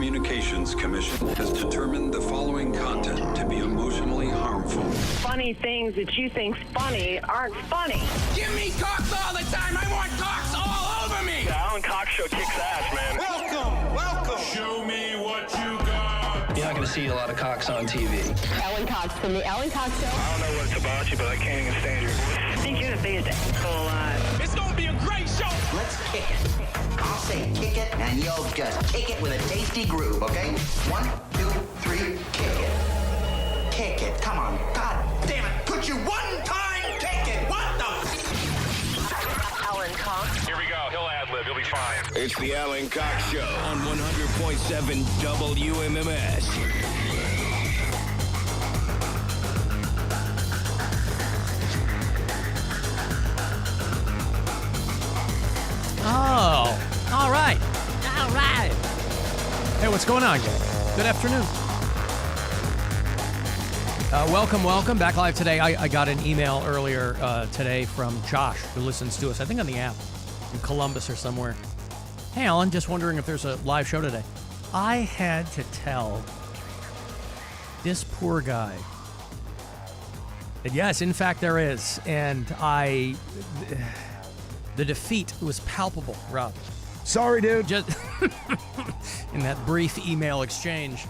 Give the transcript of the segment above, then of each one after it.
Communications Commission has determined the following content to be emotionally harmful. Funny things that you think's funny aren't funny. Give me cocks all the time. I want cocks all over me. The Alan Cox Show kicks ass, man. Welcome. Show me what you got. You're not going to see a lot of cocks on TV. Alan Cox from the Alan Cox Show. I don't know what it's about you, but I can't even stand your voice. I think you're the biggest asshole alive. It's going to be a great show. Let's kick it. I'll say kick it, and you'll just kick it with a tasty groove, okay? 1, 2, 3, kick it. Kick it. Come on. God damn it. Could you one time kick it? What the? Alan Cox. Here we go. He'll ad-lib. He'll be fine. It's the Alan Cox Show on 100.7 WMMS. Oh, all right. All right. Hey, what's going on, gang? Good afternoon. Welcome. Back live today. I got an email earlier today from Josh, who listens to us, I think on the app, in Columbus or somewhere. Hey, Alan, just wondering if there's a live show today. I had to tell this poor guy that, yes, in fact, there is. And the defeat was palpable, Rob. Sorry, dude. Just in that brief email exchange.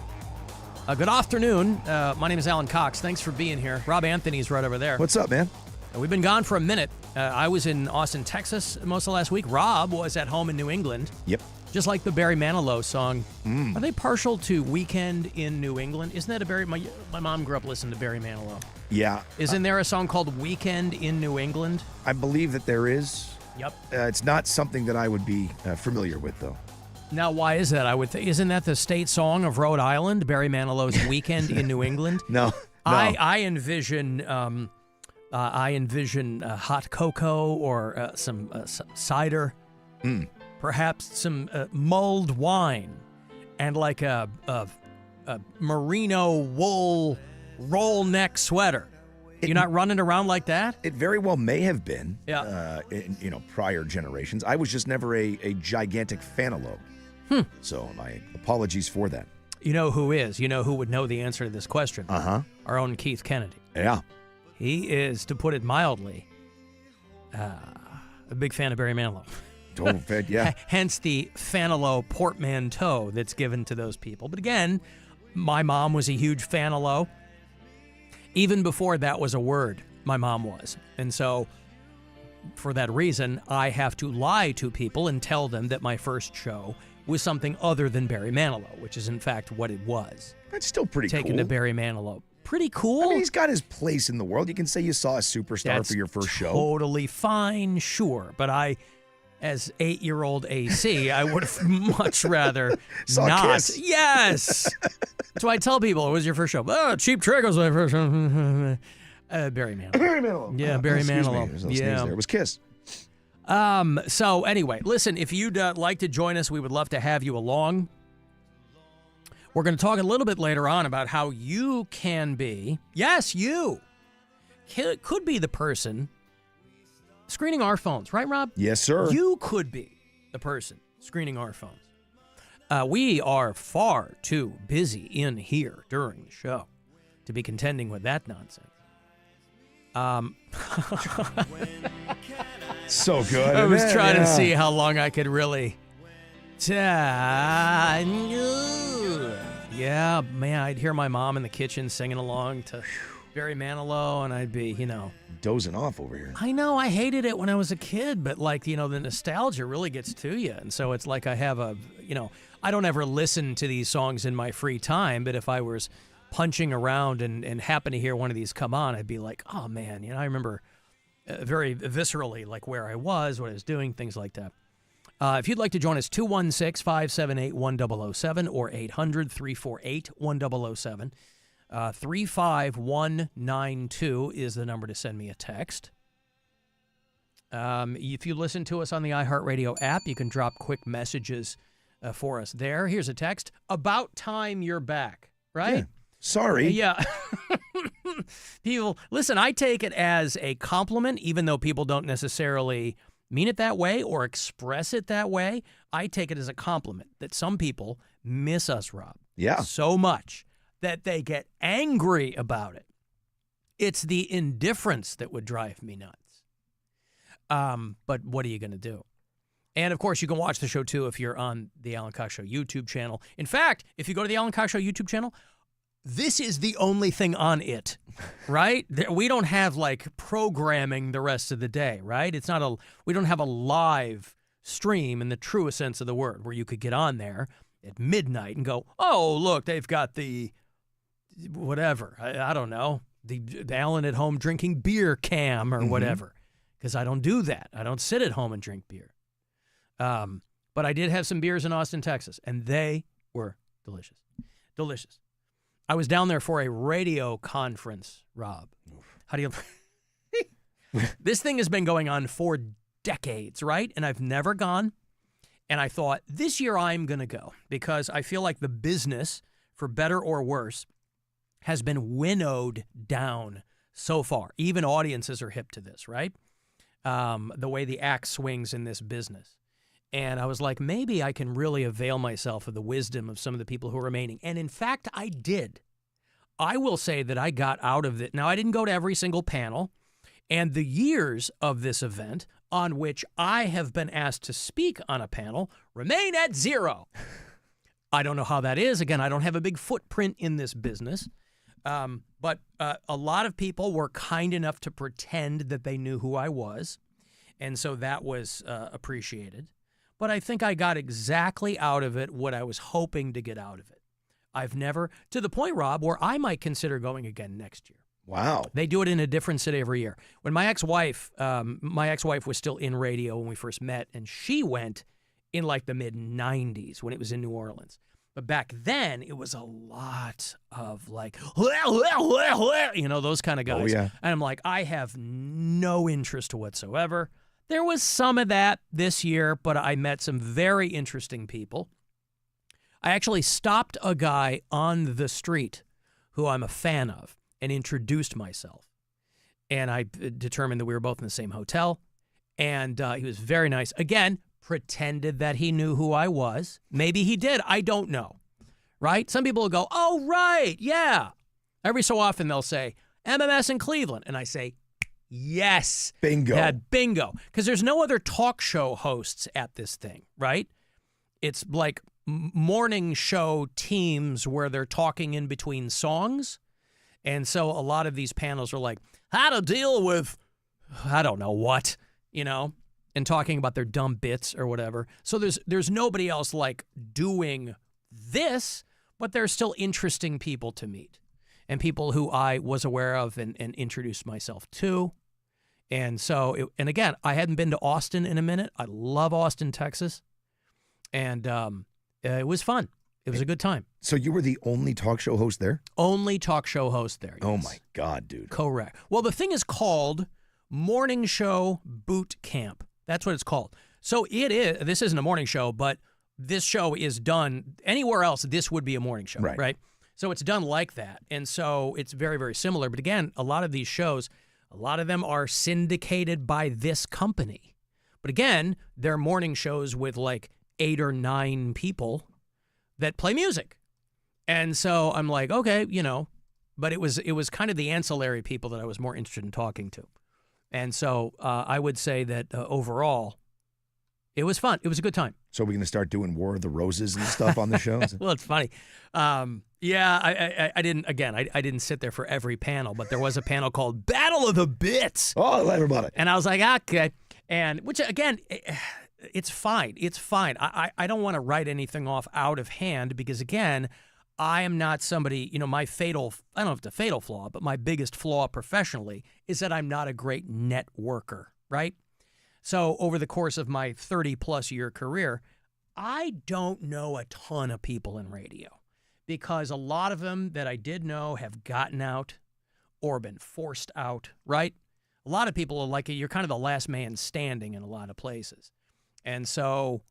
Good afternoon. My name is Alan Cox. Thanks for being here. Rob Anthony's right over there. What's up, man? We've been gone for a minute. I was in Austin, Texas most of last week. Rob was at home in New England. Yep. Just like the Barry Manilow song. Are they partial to Weekend in New England? Isn't that a Barry... My mom grew up listening to Barry Manilow. Yeah. Isn't there a song called Weekend in New England? I believe that there is. Yep. It's not something that I would be familiar with, though. Now, why is that? Isn't that the state song of Rhode Island, Barry Manilow's "Weekend in New England"? No. I envision hot cocoa or some cider, perhaps some mulled wine, and like a merino wool roll neck sweater. You're not running around like that? It very well may have been. Yeah. In prior generations. I was just never a gigantic fantalope. So my apologies for that. You know who is? You know who would know the answer to this question? Uh-huh. Our own Keith Kennedy. Yeah. He is, to put it mildly, a big fan of Barry Manilow. Total fan, yeah. Hence the Fanilow portmanteau that's given to those people. But again, my mom was a huge Fanilow. Even before that was a word, my mom was. And so, for that reason, I have to lie to people and tell them that my first show was something other than Barry Manilow, which is in fact what it was. That's still pretty cool. Taken to Barry Manilow. Pretty cool. I mean, he's got his place in the world. You can say you saw a superstar for your first show. Totally fine, sure. But I, as 8-year-old AC, I would have much rather saw not. Kiss. Yes. That's why I tell people, it was your first show. Oh, Cheap Trick was my first show. Barry Manilow. Barry Manilow. Yeah, Barry Manilow. There's no sneeze there. It was Kiss. So anyway, listen, if you'd like to join us, we would love to have you along. We're going to talk a little bit later on about how you can be, yes, you could be the person screening our phones, right, Rob? Yes, sir. You could be the person screening our phones. We are far too busy in here during the show to be contending with that nonsense. So good. I was trying to see how long I could really. Yeah, man, I'd hear my mom in the kitchen singing along to Barry Manilow, and I'd be, dozing off over here. I know, I hated it when I was a kid, but the nostalgia really gets to you. And so it's like I have I don't ever listen to these songs in my free time, but if I was punching around and happen to hear one of these come on, I'd be like, oh man, I remember very viscerally where I was, what I was doing, things like that. If you'd like to join us, 216-578-1007 or 800-348-1007. 35192 is the number to send me a text. If you listen to us on the iHeartRadio app, you can drop quick messages for us there. Here's a text. About time you're back, right? Yeah. Sorry. Yeah. People, listen, I take it as a compliment, even though people don't necessarily mean it that way or express it that way, I take it as a compliment that some people miss us, Rob. Yeah. So much that they get angry about it. It's the indifference that would drive me nuts. But what are you going to do? And, of course, you can watch the show, too, if you're on the Alan Cox Show YouTube channel. In fact, if you go to the Alan Cox Show YouTube channel, this is the only thing on it, right? We don't have, like, programming the rest of the day, right? We don't have a live stream in the truest sense of the word where you could get on there at midnight and go, oh, look, they've got the whatever. I don't know, the Alan at home drinking beer cam or whatever, because I don't do that. I don't sit at home and drink beer. But I did have some beers in Austin, Texas, and they were delicious. Delicious. I was down there for a radio conference, Rob. How do you... This thing has been going on for decades, right? And I've never gone. And I thought, this year I'm going to go because I feel like the business, for better or worse, has been winnowed down so far. Even audiences are hip to this, right? The way the axe swings in this business. And I was like, maybe I can really avail myself of the wisdom of some of the people who are remaining. And in fact, I did. I will say that I got out of it. Now, I didn't go to every single panel. And the years of this event on which I have been asked to speak on a panel remain at 0. I don't know how that is. Again, I don't have a big footprint in this business. But a lot of people were kind enough to pretend that they knew who I was. And so that was appreciated. But I think I got exactly out of it what I was hoping to get out of it. I've never, to the point, Rob, where I might consider going again next year. Wow. They do it in a different city every year. When my ex-wife was still in radio when we first met, and she went in like the mid-'90s when it was in New Orleans. But back then, it was a lot of like, those kind of guys. Oh, yeah. And I'm like, I have no interest whatsoever. There was some of that this year, but I met some very interesting people. I actually stopped a guy on the street who I'm a fan of and introduced myself. And I determined that we were both in the same hotel. And he was very nice. Again, pretended that he knew who I was. Maybe he did. I don't know. Right? Some people will go, oh, right, yeah. Every so often they'll say, MMS in Cleveland. And I say, yes. Bingo. Had bingo. Because there's no other talk show hosts at this thing, right? It's like morning show teams where they're talking in between songs. And so a lot of these panels are like, how to deal with, I don't know what, and talking about their dumb bits or whatever. So there's nobody else like doing this, but there's still interesting people to meet and people who I was aware of and introduced myself to. And so, and again, I hadn't been to Austin in a minute. I love Austin, Texas. And it was fun. It was a good time. So you were the only talk show host there? Only talk show host there. Yes. Oh, my God, dude. Correct. Well, the thing is called Morning Show Boot Camp. That's what it's called. So it is. This isn't a morning show, but this show is done anywhere else. This would be a morning show, right? So it's done like that. And so it's very, very similar. But again, a lot of these shows, a lot of them are syndicated by this company. But again, they're morning shows with like 8 or 9 people that play music. And so I'm like, okay, but it was kind of the ancillary people that I was more interested in talking to. And so I would say that overall, it was fun. It was a good time. So are we going to start doing War of the Roses and stuff on the show? Well, it's funny. I didn't, again, I didn't sit there for every panel, but there was a panel called Battle of the Bits. Oh, I heard about it. And I was like, okay. And which, again, it's fine. It's fine. I don't want to write anything off out of hand because, again, I am not somebody, my fatal, I don't know if it's a fatal flaw, but my biggest flaw professionally is that I'm not a great networker, right? So over the course of my 30-plus year career, I don't know a ton of people in radio because a lot of them that I did know have gotten out or been forced out, right? A lot of people are like, you're kind of the last man standing in a lot of places. And so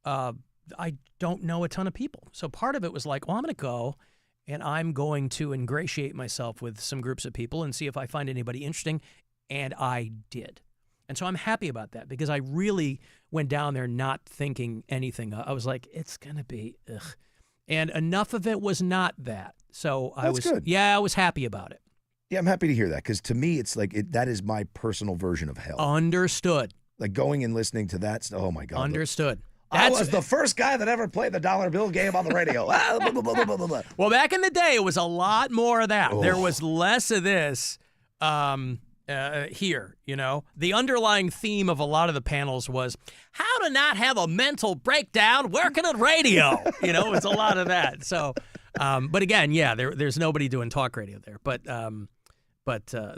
I don't know a ton of people. So part of it was like, well, I'm going to go and I'm going to ingratiate myself with some groups of people and see if I find anybody interesting. And I did. And so I'm happy about that because I really went down there not thinking anything. I was like, it's going to be, ugh. And enough of it was not that. So I was happy about it. Yeah, I'm happy to hear that because to me, it's like that is my personal version of hell. Understood. Like going and listening to that. Oh, my God. Understood. I was the first guy that ever played the dollar bill game on the radio. Blah, blah, blah, blah, blah. Well, back in the day, it was a lot more of that. Oh. There was less of this here, you know. The underlying theme of a lot of the panels was how to not have a mental breakdown working at radio. You know, it was a lot of that. So, but again, yeah, there's nobody doing talk radio there. But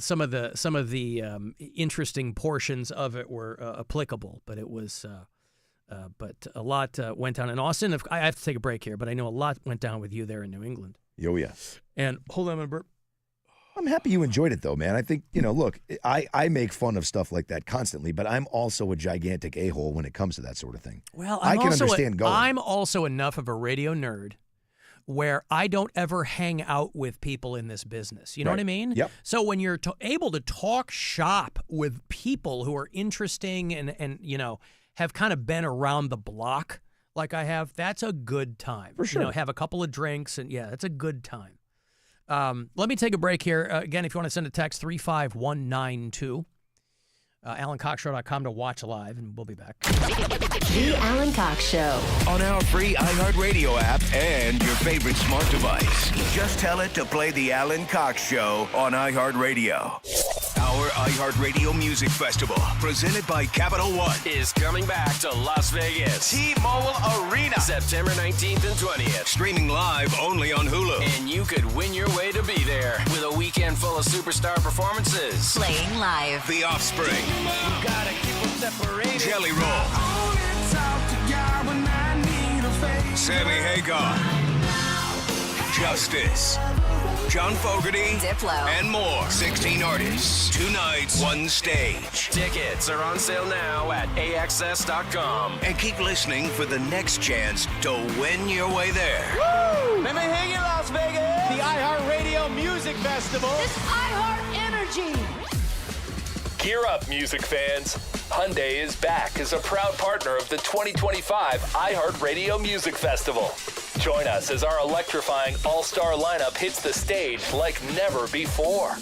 some of the interesting portions of it were applicable. But it was. But a lot went down in Austin. I have to take a break here, but I know a lot went down with you there in New England. Oh, yeah. And hold on, I'm gonna burp. I'm happy you enjoyed it, though, man. I think, look, I make fun of stuff like that constantly, but I'm also a gigantic a-hole when it comes to that sort of thing. Well, I can understand going. I'm also enough of a radio nerd where I don't ever hang out with people in this business. You know what I mean? Yep. So when you're able to talk shop with people who are interesting and have kind of been around the block like I have, that's a good time. For sure. Have a couple of drinks, and that's a good time. Let me take a break here. Again, if you want to send a text, 35192. AlanCoxShow.com to watch live, and we'll be back. The Alan Cox Show. On our free iHeartRadio app and your favorite smart device. Just tell it to play The Alan Cox Show on iHeartRadio. Our iHeartRadio Music Festival, presented by Capital One, Is coming back to Las Vegas. T-Mobile Arena. September 19th and 20th. streaming live only on Hulu. And you could win your way to be there with a weekend full of superstar performances. Playing live. The Offspring, You gotta keep them separated. Jelly Roll, Sammy Hagar, Justice, John Fogerty, Diplo. and more. 16 artists, 2 nights, 1 stage. Tickets are on sale now at AXS.com. And keep listening for the next chance to win your way there. Let me hang in Las Vegas. The iHeartRadio Music Festival. It's iHeart Energy. Gear up, music fans. Hyundai is back as a proud partner of the 2025 iHeartRadio Music Festival. Join us as our electrifying all-star lineup hits the stage like never before.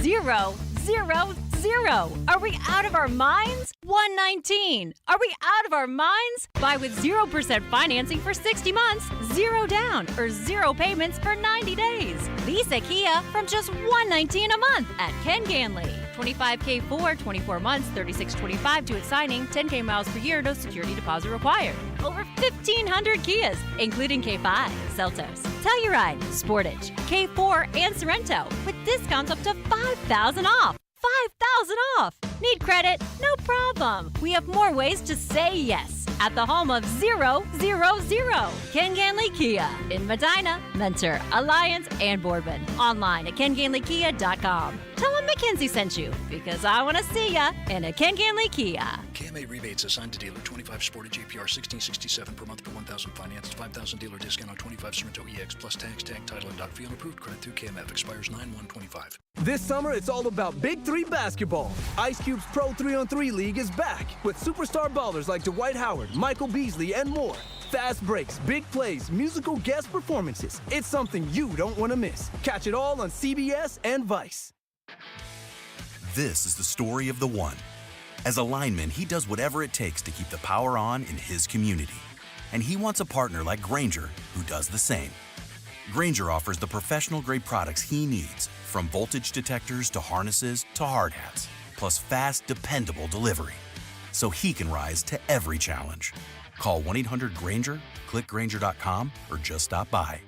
0, 0, 0. Are we out of our minds? 119. Are we out of our minds? Buy with 0% financing for 60 months, 0 down, or 0 payments for 90 days. Visa Kia from just $119 a month at Ken Ganley. 25K for 24 months, 36.25 to its signing, 10K miles per year, no security deposit required. Over 1,500 Kias, including K5, Seltos, Telluride, Sportage, K4, and Sorrento, with discounts up to $5,000 off. 5,000 off. Need credit? No problem. We have more ways to say yes at the home of 000. Ken Ganley Kia in Medina, Mentor, Alliance, and Boardman. Online at KenGanleyKia.com. Tell them Mackenzie sent you because I want to see ya in a Ken Ganley Kia. KMA rebates assigned to dealer. 25 Sportage APR 1667 per month per 1,000 financed. 5,000 dealer discount on 25 Sorrento EX plus tax, tag, title, and dot fee on approved credit through KMF. Expires 9/1/25. This summer, it's all about Big 3 basketball. Ice Cube's Pro 3-on-3 League is back with superstar ballers like Dwight Howard, Michael Beasley, and more. Fast breaks, big plays, musical guest performances. It's something you don't want to miss. Catch it all on CBS and Vice. This is the story of the one. As a lineman, he does whatever it takes to keep the power on in his community. And he wants a partner like Grainger who does the same. Grainger offers the professional-grade products he needs, from voltage detectors to harnesses to hard hats, plus fast, dependable delivery, so he can rise to every challenge. Call 1-800-GRAINGER, click Grainger.com, or just stop by.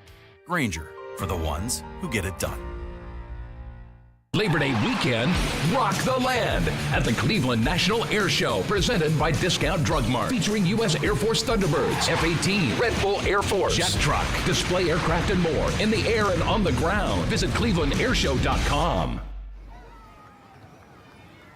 Grainger, for the ones who get it done. Labor Day weekend, rock the land at the Cleveland National Air Show, presented by Discount Drug Mart, featuring U.S. Air Force Thunderbirds, F-18, Red Bull Air Force, Jet Truck, display aircraft, and more in the air and on the ground. Visit ClevelandAirShow.com.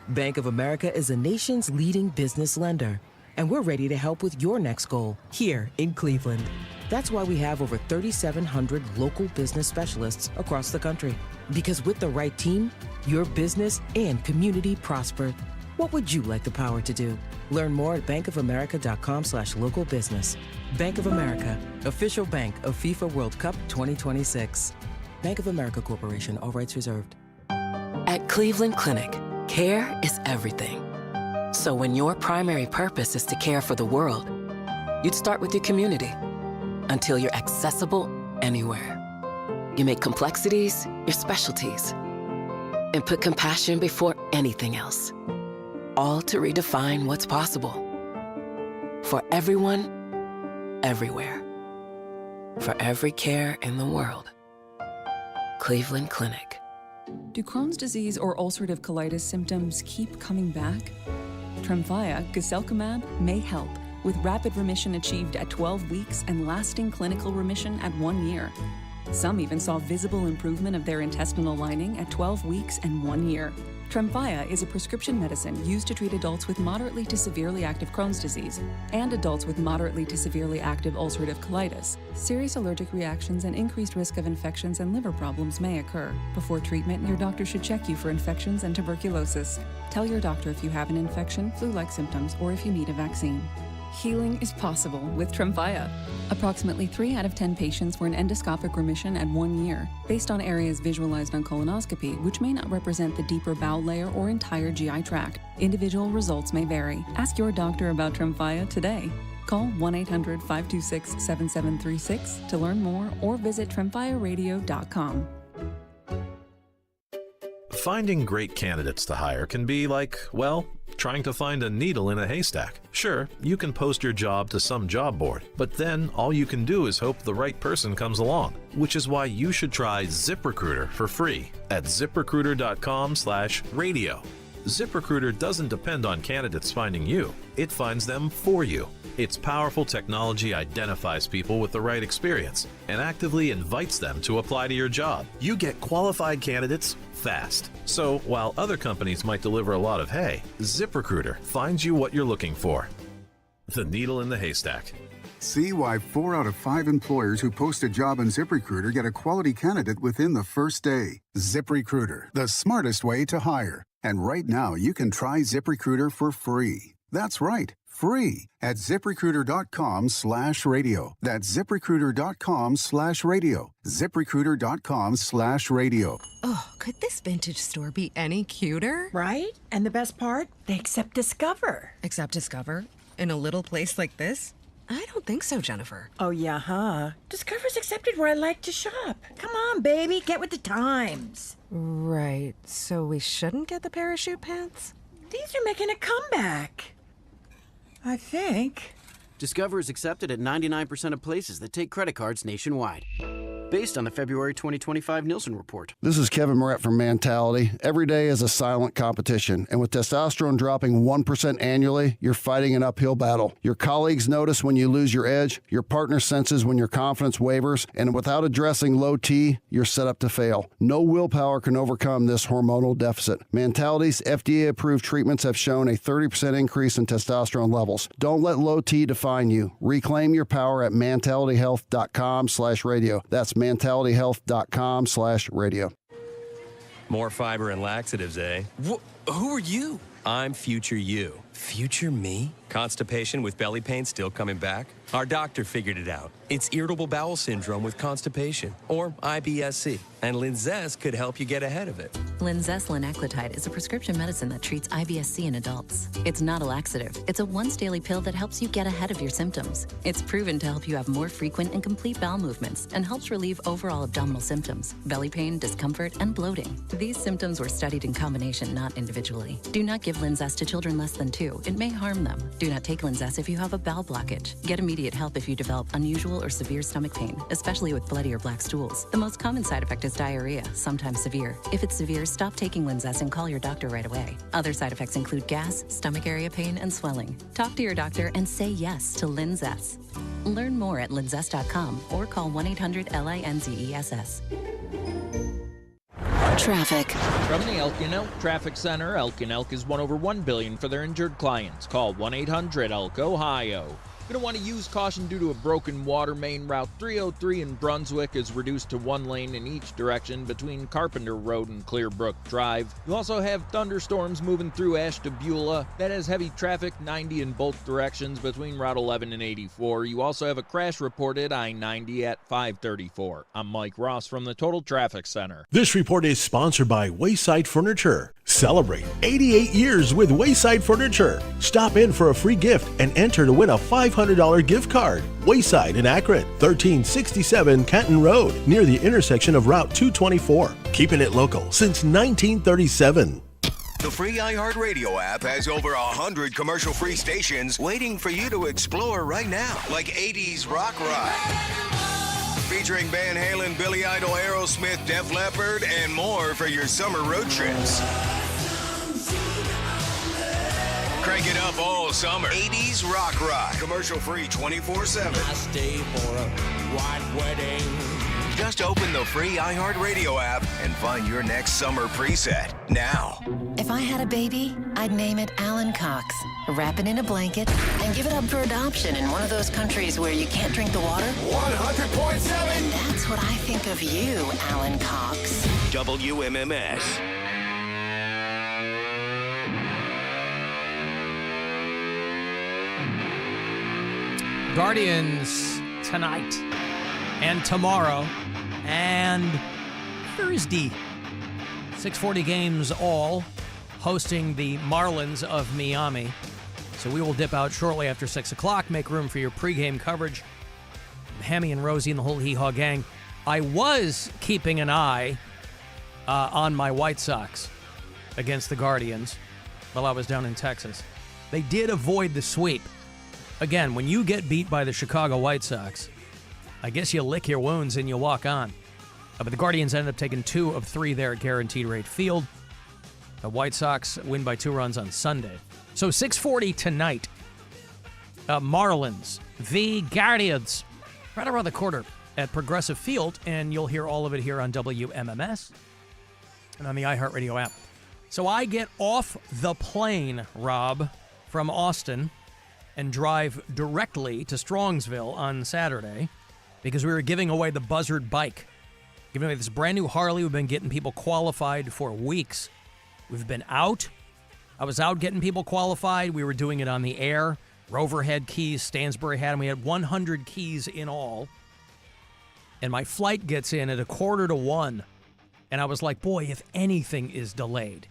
Bank of America is a nation's leading business lender, and we're ready to help with your next goal here in Cleveland. That's why we have over 3,700 local business specialists across the country. Because with the right team, your business and community prosper. What would you like the power to do? Learn more at bankofamerica.com/local business. Bank of America, official bank of FIFA World Cup 2026. Bank of America Corporation, all rights reserved. At Cleveland Clinic, care is everything. So when your primary purpose is to care for the world, you'd start with your community until you're accessible anywhere. You make complexities your specialties and put compassion before anything else. All to redefine what's possible. For everyone, everywhere. For every care in the world. Cleveland Clinic. Do Crohn's disease or ulcerative colitis symptoms keep coming back? Tremfya, guselkumab, may help, with rapid remission achieved at 12 weeks and lasting clinical remission at 1 year. Some even saw visible improvement of their intestinal lining at 12 weeks and 1 year. Tremfya is a prescription medicine used to treat adults with moderately to severely active Crohn's disease and adults with moderately to severely active ulcerative colitis. Serious allergic reactions and increased risk of infections and liver problems may occur. Before treatment, your doctor should check you for infections and tuberculosis. Tell your doctor if you have an infection, flu-like symptoms, or if you need a vaccine. Healing is possible with Tremfya. Approximately 3 out of 10 patients were in endoscopic remission at 1 year, based on areas visualized on colonoscopy, which may not represent the deeper bowel layer or entire GI tract. Individual results may vary. Ask your doctor about Tremfya today. Call 1-800-526-7736 to learn more or visit tremfyaradio.com. Finding great candidates to hire can be like, well, trying to find a needle in a haystack. Sure, you can post your job to some job board, but then all you can do is hope the right person comes along, which is why you should try ZipRecruiter for free at ZipRecruiter.com/radio. ZipRecruiter doesn't depend on candidates finding you. It finds them for you. Its powerful technology identifies people with the right experience and actively invites them to apply to your job. You get qualified candidates fast. So while other companies might deliver a lot of hay, ZipRecruiter finds you what you're looking for. The needle in the haystack. See why 4 out of 5 employers who post a job on ZipRecruiter get a quality candidate within the first day. ZipRecruiter, the smartest way to hire. And right now, you can try ZipRecruiter for free. That's right, free at ZipRecruiter.com/radio. That's ZipRecruiter.com/radio. ZipRecruiter.com/radio. Oh, could this vintage store be any cuter? Right? And the best part? They accept Discover. Accept Discover? In a little place like this? I don't think so, Jennifer. Oh, yeah, huh? Discover's accepted where I like to shop. Come on, baby, get with the times. Right, so we shouldn't get the parachute pants? These are making a comeback. I think. Discover is accepted at 99% of places that take credit cards nationwide. Based on the February 2025 Nielsen report. This is Kevin Moret from Mentality. Every day is a silent competition, and with testosterone dropping 1% annually, you're fighting an uphill battle. Your colleagues notice when you lose your edge, your partner senses when your confidence wavers, and without addressing low T, you're set up to fail. No willpower can overcome this hormonal deficit. Mentality's FDA-approved treatments have shown a 30% increase in testosterone levels. Don't let low T define you. Reclaim your power at mentalityhealth.com/radio. That's mentalityhealth.com/radio. More fiber and laxatives, eh? Who are you? I'm future you. Future me? Constipation with belly pain still coming back? Our doctor figured it out. It's irritable bowel syndrome with constipation, or IBS-C, and Linzess could help you get ahead of it. Linzess linaclotide is a prescription medicine that treats IBS-C in adults. It's not a laxative. It's a once-daily pill that helps you get ahead of your symptoms. It's proven to help you have more frequent and complete bowel movements and helps relieve overall abdominal symptoms, belly pain, discomfort, and bloating. These symptoms were studied in combination, not individually. Do not give Linzess to children less than 2. It may harm them. Do not take Linzess if you have a bowel blockage. Get immediate help if you develop unusual or severe stomach pain, especially with bloody or black stools. The most common side effect is diarrhea, sometimes severe. If it's severe, stop taking Linzess and call your doctor right away. Other side effects include gas, stomach area pain, and swelling. Talk to your doctor and say yes to Linzess. Learn more at linzess.com or call 1-800-LINZESS. Traffic. From the Elkin Elk Traffic Center, Elkin Elk is 1/1 billion for their injured clients. Call 1-800-ELK-OHIO. Going to want to use caution due to a broken water main. Route 303 in Brunswick is reduced to one lane in each direction between Carpenter Road and Clearbrook Drive. You also have thunderstorms moving through Ashtabula. That has heavy traffic, 90 in both directions between Route 11 and 84. You also have a crash reported I-90 at 534. I'm Mike Ross from the Total Traffic Center. This report is sponsored by Wayside Furniture. Celebrate 88 years with Wayside Furniture. Stop in for a free gift and enter to win a $500 gift card. Wayside in Akron, 1367 Canton Road, near the intersection of Route 224. Keeping it local since 1937. The free iHeartRadio app has over 100 commercial-free stations waiting for you to explore right now. Like 80s Rock Ride, featuring Van Halen, Billy Idol, Aerosmith, Def Leppard, and more for your summer road trips. Crank it up all summer. 80s Rock Ride. Commercial-free 24/7. I stay for a white wedding. Just open the free iHeartRadio app and find your next summer preset now. If I had a baby, I'd name it Alan Cox. Wrap it in a blanket and give it up for adoption in one of those countries where you can't drink the water. 100.7. That's what I think of you, Alan Cox. WMMS. Guardians tonight and tomorrow and Thursday. 6:40 games all, hosting the Marlins of Miami. So we will dip out shortly after 6 o'clock, make room for your pregame coverage. Hammy and Rosie and the whole Hee Haw gang. I was keeping an eye on my White Sox against the Guardians while I was down in Texas. They did avoid the sweep. Again, when you get beat by the Chicago White Sox, I guess you lick your wounds and you walk on. But the Guardians ended up taking 2 of 3 there at Guaranteed Rate Field. The White Sox win by 2 runs on Sunday. So 6:40 tonight. Marlins v. Guardians. Right around the corner at Progressive Field, and you'll hear all of it here on WMMS and on the iHeartRadio app. So I get off the plane, Rob, from Austin, and drive directly to Strongsville on Saturday because we were giving away the Buzzard bike. Giving away this brand new Harley. We've been getting people qualified for weeks. We've been out. I was out getting people qualified. We were doing it on the air. Rover had keys. Stansbury had them. We had 100 keys in all. And my flight gets in at 1:45. And I was like, boy, if anything is delayed.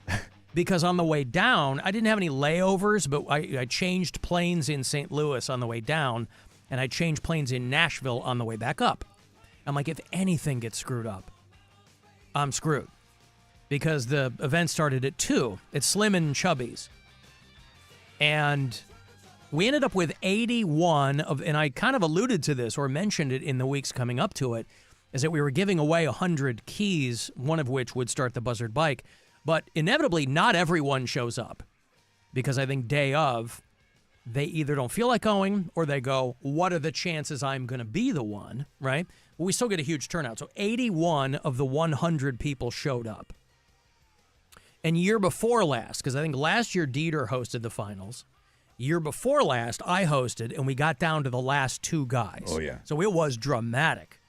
Because on the way down, I didn't have any layovers, but I changed planes in St. Louis on the way down, and I changed planes in Nashville on the way back up. I'm like, if anything gets screwed up, I'm screwed. Because the event started at 2. It's Slim and Chubby's. And we ended up with 81 of, and I kind of alluded to this or mentioned it in the weeks coming up to it, is that we were giving away 100 keys, one of which would start the Buzzard bike. But inevitably, not everyone shows up because I think day of, they either don't feel like going or they go, what are the chances I'm going to be the one, right? Well, we still get a huge turnout. So 81 of the 100 people showed up. And year before last, because I think last year Dieter hosted the finals. Year before last, I hosted, and we got down to the last 2 guys. Oh, yeah. So it was dramatic.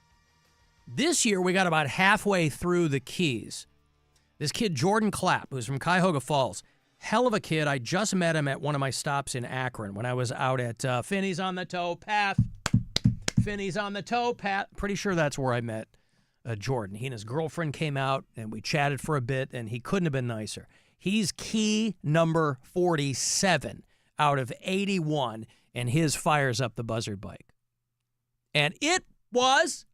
This year, we got about halfway through the keys. This kid, Jordan Clapp, who's from Cuyahoga Falls, hell of a kid. I just met him at one of my stops in Akron when I was out at Finney's on the Towpath. Finney's on the Towpath. Pretty sure that's where I met Jordan. He and his girlfriend came out, and we chatted for a bit, and he couldn't have been nicer. He's key number 47 out of 81, and his fires up the Buzzard bike. And it was,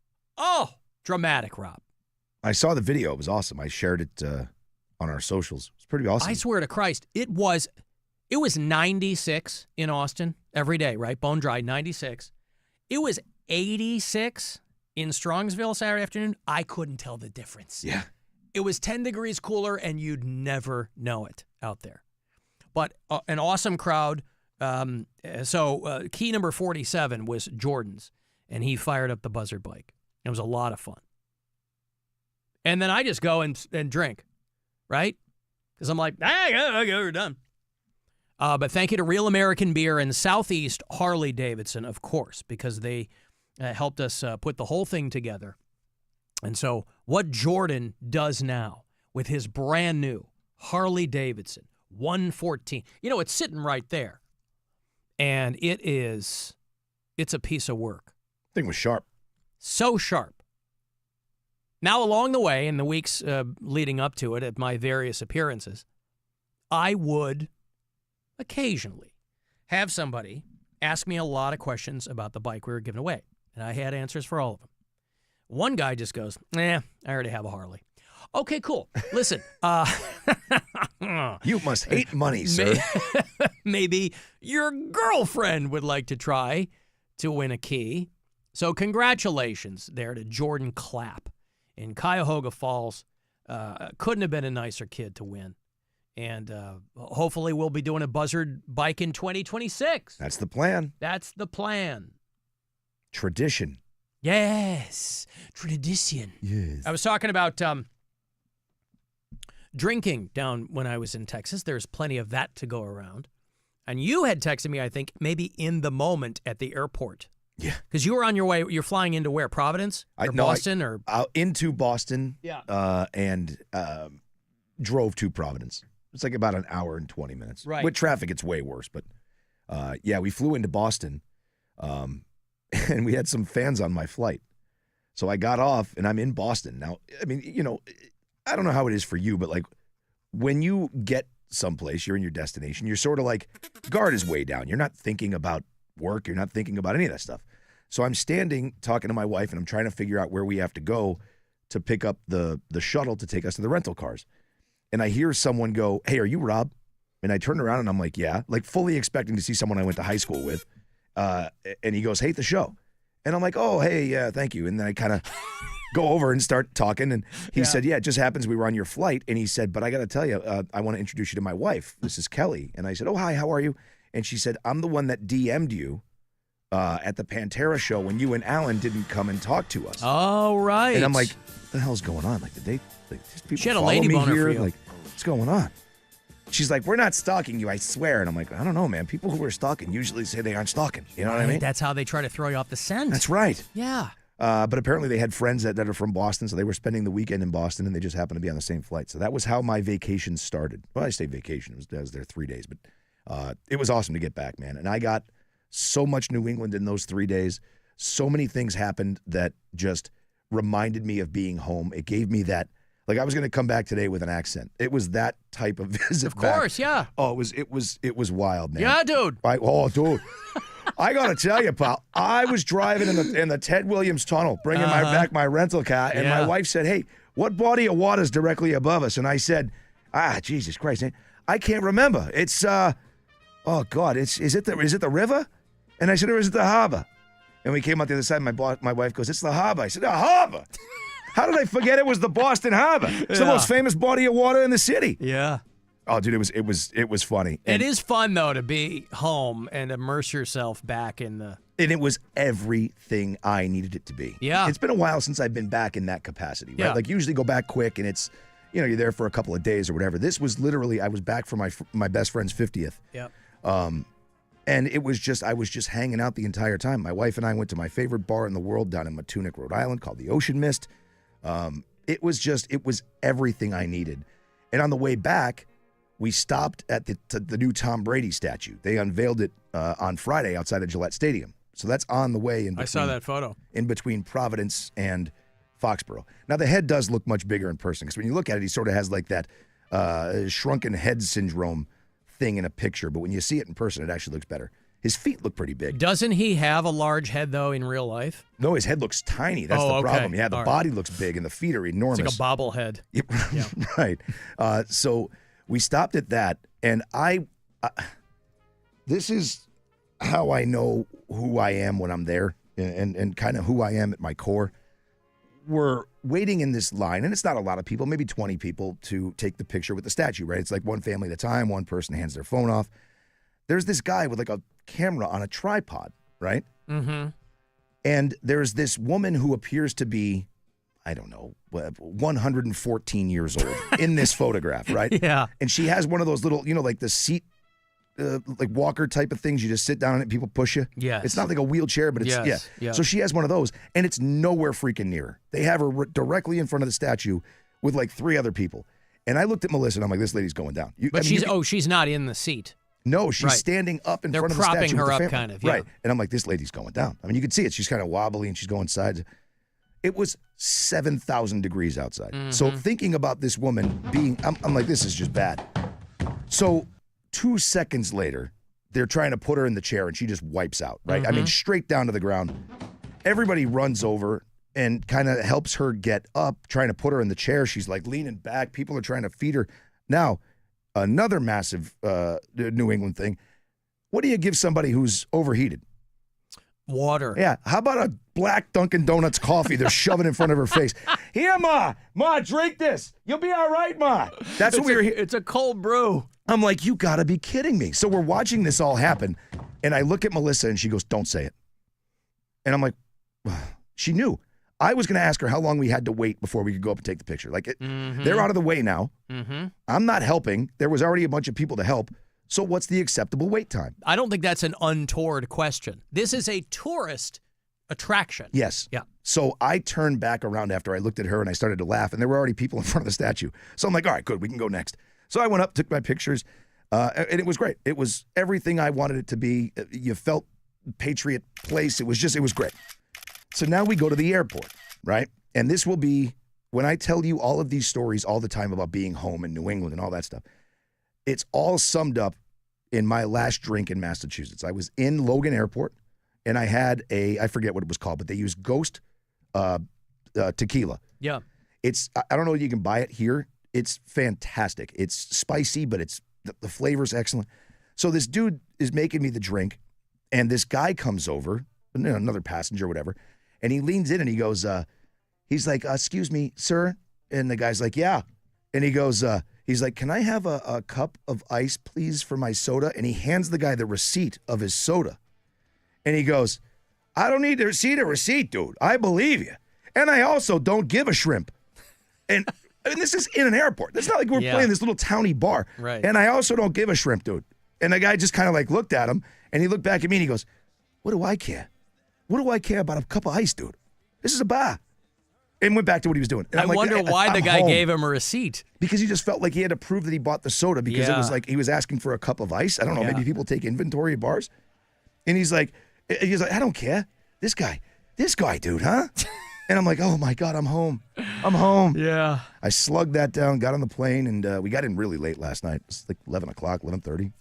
dramatic, Rob. I saw the video. It was awesome. I shared it on our socials. It's pretty awesome. I swear to Christ, it was 96 in Austin every day, right? Bone dry, 96. It was 86 in Strongsville Saturday afternoon. I couldn't tell the difference. Yeah. It was 10 degrees cooler, and you'd never know it out there. But an awesome crowd. So key number 47 was Jordan's, and he fired up the Buzzard bike. It was a lot of fun. And then I just go and drink, right? Because I'm like, okay, we're done. But thank you to Real American Beer and Southeast Harley Davidson, of course, because they helped us put the whole thing together. And so what Jordan does now with his brand new Harley Davidson 114, it's sitting right there. And it's a piece of work. Thing was sharp. So sharp. Now, along the way, in the weeks leading up to it, at my various appearances, I would occasionally have somebody ask me a lot of questions about the bike we were giving away. And I had answers for all of them. One guy just goes, I already have a Harley. Okay, cool. Listen. You must hate money, sir. Maybe your girlfriend would like to try to win a key. So congratulations there to Jordan Clapp in Cuyahoga Falls. Couldn't have been a nicer kid to win. And hopefully we'll be doing a Buzzard bike in 2026. That's the plan. That's the plan. Tradition. Yes. Tradition. Yes. I was talking about drinking down when I was in Texas. There's plenty of that to go around. And you had texted me, I think, maybe in the moment at the airport. Yeah. Because you were on your way. You're flying into where? Providence? Or Boston? Or into Boston. Yeah. And drove to Providence. It's like about an hour and 20 minutes. Right. With traffic, it's way worse. But, we flew into Boston, and we had some fans on my flight. So I got off, and I'm in Boston. Now, I mean, I don't know how it is for you, but, like, when you get someplace, you're in your destination, you're sort of like, guard is way down. You're not thinking about work. You're not thinking about any of that stuff. So I'm standing talking to my wife, and I'm trying to figure out where we have to go to pick up the shuttle to take us to the rental cars. And I hear someone go, "Hey, are you Rob?" And I turn around, and I'm like, "Yeah," like fully expecting to see someone I went to high school with. And he goes, "Hate the show." And I'm like, "Oh, hey, yeah, thank you." And then I kind of go over and start talking. And he said, "Yeah, it just happens we were on your flight." And he said, "But I got to tell you, I want to introduce you to my wife. This is Kelly." And I said, "Oh, hi, how are you?" And she said, "I'm the one that DM'd you at the Pantera show when you and Alan didn't come and talk to us." Oh, right. And I'm like, what the hell's going on? Like, did they, like, these people She had a follow lady me boner here? for you. Like, what's going on? She's like, "We're not stalking you, I swear." And I'm like, I don't know, man. People who are stalking usually say they aren't stalking. You know what I mean? That's how they try to throw you off the scent. That's right. Yeah. But apparently they had friends that are from Boston, so they were spending the weekend in Boston, and they just happened to be on the same flight. So that was how my vacation started. Well, I say vacation. I was there 3 days, but it was awesome to get back, man. And I got so much New England in those 3 days. So many things happened that just reminded me of being home. It gave me that, like, I was going to come back today with an accent. It was that type of visit. Of course, yeah. Oh, it was wild, man. Yeah, dude. Dude. I got to tell you, pal, I was driving in the Ted Williams tunnel, bringing back my rental car, and my wife said, "Hey, what body of water is directly above us?" And I said, Jesus Christ, I can't remember. It's, oh God, is it the river? And I said, or is it the harbor? And we came out the other side, and my wife goes, "It's the harbor." I said, "The harbor? How did I forget it was the Boston Harbor? It's the most famous body of water in the city." Yeah. Oh, dude, it was funny. It is fun, though, to be home and immerse yourself back in the... And it was everything I needed it to be. Yeah. It's been a while since I've been back in that capacity, right? Yeah. Like, usually go back quick, and it's, you're there for a couple of days or whatever. This was literally, I was back for my best friend's 50th. Yep. And it was just, I was just hanging out the entire time. My wife and I went to my favorite bar in the world down in Matunic, Rhode Island, called the Ocean Mist. It was everything I needed. And on the way back, we stopped at the new Tom Brady statue. They unveiled it on Friday outside of Gillette Stadium. So that's on the way in between. I saw that photo. In between Providence and Foxborough. Now, the head does look much bigger in person, because when you look at it, he sort of has like that shrunken head syndrome thing in a picture. But when you see it in person, it actually looks better. His feet look pretty big. Doesn't he have a large head, though, in real life? No, his head looks tiny. That's the problem. Yeah, the body looks big, and the feet are enormous. It's like a bobblehead. Yeah. Right. So we stopped at that, and this is how I know who I am when I'm there, and kind of who I am at my core. We're waiting in this line, and it's not a lot of people, maybe 20 people, to take the picture with the statue, right? It's like one family at a time, one person hands their phone off. There's this guy with like a camera on a tripod, right? Mm-hmm. And there's this woman who appears to be, I don't know, 114 years old in this photograph, right? Yeah. And she has one of those little, like the seat like walker type of things. You just sit down on it, people push you. Yes. It's not like a wheelchair, but it's Yes. So she has one of those, and it's nowhere freaking near her. They have her directly in front of the statue with like 3 other people. And I looked at Melissa, and I'm like, this lady's going down. But she's not in the seat. No, she's Right. standing up in They're front of the statue. propping her with the up, family. kind of, yeah. Right. And I'm like, this lady's going down. I mean, you can see it. She's kind of wobbly, and she's going sides. It was 7,000 degrees outside. So thinking about this woman being, I'm like, this is just bad. So 2 seconds later, they're trying to put her in the chair, and she just wipes out, right? I mean, straight down to the ground. Everybody runs over and kind of helps her get up, trying to put her in the chair. She's like leaning back. People are trying to feed her. Now, another massive New England thing. What do you give somebody who's overheated? Water. Yeah. How about a black Dunkin' Donuts coffee they're shoving in front of her face? Here, Ma. Ma, drink this. You'll be all right, Ma. That's what we were here. It's a cold brew. I'm like, you got to be kidding me. So we're watching this all happen, and I look at Melissa, and she goes, don't say it. And I'm like, she knew. I was going to ask her how long we had to wait before we could go up and take the picture. Like, they're out of the way now. I'm not helping. There was already a bunch of people to help. So what's the acceptable wait time? I don't think that's an untoward question. This is a tourist attraction. Yes. Yeah. So I turned back around after I looked at her, and I started to laugh, and there were already people in front of the statue. So I'm like, all right, good, we can go next. So I went up, took my pictures, and it was great. It was everything I wanted it to be. You felt Patriot place. It was great. So now we go to the airport, right? And this will be, when I tell you all of these stories all the time about being home in New England and all that stuff, it's all summed up in my last drink in Massachusetts. I was in Logan Airport, and I had I forget what it was called, but they use Ghost tequila. Yeah. I don't know if you can buy it here. It's fantastic. It's spicy, but the flavor's excellent. So this dude is making me the drink, and this guy comes over, another passenger, whatever, and he leans in and he goes, he's like, excuse me, sir. And the guy's like, yeah. And he goes, he's like, can I have a cup of ice, please, for my soda? And he hands the guy the receipt of his soda. And he goes, I don't need to see the receipt, dude. I believe you. And I also don't give a shrimp. And this is in an airport. It's not like we're playing this little towny bar. Right. And I also don't give a shrimp, dude. And the guy just kind of like looked at him, and he looked back at me, and he goes, what do I care? What do I care about a cup of ice, dude? This is a bar. And went back to what he was doing. And I I'm like, wonder why I'm the guy home. gave him a recite. Because he just felt like he had to prove that he bought the soda because it was like he was asking for a cup of ice. I don't know. Maybe people take inventory of bars. And he's like, I don't care. This guy, dude, huh? And I'm like, oh my God, I'm home. I'm home. Yeah. I slugged that down, got on the plane, and we got in really late last night. It was like 11 o'clock, 11:30,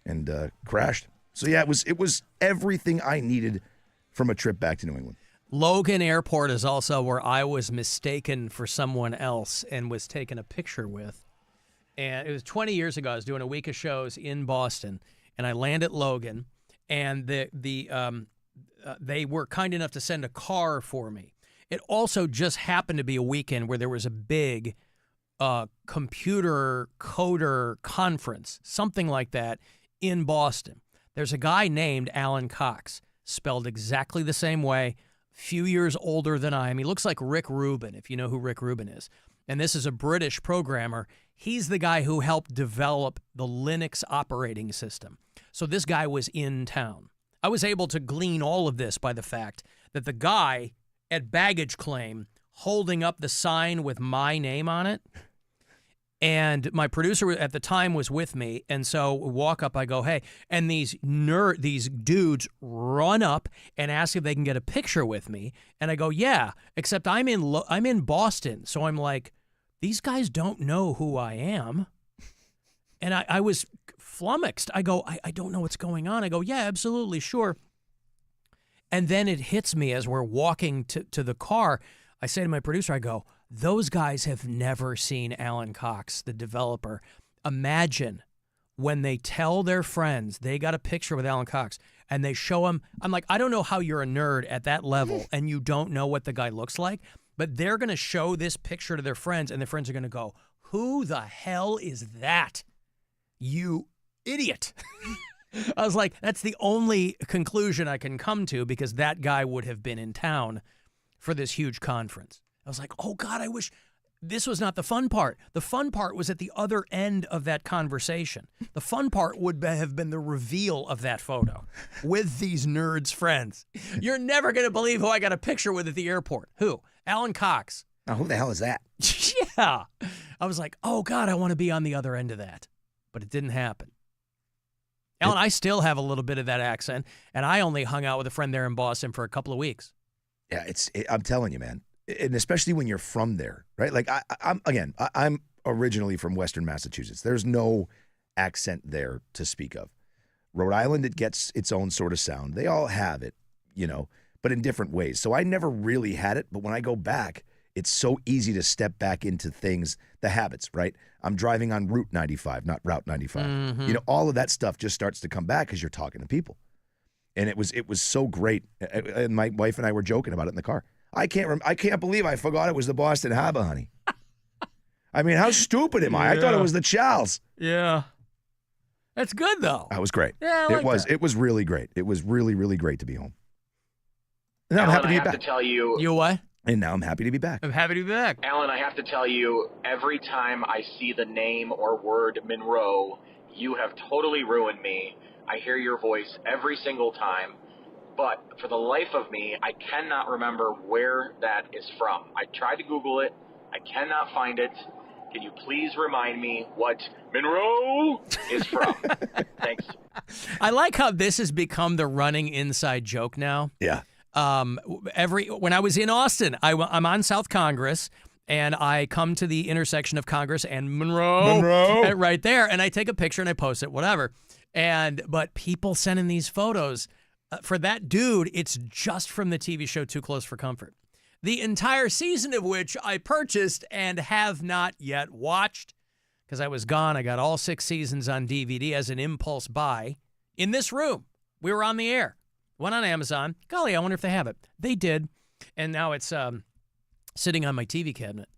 and crashed. So yeah, it was everything I needed from a trip back to New England. Logan Airport is also where I was mistaken for someone else and was taken a picture with. And it was 20 years ago. I was doing a week of shows in Boston, and I landed at Logan, and they were kind enough to send a car for me. It also just happened to be a weekend where there was a big computer coder conference, something like that, in Boston. There's a guy named Alan Cox, spelled exactly the same way, few years older than I am. He looks like Rick Rubin, if you know who Rick Rubin is. And this is a British programmer. He's the guy who helped develop the Linux operating system. So this guy was in town. I was able to glean all of this by the fact that the guy at baggage claim holding up the sign with my name on it, and my producer at the time was with me, and so we walk up, I go, hey, and these dudes run up and ask if they can get a picture with me, and I go, yeah, except I'm in Boston, so I'm like, these guys don't know who I am, and I was flummoxed. I go, I don't know what's going on. I go, yeah, absolutely, sure. And then it hits me as we're walking to the car. I say to my producer, I go, those guys have never seen Alan Cox, the developer. Imagine when they tell their friends they got a picture with Alan Cox and they show him. I'm like, I don't know how you're a nerd at that level and you don't know what the guy looks like, but they're going to show this picture to their friends and their friends are going to go, who the hell is that? You idiot. I was like, that's the only conclusion I can come to because that guy would have been in town for this huge conference. I was like, oh, God, I wish this was not the fun part. The fun part was at the other end of that conversation. The fun part would have been the reveal of that photo with these nerds' friends. You're never going to believe who I got a picture with at the airport. Who? Alan Cox. Now, who the hell is that? Yeah. I was like, oh, God, I want to be on the other end of that. But it didn't happen. Alan, I still have a little bit of that accent, and I only hung out with a friend there in Boston for a couple of weeks. Yeah, I'm telling you, man. And especially when you're from there, right? Like, I'm originally from Western Massachusetts. There's no accent there to speak of. Rhode Island, it gets its own sort of sound. They all have it, but in different ways. So I never really had it, but when I go back, it's so easy to step back into things, the habits, right? I'm driving on Route 95, not Route 95. Mm-hmm. All of that stuff just starts to come back because you're talking to people. And it was so great. And my wife and I were joking about it in the car. I can't believe I forgot it was the Boston Harbor, honey. I mean, how stupid am I? I thought it was the Charles. Yeah. That's good, though. That was great. Yeah, I like that. It was really great. It was really, really great to be home. And I'm Alan, happy to be back. I have to tell you. You what? And now I'm happy to be back. I'm happy to be back. Alan, I have to tell you, every time I see the name or word Monroe, you have totally ruined me. I hear your voice every single time, but for the life of me, I cannot remember where that is from. I tried to Google it. I cannot find it. Can you please remind me what Monroe is from? Thanks. I like how this has become the running inside joke now. Yeah. When I was in Austin, I'm on South Congress, and I come to the intersection of Congress and Monroe right there, and I take a picture and I post it, whatever. But people sending these photos for that dude, it's just from the TV show Too Close for Comfort, the entire season of which I purchased and have not yet watched because I was gone. I got all 6 seasons on DVD as an impulse buy in this room. We were on the air. Went on Amazon. Golly, I wonder if they have it. They did. And now it's sitting on my TV cabinet.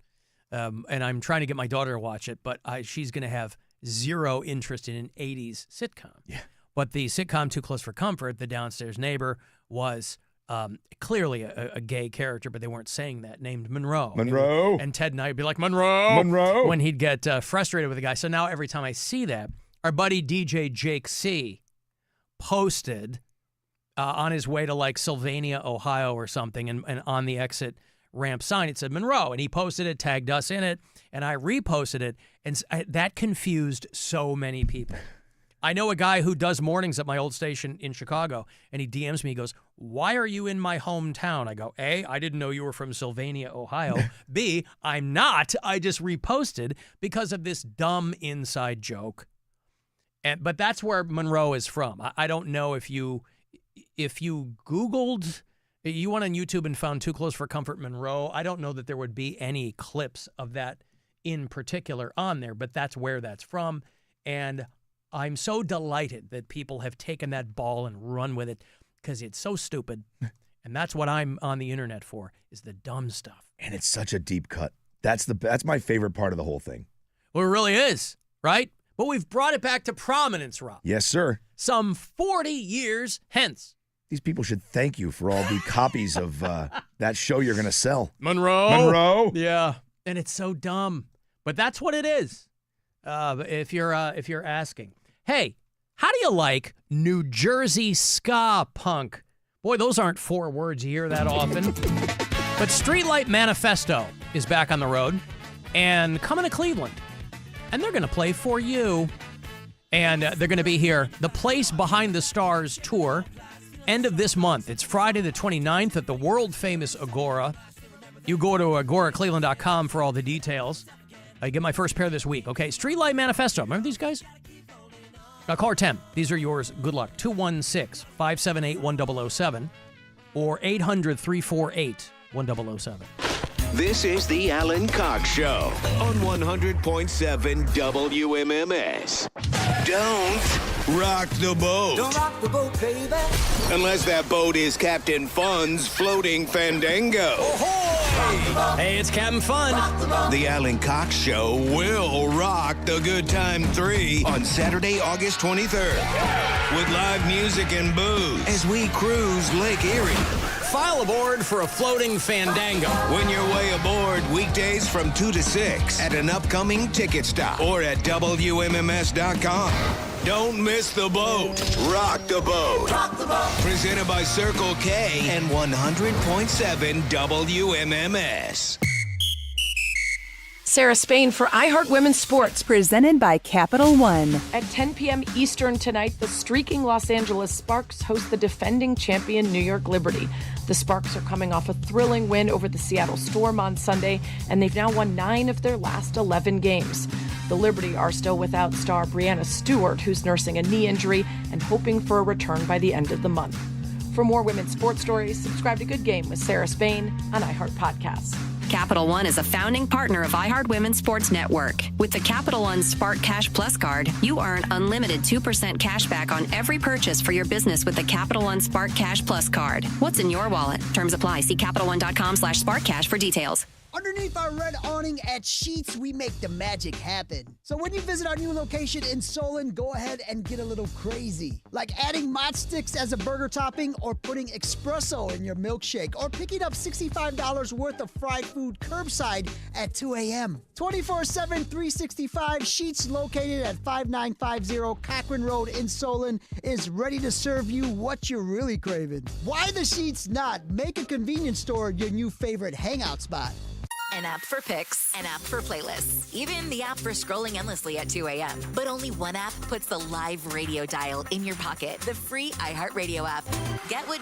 And I'm trying to get my daughter to watch it, but she's going to have zero interest in an 80s sitcom. Yeah. But the sitcom Too Close for Comfort, the downstairs neighbor, was clearly a gay character, but they weren't saying that, named Monroe. Monroe. And Ted and I would be like, Monroe. Monroe. When he'd get frustrated with the guy. So now every time I see that, our buddy DJ Jake C. posted on his way to like Sylvania, Ohio or something, and on the exit ramp sign, it said Monroe, and he posted it, tagged us in it, and I reposted it, and that confused so many people. I know a guy who does mornings at my old station in Chicago, and he DMs me, he goes, why are you in my hometown? I go, A, I didn't know you were from Sylvania, Ohio. B, I'm not. I just reposted because of this dumb inside joke. But that's where Monroe is from. I don't know if you Googled, you went on YouTube and found Too Close for Comfort Monroe, I don't know that there would be any clips of that in particular on there, but that's where that's from. And I'm so delighted that people have taken that ball and run with it because it's so stupid. And that's what I'm on the internet for, is the dumb stuff. And it's such a deep cut. That's my favorite part of the whole thing. Well, it really is, right? But we've brought it back to prominence, Rob. Yes, sir. Some 40 years hence. These people should thank you for all the copies of that show you're going to sell. Monroe. Yeah. And it's so dumb. But that's what it is. If you're asking. Hey, how do you like New Jersey ska punk? Boy, those aren't 4 words you hear that often. But Streetlight Manifesto is back on the road and coming to Cleveland. And they're going to play for you. And they're going to be here. The Place Behind the Stars tour, end of this month. It's Friday the 29th at the world-famous Agora. You go to agoracleveland.com for all the details. I get my first pair this week. Okay, Streetlight Manifesto. Remember these guys? Caller 10. These are yours. Good luck. 216-578-1007 or 800-348-1007. This is the Alan Cox Show on 100.7 WMMS. Don't rock the boat. Don't rock the boat, baby. Unless that boat is Captain Fun's floating fandango. Hey, it's Captain Fun. The Alan Cox Show will rock the Good Time 3 on Saturday, August 23rd. With live music and booze as we cruise Lake Erie. File aboard for a floating fandango. Win your way aboard weekdays from 2 to 6 at an upcoming ticket stop or at WMMS.com. Don't miss the boat. Rock the boat. Rock the boat. Presented by Circle K and 100.7 WMMS. Sarah Spain for iHeart Women's Sports. Presented by Capital One. At 10 p.m. Eastern tonight, the streaking Los Angeles Sparks host the defending champion New York Liberty. The Sparks are coming off a thrilling win over the Seattle Storm on Sunday, and they've now won 9 of their last 11 games. The Liberty are still without star Brianna Stewart, who's nursing a knee injury and hoping for a return by the end of the month. For more women's sports stories, subscribe to Good Game with Sarah Spain on iHeart Podcasts. Capital One is a founding partner of iHeart Women's Sports Network. With the Capital One Spark Cash Plus card, you earn unlimited 2% cash back on every purchase for your business with the Capital One Spark Cash Plus card. What's in your wallet? Terms apply. See CapitalOne.com/SparkCash for details. Underneath our red awning at Sheets, we make the magic happen. So when you visit our new location in Solon, go ahead and get a little crazy. Like adding Mott Sticks as a burger topping, or putting espresso in your milkshake, or picking up $65 worth of fried food curbside at 2 a.m. 24/7, 365, Sheets, located at 5950 Cochrane Road in Solon, is ready to serve you what you're really craving. Why the Sheets not? Make a convenience store your new favorite hangout spot. An app for pics, an app for playlists, even the app for scrolling endlessly at 2 a.m. But only one app puts the live radio dial in your pocket, the free iHeartRadio app. Get what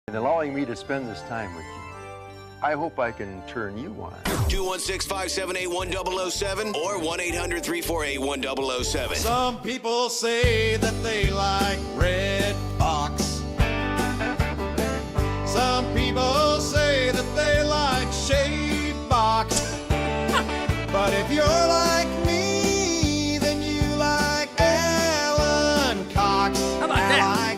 and allowing me to spend this time with you. I hope I can turn you on. 216-578-1007 or 1-800-348-1007. Some people say that they like Red Fox. Some people say that they like Shade Box. But if you're like me, then you like Alan Cox. How about that?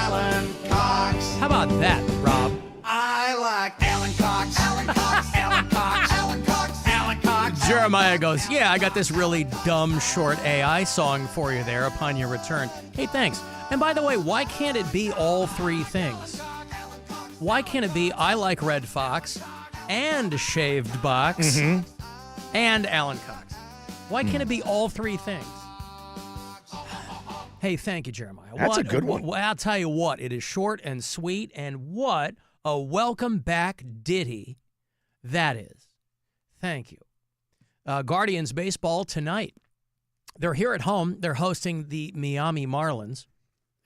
Alan Cox. How about that, Rob? I like Alan Cox. Alan Cox. Alan Cox. Alan Cox. Alan Cox. Jeremiah goes, yeah, I got this really dumb short AI song for you there upon your return. Hey, thanks. And by the way, why can't it be all three things? Why can't it be I like Red Fox and Shaved Box and Alan Cox? Why can't it be all three things? Hey, thank you, Jeremiah. That's a good one. I'll tell you what, it is short and sweet, and what a welcome back ditty that is. Thank you. Guardians baseball tonight. They're here at home. They're hosting the Miami Marlins.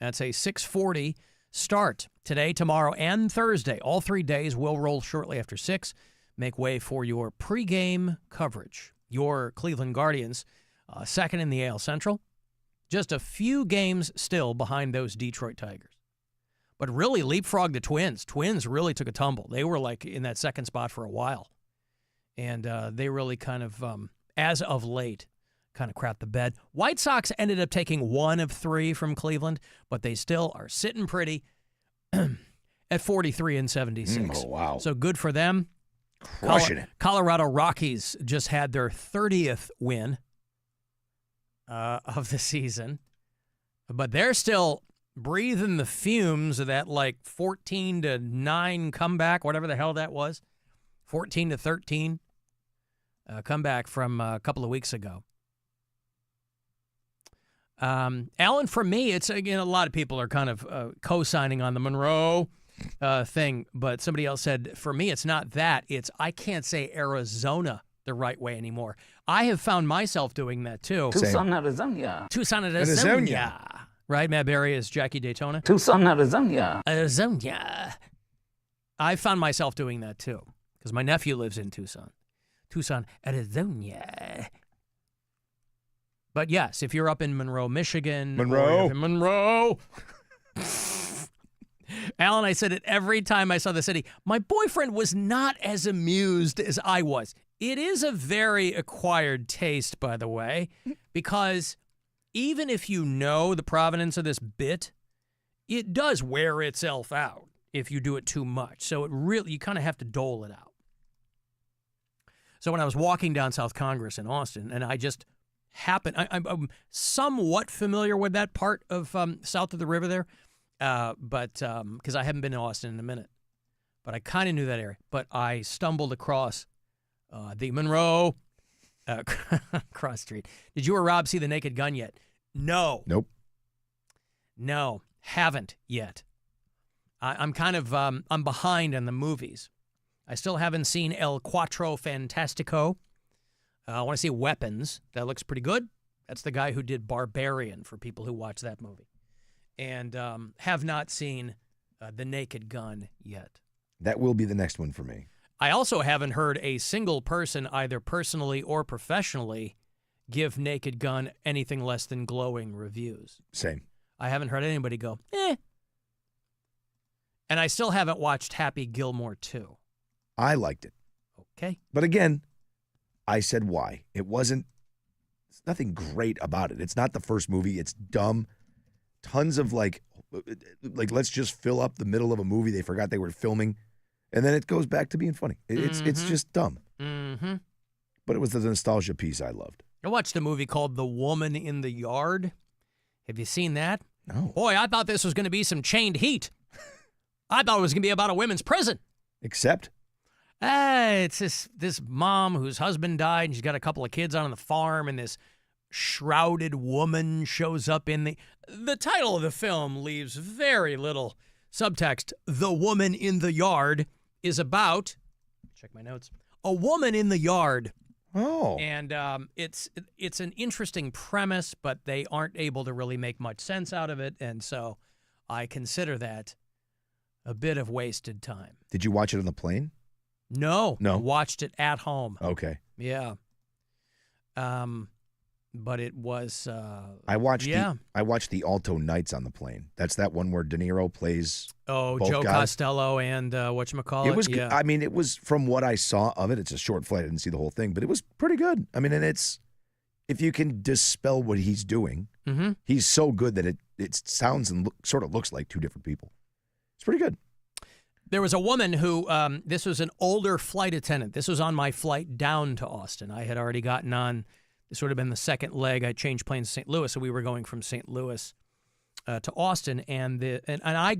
That's a 6:40 start today, tomorrow, and Thursday. All 3 days will roll shortly after 6. Make way for your pregame coverage. Your Cleveland Guardians, second in the AL Central. Just a few games still behind those Detroit Tigers. But really leapfrogged the Twins. Twins really took a tumble. They were like in that second spot for a while. And they really kind of, as of late, kind of crapped the bed. White Sox ended up taking 1 of 3 from Cleveland, but they still are sitting pretty at 43 and 76. Oh, wow. So good for them. Crushing it. Colorado Rockies just had their 30th win of the season, but they're still breathing the fumes of that like 14-9 comeback, whatever the hell that was, 14-13 comeback from a couple of weeks ago. Alan, for me, it's again a lot of people are kind of co-signing on the Monroe thing, but somebody else said for me it's not that. It's I can't say Arizona the right way anymore. I have found myself doing that too. Tucson, Arizona. Tucson, Arizona. Right, Matt Berry is Jackie Daytona. Tucson, Arizona. Arizona. I found myself doing that too because my nephew lives in Tucson. Tucson, Arizona. But yes, if you're up in Monroe, Michigan. Monroe. Alan, I said it every time I saw the city. My boyfriend was not as amused as I was. It is a very acquired taste, by the way, because even if you know the provenance of this bit, it does wear itself out if you do it too much. So it really, you kind of have to dole it out. So when I was walking down South Congress in Austin, and I just happened, I'm somewhat familiar with that part of south of the river there, but because I haven't been to Austin in a minute, but I kind of knew that area. But I stumbled across the Monroe cross street. Did you or Rob see The Naked Gun yet? No. Nope. No, haven't yet. I'm kind of I'm behind on the movies. I still haven't seen El Quattro Fantastico. I want to see Weapons. That looks pretty good. That's the guy who did Barbarian for people who watch that movie. And have not seen The Naked Gun yet. That will be the next one for me. I also haven't heard a single person, either personally or professionally, give Naked Gun anything less than glowing reviews. Same. I haven't heard anybody go, eh. And I still haven't watched Happy Gilmore 2. I liked it. Okay. But again, I said why. It's nothing great about it. It's not the first movie. It's dumb. Tons of like let's just fill up the middle of a movie they forgot they were filming. And then it goes back to being funny. It's just dumb. Mm-hmm. But it was the nostalgia piece I loved. I watched a movie called The Woman in the Yard. Have you seen that? No. Boy, I thought this was going to be some chained heat. I thought it was going to be about a women's prison. Except? It's this mom whose husband died, and she's got a couple of kids on the farm, and this shrouded woman shows up in the title of the film leaves very little subtext. The Woman in the Yard is about, check my notes, a woman in the yard. Oh. And it's an interesting premise, but they aren't able to really make much sense out of it. And so I consider that a bit of wasted time. Did you watch it on the plane? No. No? Watched it at home. Okay. Yeah. But it was. I watched the Alto Nights on the plane. That's that one where De Niro plays. Oh, both Joe guys. Costello and whatchamacallit. It was. Yeah. I mean, it was from what I saw of it. It's a short flight. I didn't see the whole thing, but it was pretty good. I mean, and it's if you can dispel what he's doing, he's so good that it sounds and sort of looks like two different people. It's pretty good. There was a woman who, this was an older flight attendant. This was on my flight down to Austin. I had already gotten on, this would have been the second leg. I changed planes to St. Louis, so we were going from St. Louis to Austin. And I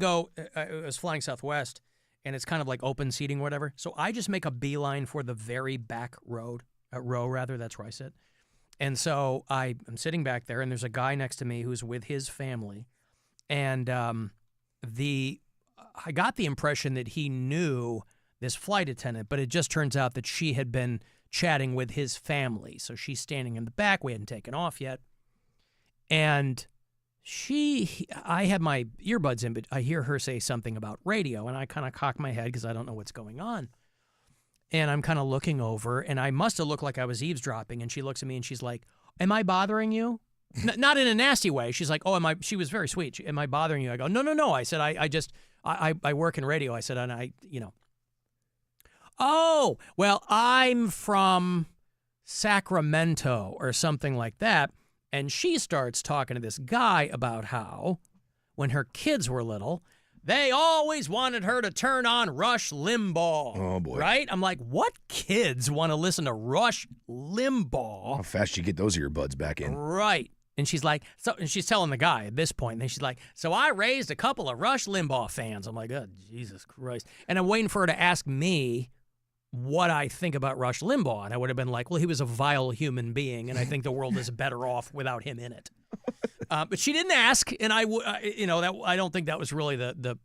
was flying Southwest, and it's kind of like open seating or whatever. So I just make a beeline for the very back row, that's where I sit. And so I'm sitting back there, and there's a guy next to me who's with his family. And I got the impression that he knew this flight attendant, but it just turns out that she had been chatting with his family. So she's standing in the back. We hadn't taken off yet. And I had my earbuds in, but I hear her say something about radio, and I kind of cock my head because I don't know what's going on. And I'm kind of looking over, and I must have looked like I was eavesdropping, and she looks at me, and she's like, "Am I bothering you?" Not in a nasty way. She's like, "Oh, she was very sweet. Am I bothering you?" I go, No. I said, I work in radio. I said, and oh, well, I'm from Sacramento or something like that. And she starts talking to this guy about how when her kids were little, they always wanted her to turn on Rush Limbaugh. Oh, boy. Right? I'm like, what kids want to listen to Rush Limbaugh? How fast you get those earbuds back in. Right. And she's like, and she's telling the guy at this point, and then she's like, so I raised a couple of Rush Limbaugh fans. I'm like, oh, Jesus Christ. And I'm waiting for her to ask me what I think about Rush Limbaugh. And I would have been like, well, he was a vile human being, and I think the world is better off without him in it. But she didn't ask, and I don't think that was really the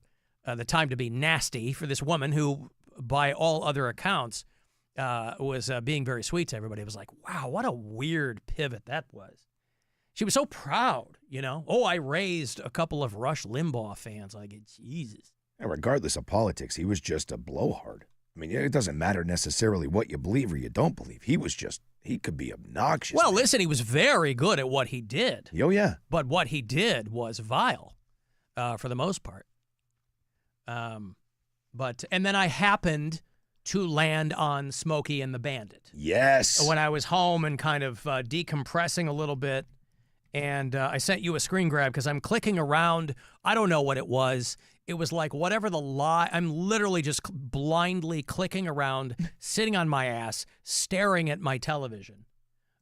time to be nasty for this woman who, by all other accounts, was being very sweet to everybody. It was like, wow, what a weird pivot that was. She was so proud, Oh, I raised a couple of Rush Limbaugh fans. Like, Jesus. And regardless of politics, he was just a blowhard. I mean, it doesn't matter necessarily what you believe or you don't believe. He could be obnoxious. Well, listen, he was very good at what he did. Oh, yeah. But what he did was vile for the most part. And then I happened to land on Smokey and the Bandit. Yes. When I was home and kind of decompressing a little bit. And I sent you a screen grab because I'm clicking around. I don't know what it was. It was like whatever the lie. I'm literally just blindly clicking around, sitting on my ass, staring at my television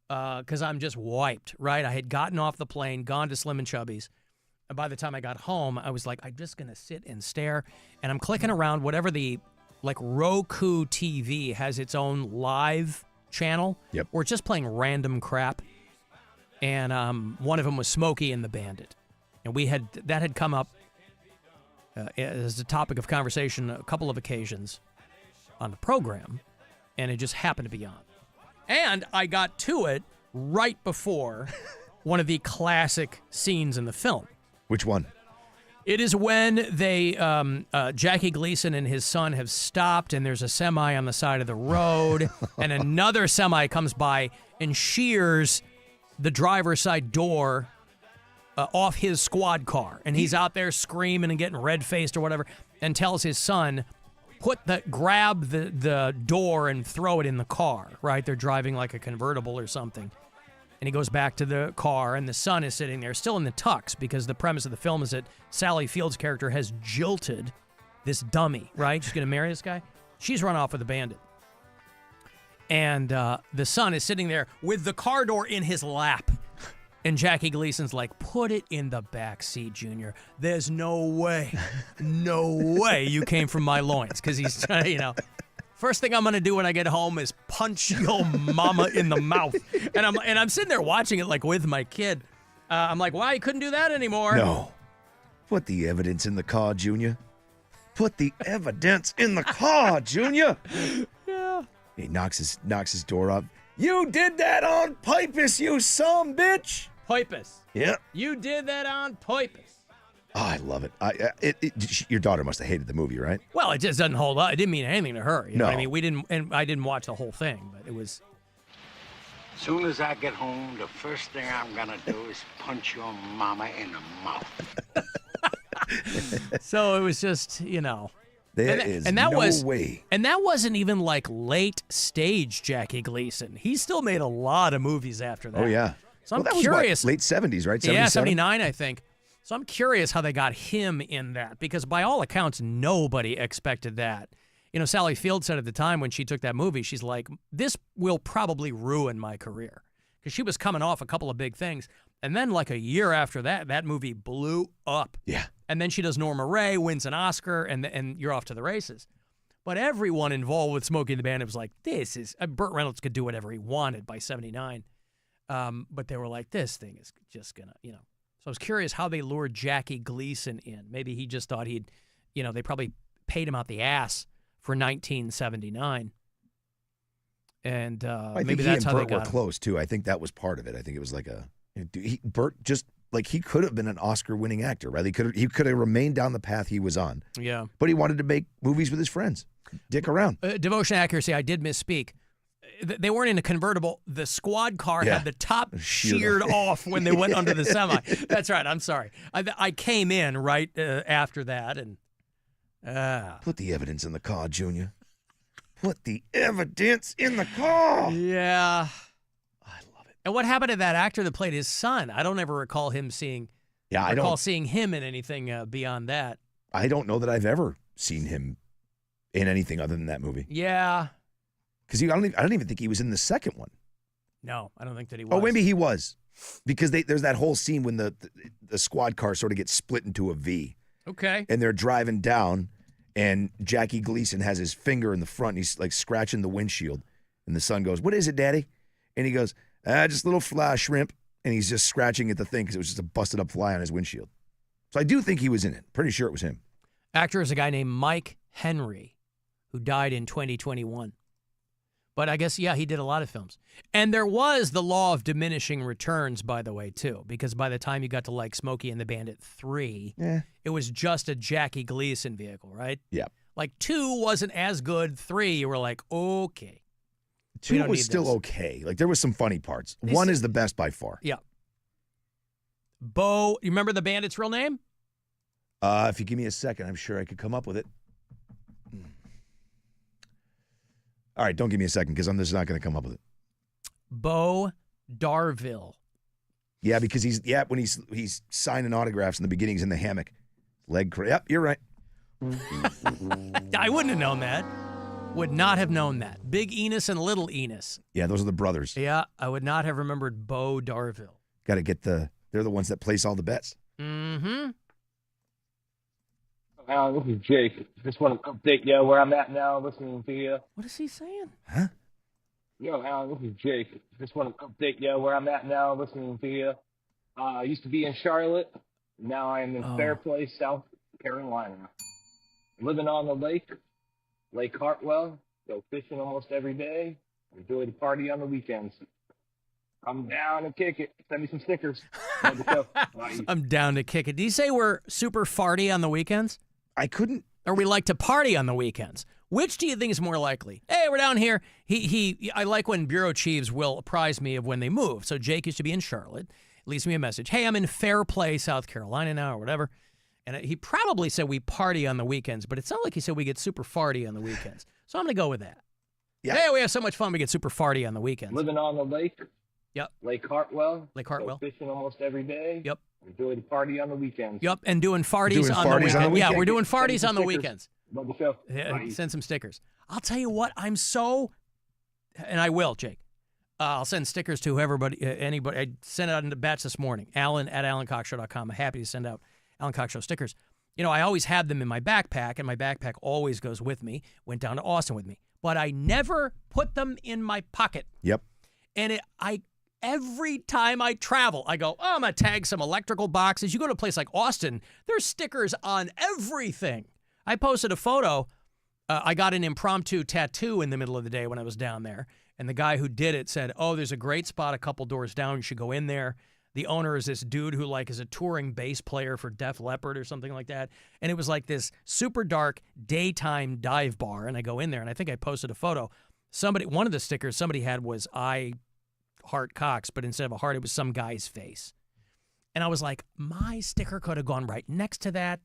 because I'm just wiped, right? I had gotten off the plane, gone to Slim and Chubby's. And by the time I got home, I was like, I'm just going to sit and stare. And I'm clicking around whatever Roku TV has its own live channel. Yep. Or just playing random crap. And one of them was Smokey and the Bandit. And that had come up as a topic of conversation a couple of occasions on the program, and it just happened to be on. And I got to it right before one of the classic scenes in the film. Which one? It is when Jackie Gleason and his son have stopped, and there's a semi on the side of the road, and another semi comes by and shears the driver's side door off his squad car. And he's out there screaming and getting red-faced or whatever, and tells his son, grab the door and throw it in the car, right? They're driving like a convertible or something. And he goes back to the car, and the son is sitting there still in the tux because the premise of the film is that Sally Field's character has jilted this dummy, right? She's going to marry this guy. She's run off with a bandit. And the son is sitting there with the car door in his lap. And Jackie Gleason's like, put it in the back seat, Junior. There's no way you came from my loins. Because he's trying, first thing I'm going to do when I get home is punch your mama in the mouth. And I'm sitting there watching it like with my kid. I'm like, wow, you couldn't do that anymore. No. Put the evidence in the car, Junior. Put the evidence in the car, Junior. Yeah. He knocks his door up. You did that on purpose, you son bitch. Purpose. Yeah. You did that on purpose. Oh, I love it. Your daughter must have hated the movie, right? Well, it just doesn't hold up. It didn't mean anything to her. You know No. what I mean? I didn't watch the whole thing, but it was. Soon as I get home, the first thing I'm gonna do is punch your mama in the mouth. So it was just, you know. There is no way. And that wasn't even like late stage Jackie Gleason. He still made a lot of movies after that. Oh, yeah. So I'm that was curious. what, late 70s, right? Yeah, 77? 79, I think. So I'm curious how they got him in that, because by all accounts, nobody expected that. You know, Sally Field said at the time when she took that movie, she's like, this will probably ruin my career. Because she was coming off a couple of big things. And then like a year after that, that movie blew up. Yeah. And then she does Norma Ray, wins an Oscar, and you're off to the races. But everyone involved with Smokey and the Bandit was like, this is, Burt Reynolds could do whatever he wanted by 79. But they were like, this thing is just going to, you know. So I was curious how they lured Jackie Gleason in. Maybe he just thought he'd, you know, they probably paid him out the ass for 1979. And I maybe think that's how he they and Burt got were him. close, too. I think that was part of it. I think it was like Burt just, like, he could have been an Oscar-winning actor, right? He could have remained down the path he was on. Yeah. But he wanted to make movies with his friends. Dick around. Devotion accuracy, I did misspeak. They weren't in a convertible. The squad car had the top sheared off when they went under the semi. That's right. I'm sorry. I came in right after that. And Put the evidence in the car, Junior. Put the evidence in the car. Yeah. I love it. And what happened to that actor that played his son? I don't ever recall him seeing. Yeah, I recall don't seeing him in anything beyond that. I don't know that I've ever seen him in anything other than that movie. Yeah. Because I don't even think he was in the second one. No, I don't think that he was. Oh, maybe he was. Because there's that whole scene when the squad car sort of gets split into a V. Okay. And they're driving down, and Jackie Gleason has his finger in the front, and he's like scratching the windshield. And the son goes, "What is it, Daddy?" And he goes, "Just a little fly shrimp." And he's just scratching at the thing because it was just a busted up fly on his windshield. So I do think he was in it. Pretty sure it was him. Actor is a guy named Mike Henry, who died in 2021. But I guess, yeah, he did a lot of films. And there was the law of diminishing returns, by the way, too, because by the time you got to like Smokey and the Bandit 3, it was just a Jackie Gleason vehicle, right? Yeah. Like 2 wasn't as good. 3, you were like, okay. 2 was still okay. Like there was some funny parts. 1 is the best by far. Yeah. Bo, you remember the Bandit's real name? If you give me a second, I'm sure I could come up with it. All right, don't give me a second because I'm just not going to come up with it. Bo Darville. Yeah, because when he's signing autographs in the beginning, he's in the hammock. Yep, you're right. I wouldn't have known that. Would not have known that. Big Enos and Little Enos. Yeah, those are the brothers. Yeah, I would not have remembered Bo Darville. Got to get they're the ones that place all the bets. Mm-hmm. Alan, this is Jake. Just want to update you where I'm at now, listening to you. What is he saying? Huh? Yo, Alan, this is Jake. Just want to update you where I'm at now, listening to you. I used to be in Charlotte. Now I'm in Fairplay, South Carolina. Living on the lake, Lake Hartwell. Go fishing almost every day. Enjoy the party on the weekends. I'm down to kick it. Send me some stickers. Love the show. Bye. I'm down to kick it. Do you say we're super farty on the weekends? I couldn't. Or we like to party on the weekends? Which do you think is more likely? Hey, we're down here. I like when bureau chiefs will apprise me of when they move. So Jake used to be in Charlotte. Leaves me a message. Hey, I'm in Fairplay, South Carolina now, or whatever. And he probably said we party on the weekends, but it's not like he said we get super farty on the weekends. So I'm going to go with that. Yeah. Hey, we have so much fun. We get super farty on the weekends. Living on the lake. Yep. Lake Hartwell. Lake Hartwell. Go fishing almost every day. Yep. Enjoy the party on the weekends. Yep, and doing farties on the weekend. Yeah, we're doing farties on the weekends. Love the show. Yeah, send some stickers. I'll tell you what, and I will, Jake. I'll send stickers to anybody. I sent out in the batch this morning. Alan at AlanCoxShow.com. I'm happy to send out Alan Cox Show stickers. You know, I always have them in my backpack, and my backpack always goes with me. Went down to Austin with me. But I never put them in my pocket. Yep. And every time I travel, I go, I'm going to tag some electrical boxes. You go to a place like Austin, there's stickers on everything. I posted a photo. I got an impromptu tattoo in the middle of the day when I was down there. And the guy who did it said, there's a great spot a couple doors down. You should go in there. The owner is this dude who like is a touring bass player for Def Leppard or something like that. And it was like this super dark daytime dive bar. And I go in there, and I think I posted a photo. One of the stickers somebody had was I Heart Cox, but instead of a heart, it was some guy's face. And I was like, my sticker could have gone right next to that.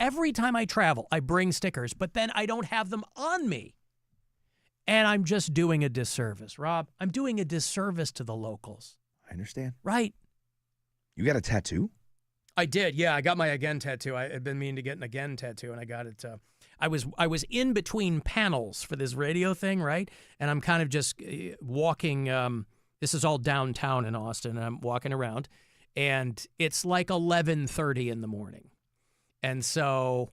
Every time I travel, I bring stickers, but then I don't have them on me. And I'm just doing a disservice, Rob. I'm doing a disservice to the locals. I understand. Right. You got a tattoo? I did, yeah. I got my Again tattoo. I had been meaning to get an Again tattoo, and I got it. I was in between panels for this radio thing, right? And I'm kind of just walking. This is all downtown in Austin, and I'm walking around, and it's like 11:30 in the morning. And so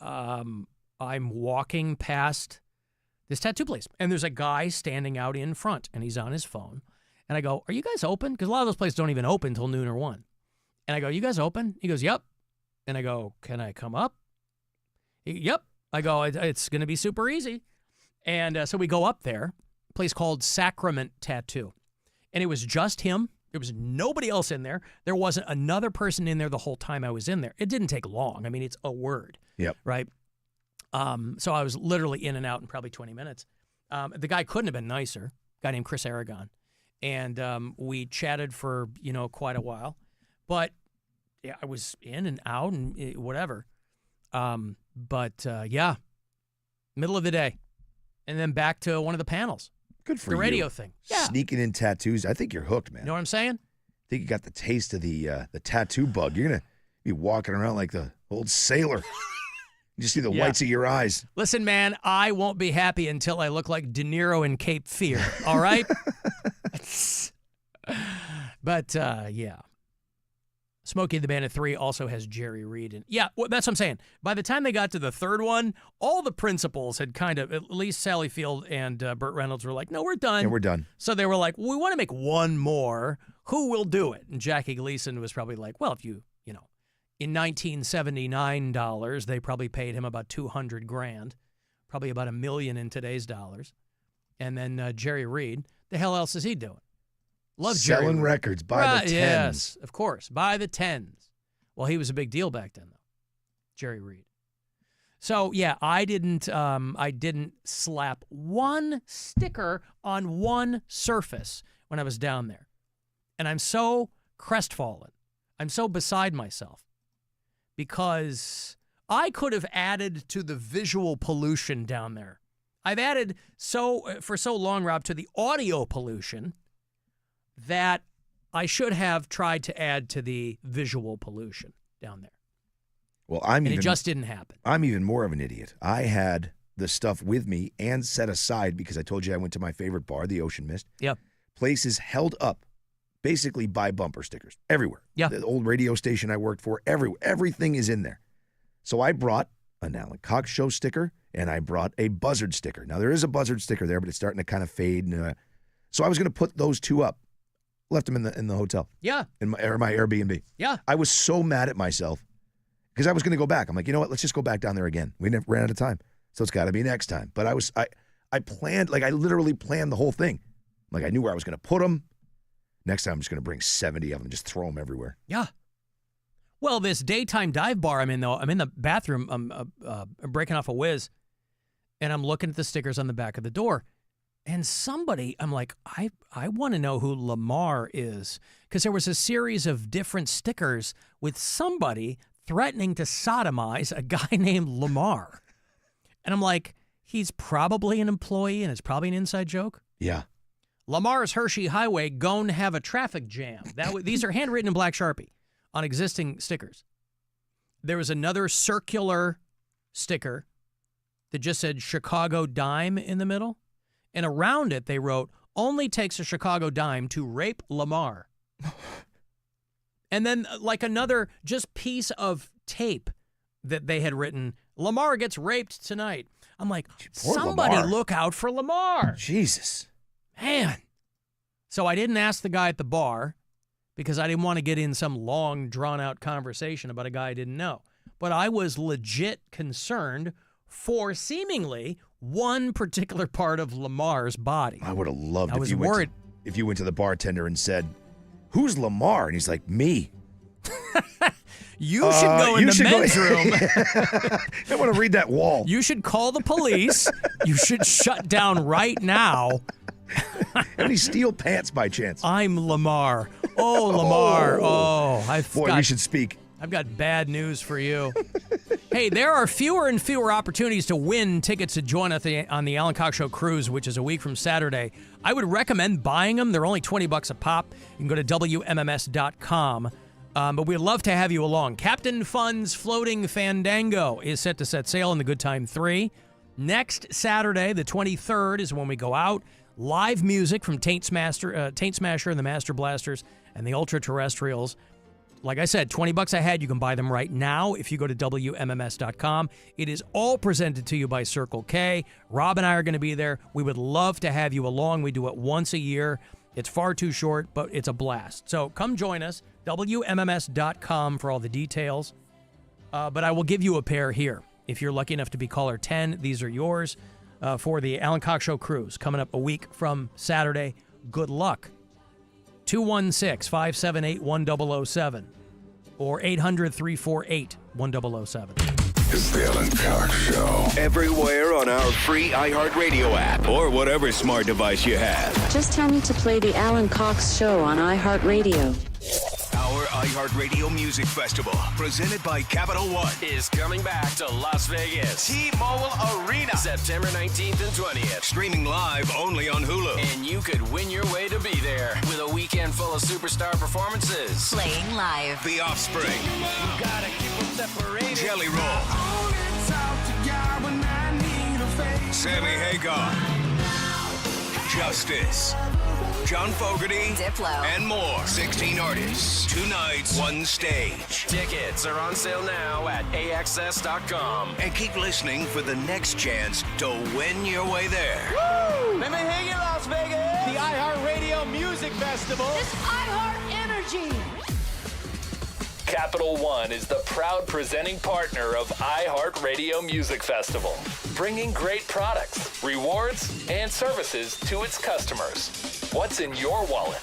I'm walking past this tattoo place, and there's a guy standing out in front, and he's on his phone. And I go, are you guys open? Because a lot of those places don't even open until noon or 1. And I go, you guys open? He goes, yep. And I go, can I come up? Yep. I go, it's going to be super easy. And so we go up there, a place called Sacrament Tattoo. And it was just him. There was nobody else in there. There wasn't another person in there the whole time I was in there. It didn't take long. I mean, it's a word. Yep. Right? So I was literally in and out in probably 20 minutes. The guy couldn't have been nicer, a guy named Chris Aragon. And we chatted for, quite a while. But yeah, I was in and out and whatever. Yeah, middle of the day. And then back to one of the panels. Good for the you. radio thing. Yeah. Sneaking in tattoos. I think you're hooked, man. You know what I'm saying? I think you got the taste of the tattoo bug. You're going to be walking around like the old sailor. You just see the whites of your eyes. Listen, man, I won't be happy until I look like De Niro in Cape Fear, all right? But, yeah. Smokey and the Bandit 3 also has Jerry Reed. And yeah, that's what I'm saying. By the time they got to the third one, all the principals had kind of, at least Sally Field and Burt Reynolds were like, no, we're done. Yeah, we're done. So they were like, we want to make one more. Who will do it? And Jackie Gleason was probably like, well, if in 1979 dollars, they probably paid him about $200,000, probably about $1 million in today's dollars. And then Jerry Reed, the hell else is he doing? Love Jerry. Selling records by the tens. Yes, of course, by the tens. Well, he was a big deal back then, though. Jerry Reed. So yeah, I didn't slap one sticker on one surface when I was down there, and I'm so crestfallen. I'm so beside myself because I could have added to the visual pollution down there. I've added for so long, Rob, to the audio pollution that I should have tried to add to the visual pollution down there. Well, it just didn't happen. I'm even more of an idiot. I had the stuff with me and set aside because I told you I went to my favorite bar, the Ocean Mist. Yep. Places held up basically by bumper stickers everywhere. Yeah. The old radio station I worked for, everywhere. Everything is in there. So I brought an Alan Cox Show sticker and I brought a Buzzard sticker. Now, there is a Buzzard sticker there, but it's starting to kind of fade. So I was going to put those two up. Left them in the hotel. Yeah. In my Airbnb. Yeah. I was so mad at myself because I was going to go back. I'm like, you know what? Let's just go back down there again. We ran out of time. So it's got to be next time. But I planned, I literally planned the whole thing. Like I knew where I was going to put them. Next time I'm just going to bring 70 of them and just throw them everywhere. Yeah. Well, this daytime dive bar I'm in, though, I'm in the bathroom. I'm breaking off a whiz, and I'm looking at the stickers on the back of the door. And somebody, I'm like, I want to know who Lamar is. Because there was a series of different stickers with somebody threatening to sodomize a guy named Lamar. And I'm like, he's probably an employee and it's probably an inside joke. Yeah. Lamar's Hershey Highway gon' have a traffic jam. These are handwritten in black Sharpie on existing stickers. There was another circular sticker that just said Chicago Dime in the middle. And around it, they wrote, only takes a Chicago dime to rape Lamar. And then like another just piece of tape that they had written, Lamar gets raped tonight. I'm like, somebody Lamar. Look out for Lamar. Jesus. Man. So I didn't ask the guy at the bar because I didn't want to get in some long, drawn-out conversation about a guy I didn't know. But I was legit concerned for seemingly one particular part of Lamar's body. I would have loved I if was you worried. if you went to the bartender and said, who's Lamar? And he's like, me. You should go in the men's room. I want to read that wall. You should call the police. You should shut down right now. Any steel pants by chance? I'm Lamar. Oh, Lamar. We should speak. I've got bad news for you. Hey, there are fewer and fewer opportunities to win tickets to join us on the Alan Cox Show cruise, which is a week from Saturday. I would recommend buying them. They're only $20 a pop. You can go to WMMS.com. But we'd love to have you along. Captain Fun's Floating Fandango is set to set sail in the Good Time 3. Next Saturday, the 23rd, is when we go out. Live music from Taint Smasher and the Master Blasters and the Ultra Terrestrials. Like I said, $20 a head. You can buy them right now if you go to WMMS.com. It is all presented to you by Circle K. Rob and I are going to be there. We would love to have you along. We do it once a year. It's far too short, but it's a blast. So come join us, WMMS.com for all the details. But I will give you a pair here. If you're lucky enough to be caller 10, these are yours for the Alan Cox Show cruise coming up a week from Saturday. Good luck. 216-578-1007 or 800-348-1007. It's the Alan Cox Show. Everywhere on our free iHeartRadio app or whatever smart device you have. Just tell me to play the Alan Cox Show on iHeartRadio. Our iHeartRadio Music Festival, presented by Capital One, is coming back to Las Vegas. T-Mobile Arena, September 19th and 20th. Streaming live only on Hulu. And you could win your way to be there with a weekend full of superstar performances. Playing live. The Offspring. You gotta keep them separated. Jelly Roll. Sammy Hagar. Justice. John Fogerty, Diplo, and more. 16 artists, 2 nights, 1 stage. Tickets are on sale now at AXS.com. And keep listening for the next chance to win your way there. Woo! Let me hear you, Las Vegas! The iHeartRadio Music Festival. This iHeart Energy. Capital One is the proud presenting partner of iHeartRadio Music Festival, bringing great products, rewards, and services to its customers. What's in your wallet?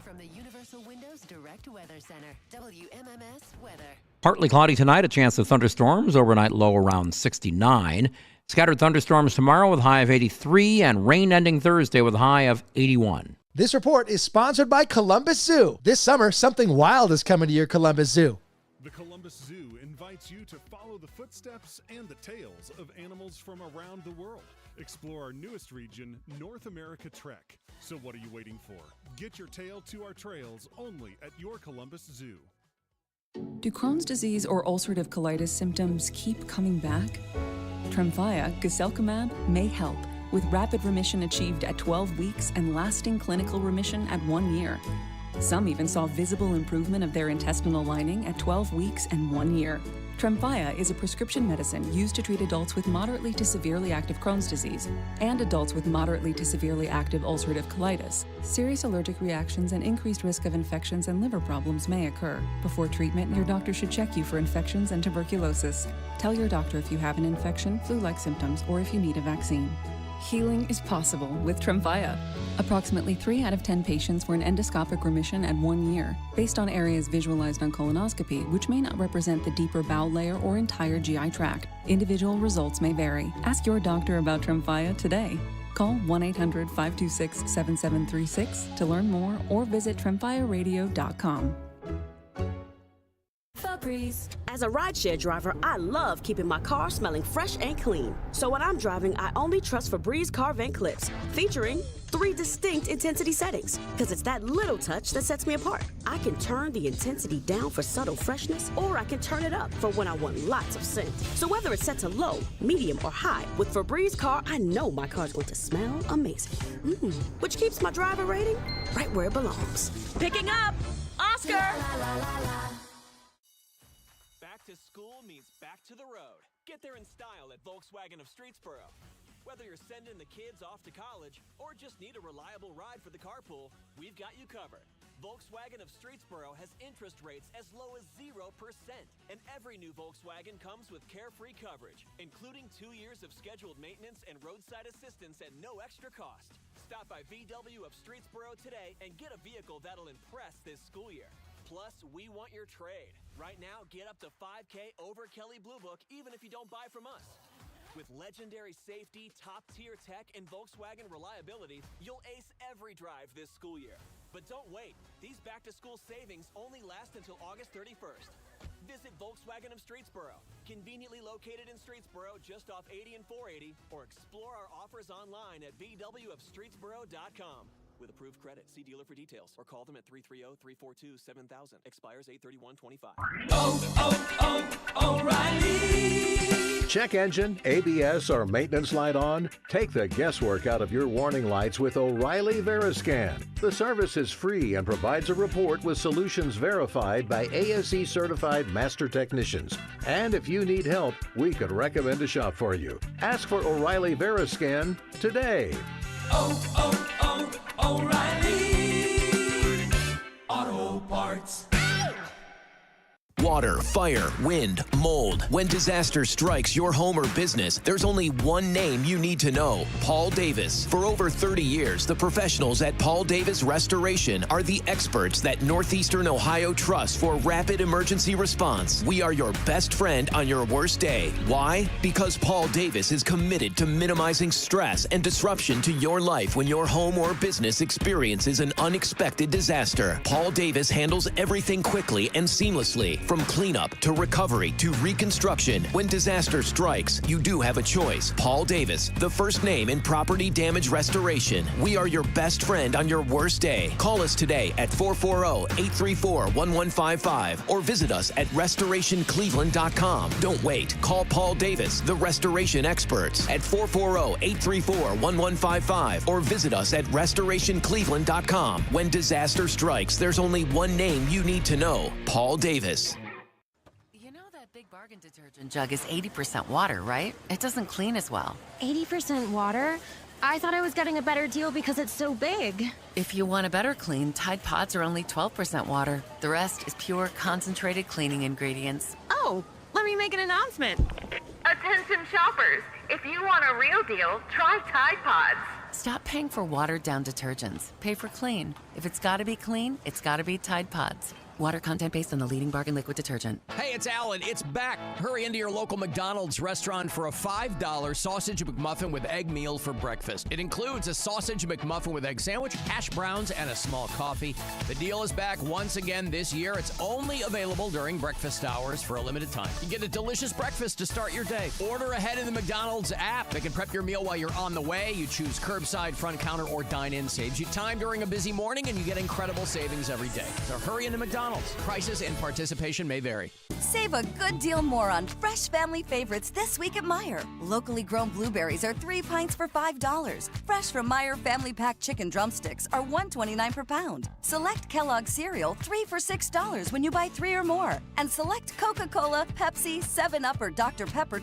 From the Universal Windows Direct Weather Center, WMMS Weather. Partly cloudy tonight, a chance of thunderstorms, overnight low around 69. Scattered thunderstorms tomorrow with a high of 83, and rain ending Thursday with a high of 81. This report is sponsored by Columbus Zoo. This summer, something wild is coming to your Columbus Zoo. The Columbus Zoo invites you to follow the footsteps and the tales of animals from around the world. Explore our newest region, North America Trek. So what are you waiting for? Get your tail to our trails only at your Columbus Zoo. Do Crohn's disease or ulcerative colitis symptoms keep coming back? Tremfya, guselkumab, may help, with rapid remission achieved at 12 weeks and lasting clinical remission at 1 year. Some even saw visible improvement of their intestinal lining at 12 weeks and 1 year. Tremfya is a prescription medicine used to treat adults with moderately to severely active Crohn's disease and adults with moderately to severely active ulcerative colitis. Serious allergic reactions and increased risk of infections and liver problems may occur. Before treatment, your doctor should check you for infections and tuberculosis. Tell your doctor if you have an infection, flu-like symptoms, or if you need a vaccine. Healing is possible with Tremfya. Approximately 3 out of 10 patients were in endoscopic remission at 1 year, based on areas visualized on colonoscopy, which may not represent the deeper bowel layer or entire GI tract. Individual results may vary. Ask your doctor about Tremfya today. Call 1-800-526-7736 to learn more or visit tremfyaradio.com. Febreze. As a rideshare driver, I love keeping my car smelling fresh and clean. So when I'm driving, I only trust Febreze car vent clips, featuring 3 distinct intensity settings, because it's that little touch that sets me apart. I can turn the intensity down for subtle freshness, or I can turn it up for when I want lots of scent. So whether it's set to low, medium, or high, with Febreze car, I know my car's going to smell amazing. Which keeps my driver rating right where it belongs. Picking up Oscar! Back to school means back to the road. Get there in style at Volkswagen of Streetsboro. Whether you're sending the kids off to college or just need a reliable ride for the carpool, we've got you covered. Volkswagen of Streetsboro has interest rates as low as 0%. And every new Volkswagen comes with carefree coverage, including 2 years of scheduled maintenance and roadside assistance at no extra cost. Stop by VW of Streetsboro today and get a vehicle that'll impress this school year. Plus, we want your trade. Right now, get up to $5K over Kelley Blue Book even if you don't buy from us. With legendary safety, top-tier tech, and Volkswagen reliability, you'll ace every drive this school year. But don't wait. These back-to-school savings only last until August 31st. Visit Volkswagen of Streetsboro, conveniently located in Streetsboro just off 80 and 480, or explore our offers online at vwofstreetsboro.com. With approved credit, see dealer for details, or call them at 330-342-7000. Expires 8/31/25. O'Reilly! Check engine, ABS, or maintenance light on? Take the guesswork out of your warning lights with O'Reilly Veriscan. The service is free and provides a report with solutions verified by ASE certified master technicians. And if you need help, we could recommend a shop for you. Ask for O'Reilly Veriscan today. O'Reilly Auto Parts. Water, fire, wind, mold. When disaster strikes your home or business, there's only one name you need to know: Paul Davis. For over 30 years, the professionals at Paul Davis Restoration are the experts that Northeastern Ohio trusts for rapid emergency response. We are your best friend on your worst day. Why? Because Paul Davis is committed to minimizing stress and disruption to your life when your home or business experiences an unexpected disaster. Paul Davis handles everything quickly and seamlessly. From cleanup to recovery to reconstruction, when disaster strikes, you do have a choice. Paul Davis, the first name in property damage restoration. We are your best friend on your worst day. Call us today at 440-834-1155 or visit us at restorationcleveland.com. Don't wait. Call Paul Davis, the restoration experts, at 440-834-1155 or visit us at restorationcleveland.com. When disaster strikes, there's only one name you need to know: Paul Davis. Big Bargain detergent jug is 80% water, right? It doesn't clean as well. 80% water? I thought I was getting a better deal because it's so big. If you want a better clean, Tide Pods are only 12% water. The rest is pure, concentrated cleaning ingredients. Oh, let me make an announcement. Attention shoppers, if you want a real deal, try Tide Pods. Stop paying for watered-down detergents. Pay for clean. If it's gotta be clean, it's gotta be Tide Pods. Water content based on the leading bargain liquid detergent. Hey, it's Alan. It's back. Hurry into your local McDonald's restaurant for a $5 sausage McMuffin with egg meal for breakfast. It includes a sausage McMuffin with egg sandwich, hash browns, and a small coffee. The deal is back once again this year. It's only available during breakfast hours for a limited time. You get a delicious breakfast to start your day. Order ahead in the McDonald's app. They can prep your meal while you're on the way. You choose curbside, front counter, or dine-in. Saves you time during a busy morning, and you get incredible savings every day. So hurry into McDonald's. Prices and participation may vary. Save a good deal more on fresh family favorites this week at Meijer. Locally grown blueberries are 3 pints for $5. Fresh from Meijer Family Pack chicken drumsticks are $1.29 per pound. Select Kellogg's cereal, 3 for $6 when you buy 3 or more. And select Coca-Cola, Pepsi, 7-Up, or Dr. Pepper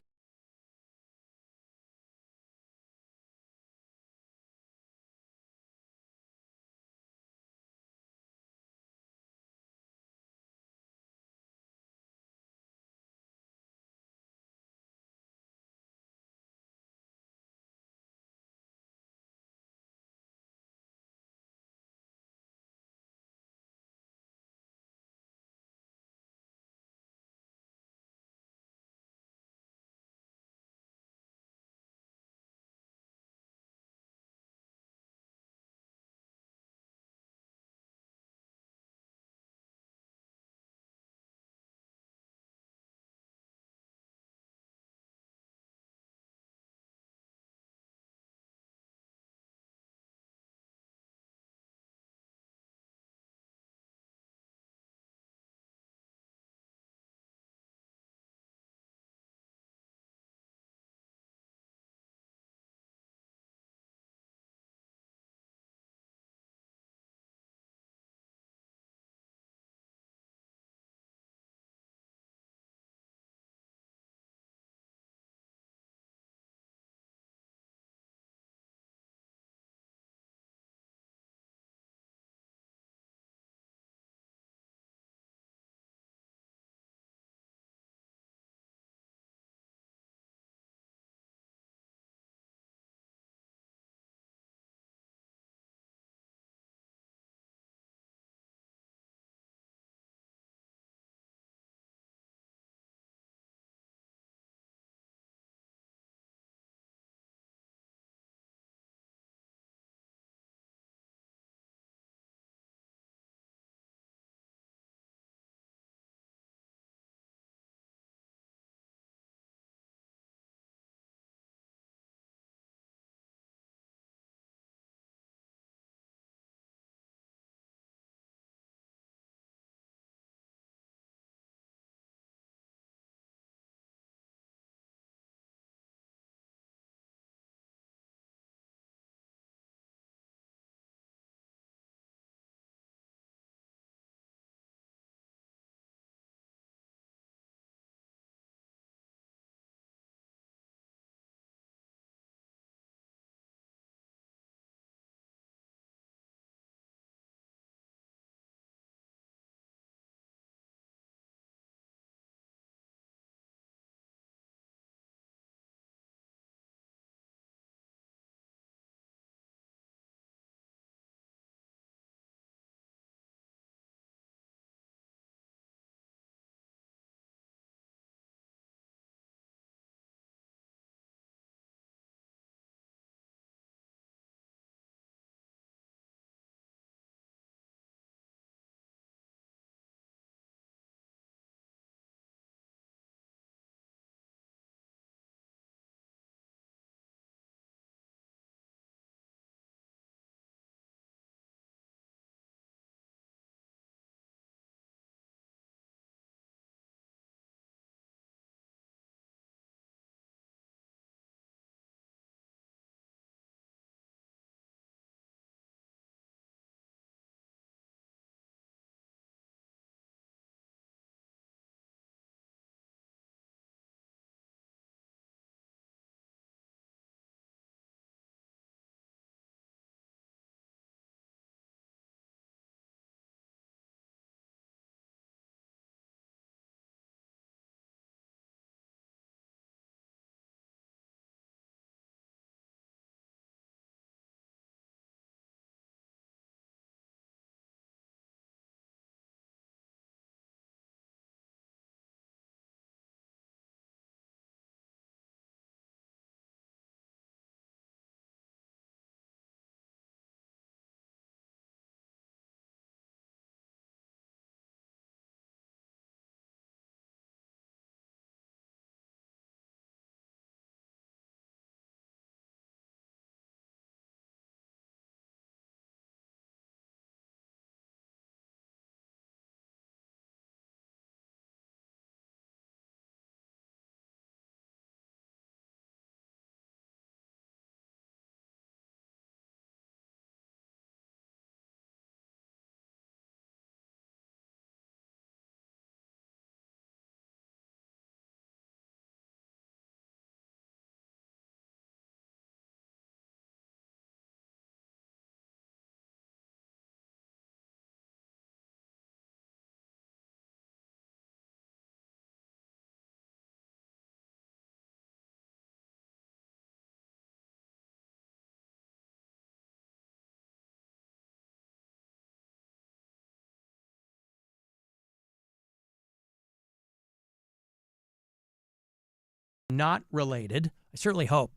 not related. I certainly hope.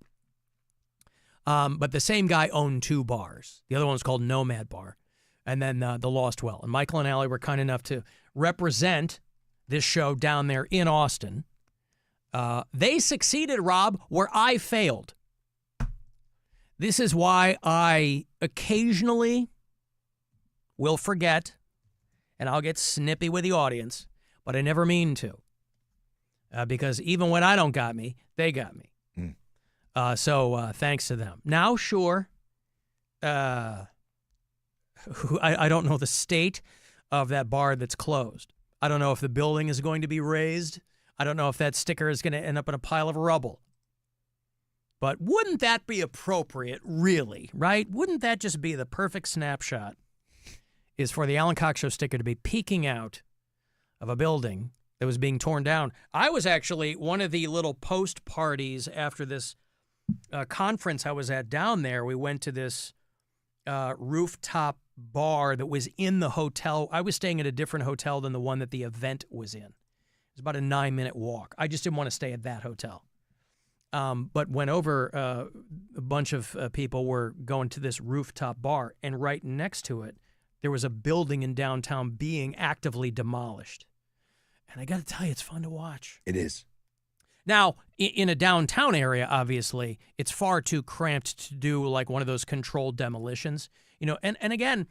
But the same guy owned 2 bars. The other one was called Nomad Bar, and then the Lost Well. And Michael and Allie were kind enough to represent this show down there in Austin. They succeeded, Rob, where I failed. This is why I occasionally will forget, and I'll get snippy with the audience, but I never mean to. Because even when I don't got me, they got me. So thanks to them. Now, sure, I don't know the state of that bar that's closed. I don't know if the building is going to be raised. I don't know if that sticker is going to end up in a pile of rubble. But wouldn't that be appropriate, really, right? Wouldn't that just be the perfect snapshot, is for the Alan Cox Show sticker to be peeking out of a building that was being torn down. I was actually one of the little post parties after this conference I was at down there. We went to this rooftop bar that was in the hotel. I was staying at a different hotel than the one that the event was in. It was about a 9-minute walk. I just didn't want to stay at that hotel. But went over, a bunch of people were going to this rooftop bar, and right next to it, there was a building in downtown being actively demolished. And I got to tell you, it's fun to watch. It is. Now, in a downtown area, obviously, it's far too cramped to do like one of those controlled demolitions. And again,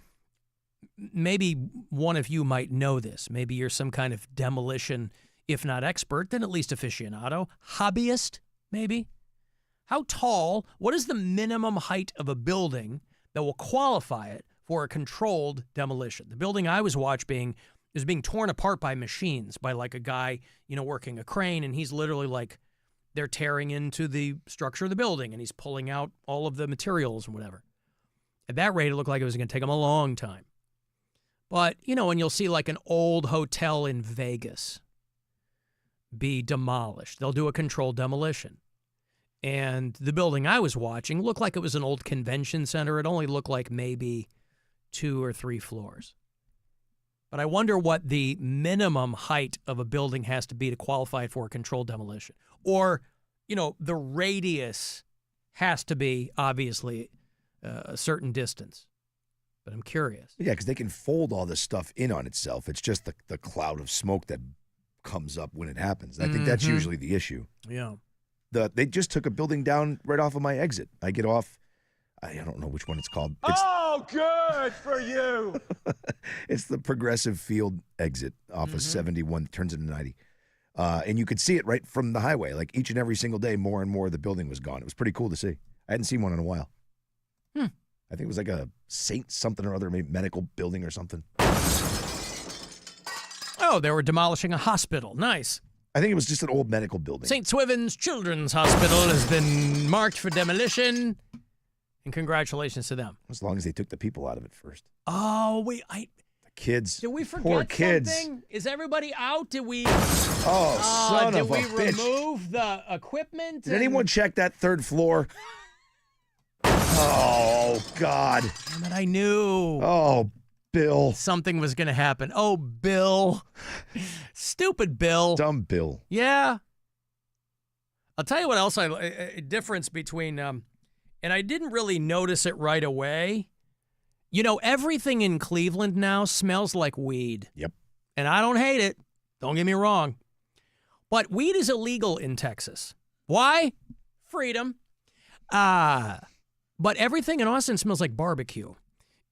maybe one of you might know this. Maybe you're some kind of demolition, if not expert, then at least aficionado, hobbyist, maybe. How tall, what is the minimum height of a building that will qualify it for a controlled demolition? The building I was watching is being torn apart by machines, by like a guy, working a crane, and he's literally like, they're tearing into the structure of the building, and he's pulling out all of the materials and whatever. At that rate, it looked like it was going to take him a long time. But, and you'll see like an old hotel in Vegas be demolished. They'll do a controlled demolition. And the building I was watching looked like it was an old convention center. It only looked like maybe 2 or 3 floors. But I wonder what the minimum height of a building has to be to qualify for a controlled demolition. Or, the radius has to be, obviously, a certain distance. But I'm curious. Yeah, because they can fold all this stuff in on itself. It's just the cloud of smoke that comes up when it happens. I think that's usually the issue. Yeah. They just took a building down right off of my exit. I get off. I don't know which one it's called. Oh, good for you. It's the Progressive Field exit off of 71, turns into 90. And you could see it right from the highway. Like each and every single day, more and more of the building was gone. It was pretty cool to see. I hadn't seen one in a while. I think it was like a Saint something or other, maybe medical building or something. Oh, they were demolishing a hospital. Nice. I think it was just an old medical building. St. Swithin's Children's Hospital has been marked for demolition. And congratulations to them. As long as they took the people out of it first. Oh, the kids. Did we forget Poor kids. something? Is everybody out? Did we? Oh, son of a bitch. Did we remove the equipment? Did anyone check that 3rd floor? Oh, God. Damn it, I knew. Oh, Bill. Something was going to happen. Oh, Bill. Stupid Bill. Dumb Bill. Yeah. I'll tell you what else a difference between, and I didn't really notice it right away. Everything in Cleveland now smells like weed. Yep. And I don't hate it. Don't get me wrong. But weed is illegal in Texas. Why? Freedom. But everything in Austin smells like barbecue.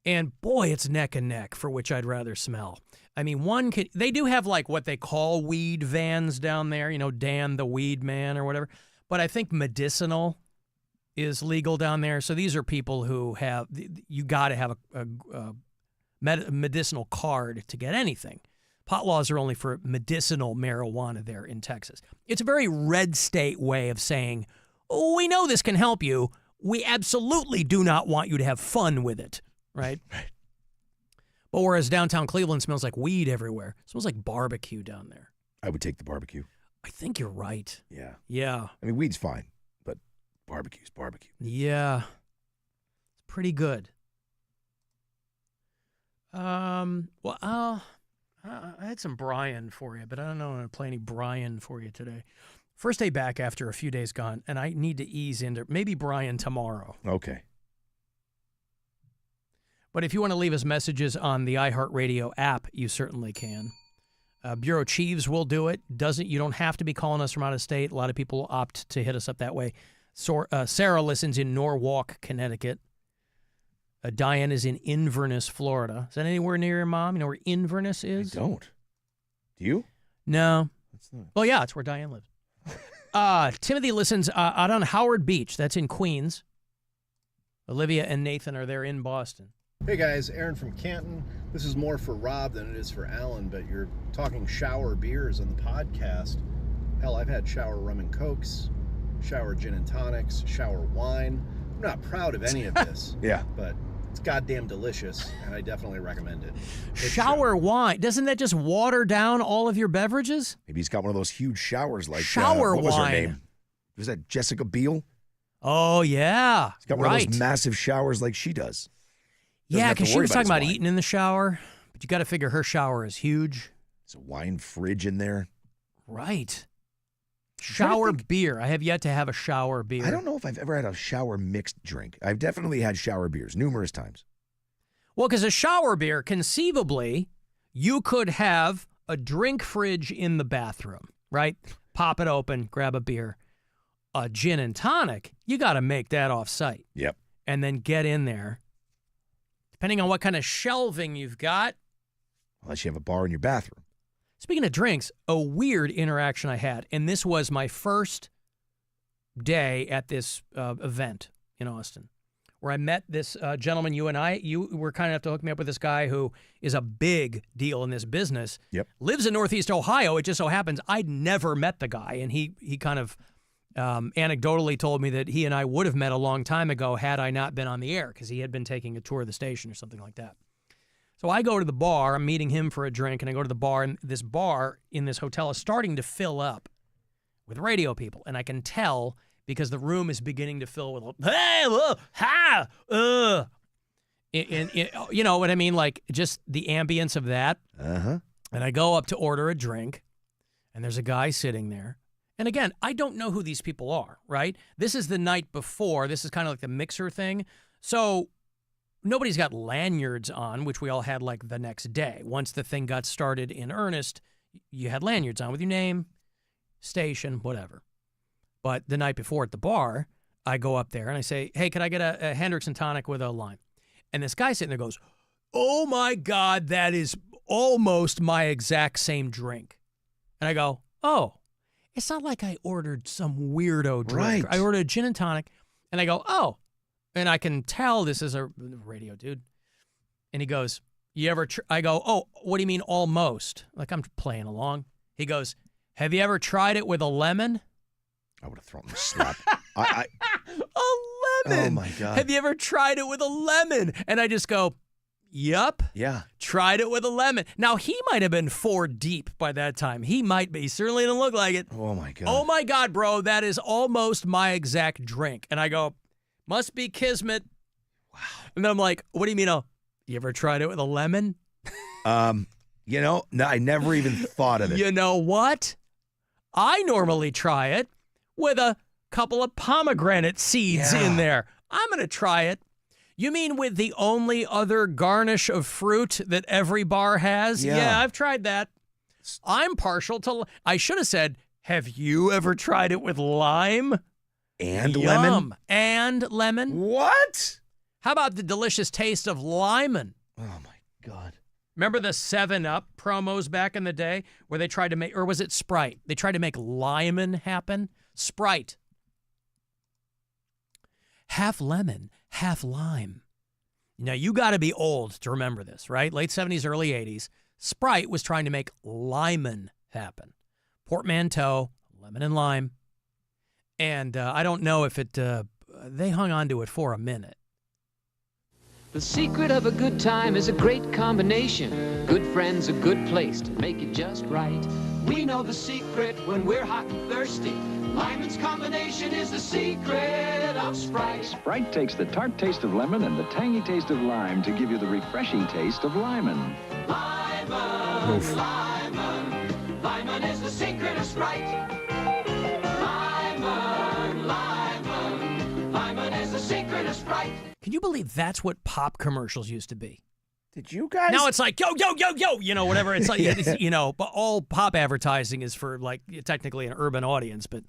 And boy, it's neck and neck for which I'd rather smell. I mean, they do have like what they call weed vans down there, Dan the Weed Man or whatever. But I think medicinal is legal down there. So these are people who you got to have a medicinal card to get anything. Pot laws are only for medicinal marijuana there in Texas. It's a very red state way of saying, oh, we know this can help you. We absolutely do not want you to have fun with it, right? Right. But whereas downtown Cleveland smells like weed everywhere, it smells like barbecue down there. I would take the barbecue. I think you're right. Yeah. Yeah. I mean, weed's fine, but barbecue's barbecue. Yeah. It's pretty good. I had some Brian for you, but I don't know if I'm going to play any Brian for you today. First day back after a few days gone, and I need to ease into maybe Brian tomorrow. Okay. But if you want to leave us messages on the iHeartRadio app, you certainly can. Bureau Chiefs will do it. You don't have to be calling us from out of state. A lot of people opt to hit us up that way. So, Sarah listens in Norwalk, Connecticut. Diane is in Inverness, Florida. Is that anywhere near your mom? You know where Inverness is? I don't. Do you? No. That's not. Well, yeah, it's where Diane lives. Timothy listens out on Howard Beach. That's in Queens. Olivia and Nathan are there in Boston. Hey guys, Aaron from Canton. This is more for Rob than it is for Alan, but you're talking shower beers on the podcast. Hell, I've had shower rum and cokes, shower gin and tonics, shower wine. I'm not proud of any of this. Yeah. But it's goddamn delicious, and I definitely recommend it. Shower wine. Doesn't that just water down all of your beverages? Maybe he's got one of those huge showers like shower what was wine. her name? Was that Jessica Biel? Oh, yeah. He's got one of those massive showers like she does. Yeah, because she was talking about eating in the shower, but you got to figure her shower is huge. There's a wine fridge in there. Right. Shower beer. I have yet to have a shower beer. I don't know if I've ever had a shower mixed drink. I've definitely had shower beers numerous times. Well, because a shower beer, conceivably, you could have a drink fridge in the bathroom, right? Pop it open, grab a beer. A gin and tonic, you got to make that off-site. Yep. And then get in there. Depending on what kind of shelving you've got. Unless you have a bar in your bathroom. Speaking of drinks, a weird interaction I had, and this was my first day at this event in Austin, where I met this gentleman, you were kind enough to hook me up with this guy who is a big deal in this business. Yep. Lives in Northeast Ohio. It just so happens I'd never met the guy, and he kind of anecdotally told me that he and I would have met a long time ago had I not been on the air, because he had been taking a tour of the station or something like that. So I go to the bar, I'm meeting him for a drink, and I go to the bar, and this bar in this hotel is starting to fill up with radio people, and I can tell because the room is beginning to fill with, hey, look, ha, you know what I mean? Like, just the ambience of that. Uh-huh. And I go up to order a drink, and there's a guy sitting there. And again, I don't know who these people are, right? This is the night before. This is kind of like the mixer thing. So nobody's got lanyards on, which we all had like the next day. Once the thing got started in earnest, you had lanyards on with your name, station, whatever. But the night before at the bar, I go up there and I say, hey, can I get a Hendrix and tonic with a lime? And this guy sitting there goes, oh my God, that is almost my exact same drink. And I go, oh. It's not like I ordered some weirdo drink. Right. I ordered a gin and tonic, and I go, oh. And I can tell this is a radio dude. And he goes, you ever I go, oh, what do you mean almost? Like I'm playing along. He goes, have you ever tried it with a lemon? I would have thrown the slap. A lemon. Oh, my God. Have you ever tried it with a lemon? And I just go, yup. Yeah. Tried it with a lemon. Now, he might have been 4 deep by that time. He might be. He certainly didn't look like it. Oh, my God. Oh, my God, bro. That is almost my exact drink. And I go, must be kismet. Wow. And then I'm like, what do you mean? Oh, you ever tried it with a lemon? You know, no, I never even thought of it. You know what? I normally try it with a couple of pomegranate seeds in there. I'm going to try it. You mean with the only other garnish of fruit that every bar has? Yeah, I've tried that. I'm partial to... I should have said, have you ever tried it with lime? And Yum. lemon? And lemon? What? How about the delicious taste of limon? Oh, my God. Remember the 7-Up promos back in the day where they tried to make... Or was it Sprite? They tried to make limon happen? Sprite. Half lemon, half lime. Now, you got to be old to remember this, right? Late 70s, early 80s. Sprite was trying to make limon happen. Portmanteau, lemon and lime. And I don't know if it... they hung on to it for a minute. The secret of a good time is a great combination. Good friends, a good place to make it just right. We know the secret when we're hot and thirsty. Limon's combination is the secret of Sprite. Sprite takes the tart taste of lemon and the tangy taste of lime to give you the refreshing taste of limon. Limon, limon, limon is the secret of Sprite. the secret of Sprite. Can you believe that's what pop commercials used to be? Did you guys? Now it's like, yo, whatever. It's like, but all pop advertising is for, like, technically an urban audience, but,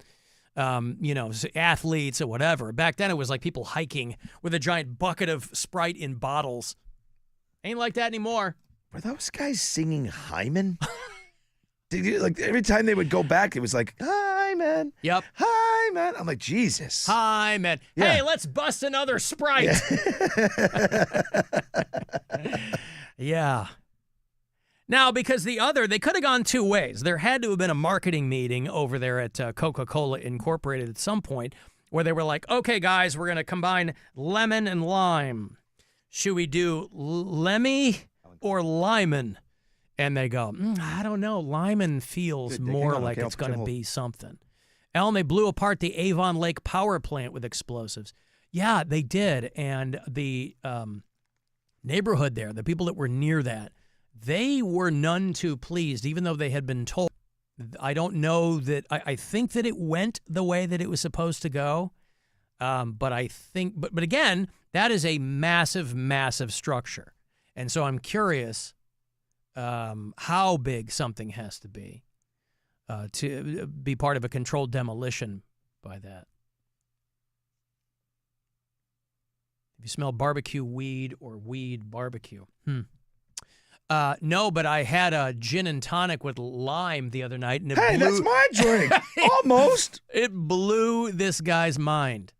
athletes or whatever. Back then it was like people hiking with a giant bucket of Sprite in bottles. Ain't like that anymore. Were those guys singing Hyman? Did you, like, every time they would go back, it was like, Hyman. Yep. Hyman. I'm like, Jesus. Hyman. Yeah. Hey, let's bust another Sprite. Yeah. Now, because they could have gone two ways. There had to have been a marketing meeting over there at Coca-Cola Incorporated at some point where they were like, okay, guys, we're going to combine lemon and lime. Should we do Lemmy or Lyman? And they go, I don't know. Lyman feels more like it's going to be something. And they blew apart the Avon Lake power plant with explosives. Yeah, they did. And the neighborhood there, the people that were near that, they were none too pleased, even though they had been told. I don't know that. I think that it went the way that it was supposed to go. But I think, but again, that is a massive, massive structure. And so I'm curious how big something has to be part of a controlled demolition by that. If you smell barbecue weed or weed barbecue. No, but I had a gin and tonic with lime the other night. And it blew, that's my drink. Almost. It blew this guy's mind.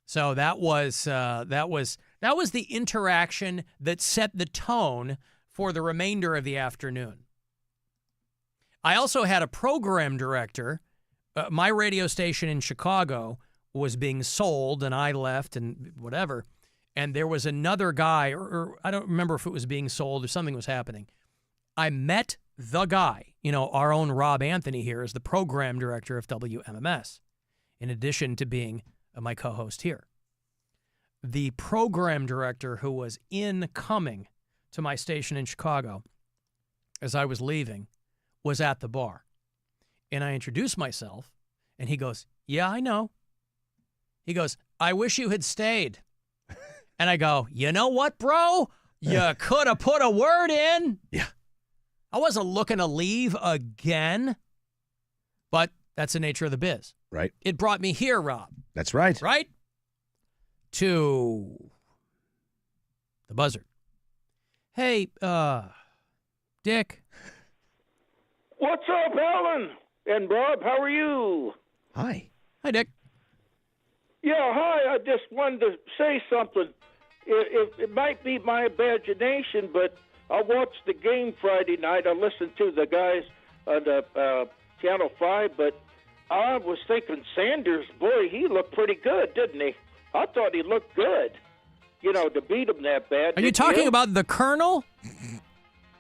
So that was the interaction that set the tone for the remainder of the afternoon. I also had a program director. My radio station in Chicago was being sold, and I left and whatever. And there was another guy, or I don't remember if it was being sold or something was happening. I met the guy, our own Rob Anthony here is the program director of WMMS, in addition to being my co-host here. The program director who was incoming to my station in Chicago as I was leaving was at the bar. And I introduced myself, and he goes, yeah, I know. He goes, I wish you had stayed. And I go, you know what, bro? You could have put a word in. Yeah. I wasn't looking to leave again, but that's the nature of the biz. Right. It brought me here, Rob. That's right. Right? To the Buzzard. Hey, Dick. What's up, Alan? And Rob, how are you? Hi. Hi, Dick. Yeah, hi. I just wanted to say something. It might be my imagination, but I watched the game Friday night. I listened to the guys on the Channel 5, but I was thinking Sanders, boy, he looked pretty good, didn't he? I thought he looked good, to beat him that bad. Are you talking about the Colonel?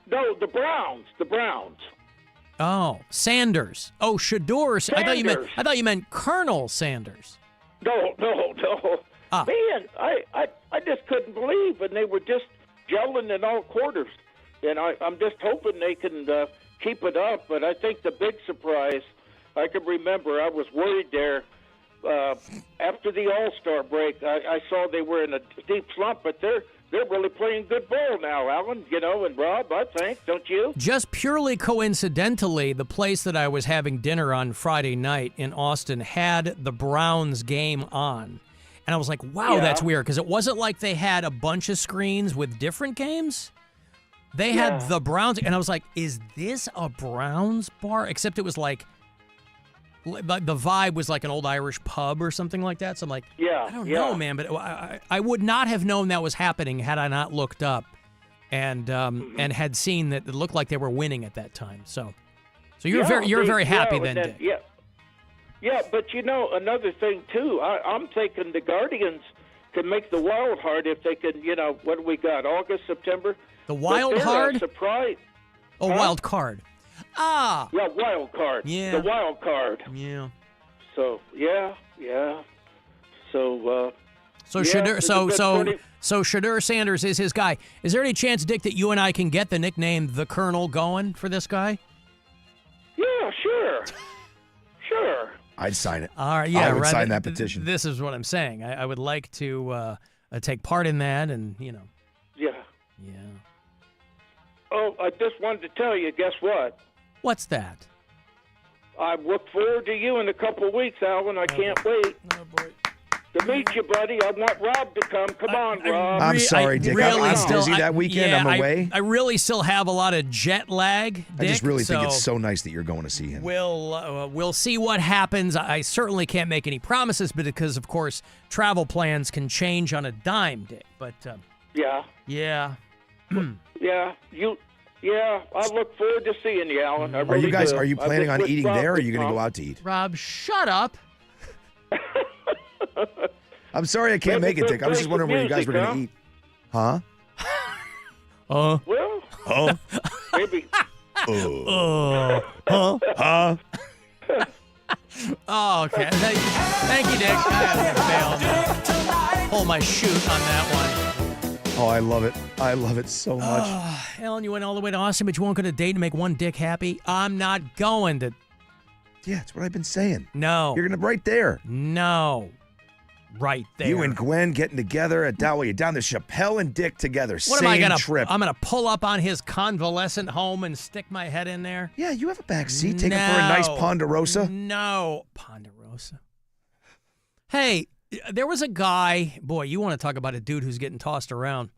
No, the Browns. The Browns. Oh, Sanders. Oh, Shador. Sanders. I thought you meant Colonel Sanders. No. Man, I just couldn't believe, and they were just gelling in all quarters. And I'm just hoping they can keep it up. But I think the big surprise, I can remember, I was worried there after the All-Star break. I saw they were in a deep slump, but they're really playing good ball now, Alan, and Rob, I think, don't you? Just purely coincidentally, the place that I was having dinner on Friday night in Austin had the Browns game on. And I was like, wow, That's weird, because it wasn't like they had a bunch of screens with different games. They had the Browns, and I was like, is this a Browns bar? Except it was like the vibe was like an old Irish pub or something like that. So I'm like, I don't know, man, but I would not have known that was happening had I not looked up and had seen that it looked like they were winning at that time. So you're very happy then, Dick. Yeah, but another thing too, I'm thinking the Guardians can make the wild card if they can. What do we got? August, September. The wild card. Surprise. Oh, wild card. Ah. Yeah, wild card. Yeah. The wild card. Yeah. So yeah. So Shador Sanders is his guy. Is there any chance, Dick, that you and I can get the nickname the Colonel going for this guy? Yeah, sure. I'd sign it. All right, yeah, I would right. sign that petition. This is what I'm saying. I would like to take part in that, and Yeah. Yeah. Oh, I just wanted to tell you, guess what? What's that? I look forward to you in a couple of weeks, Alan. I can't wait. Oh, boy. To meet you, buddy. I want Rob to come. Come on, Rob. I'm sorry, Dick. I'm busy that weekend. I'm away. I really still have a lot of jet lag, Dick. I just really think it's so nice that you're going to see him. We'll see what happens. I certainly can't make any promises, but because, of course, travel plans can change on a dime, Dick. But Yeah. yeah. Yeah, I look forward to seeing you, Alan. I really do. Are you planning on eating there, or are you going to go out to eat? Rob, shut up. I'm sorry I can't make it, Dick. I was just wondering where you guys were going to eat. Huh? Well, Oh. maybe. Huh? Oh, okay. Thank you, Dick. I failed. Pull my chute on that one. Oh, I love it. I love it so much. Alan, you went all the way to Austin, but you won't go to a date to make one Dick happy? I'm not going to. Yeah, that's what I've been saying. No. You're going to right there. No. Right there. You and Gwen getting together at You're down to Chappelle and Dick together. What Same am I gonna? trip. I'm gonna pull up on his convalescent home and stick my head in there. Yeah, you have a back seat. Take him for a nice Ponderosa. No, Ponderosa. Hey, there was a guy. Boy, you want to talk about a dude who's getting tossed around?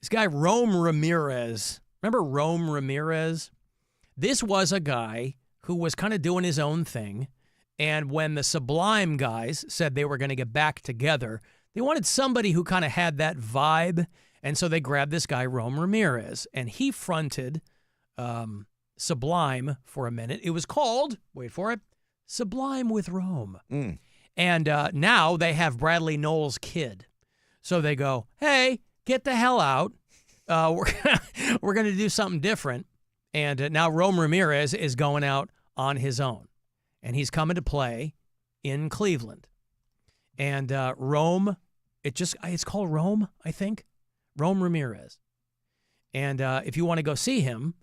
This guy, Rome Ramirez. Remember Rome Ramirez? This was a guy who was kind of doing his own thing. And when the Sublime guys said they were going to get back together, they wanted somebody who kind of had that vibe. And so they grabbed this guy, Rome Ramirez, and he fronted Sublime for a minute. It was called, wait for it, Sublime with Rome. And now they have Bradley Knowles' kid. So they go, hey, get the hell out. We're going to do something different. And now Rome Ramirez is going out on his own. And he's coming to play in Cleveland. And Rome, it's called Rome, I think. Rome Ramirez. And if you want to go see him,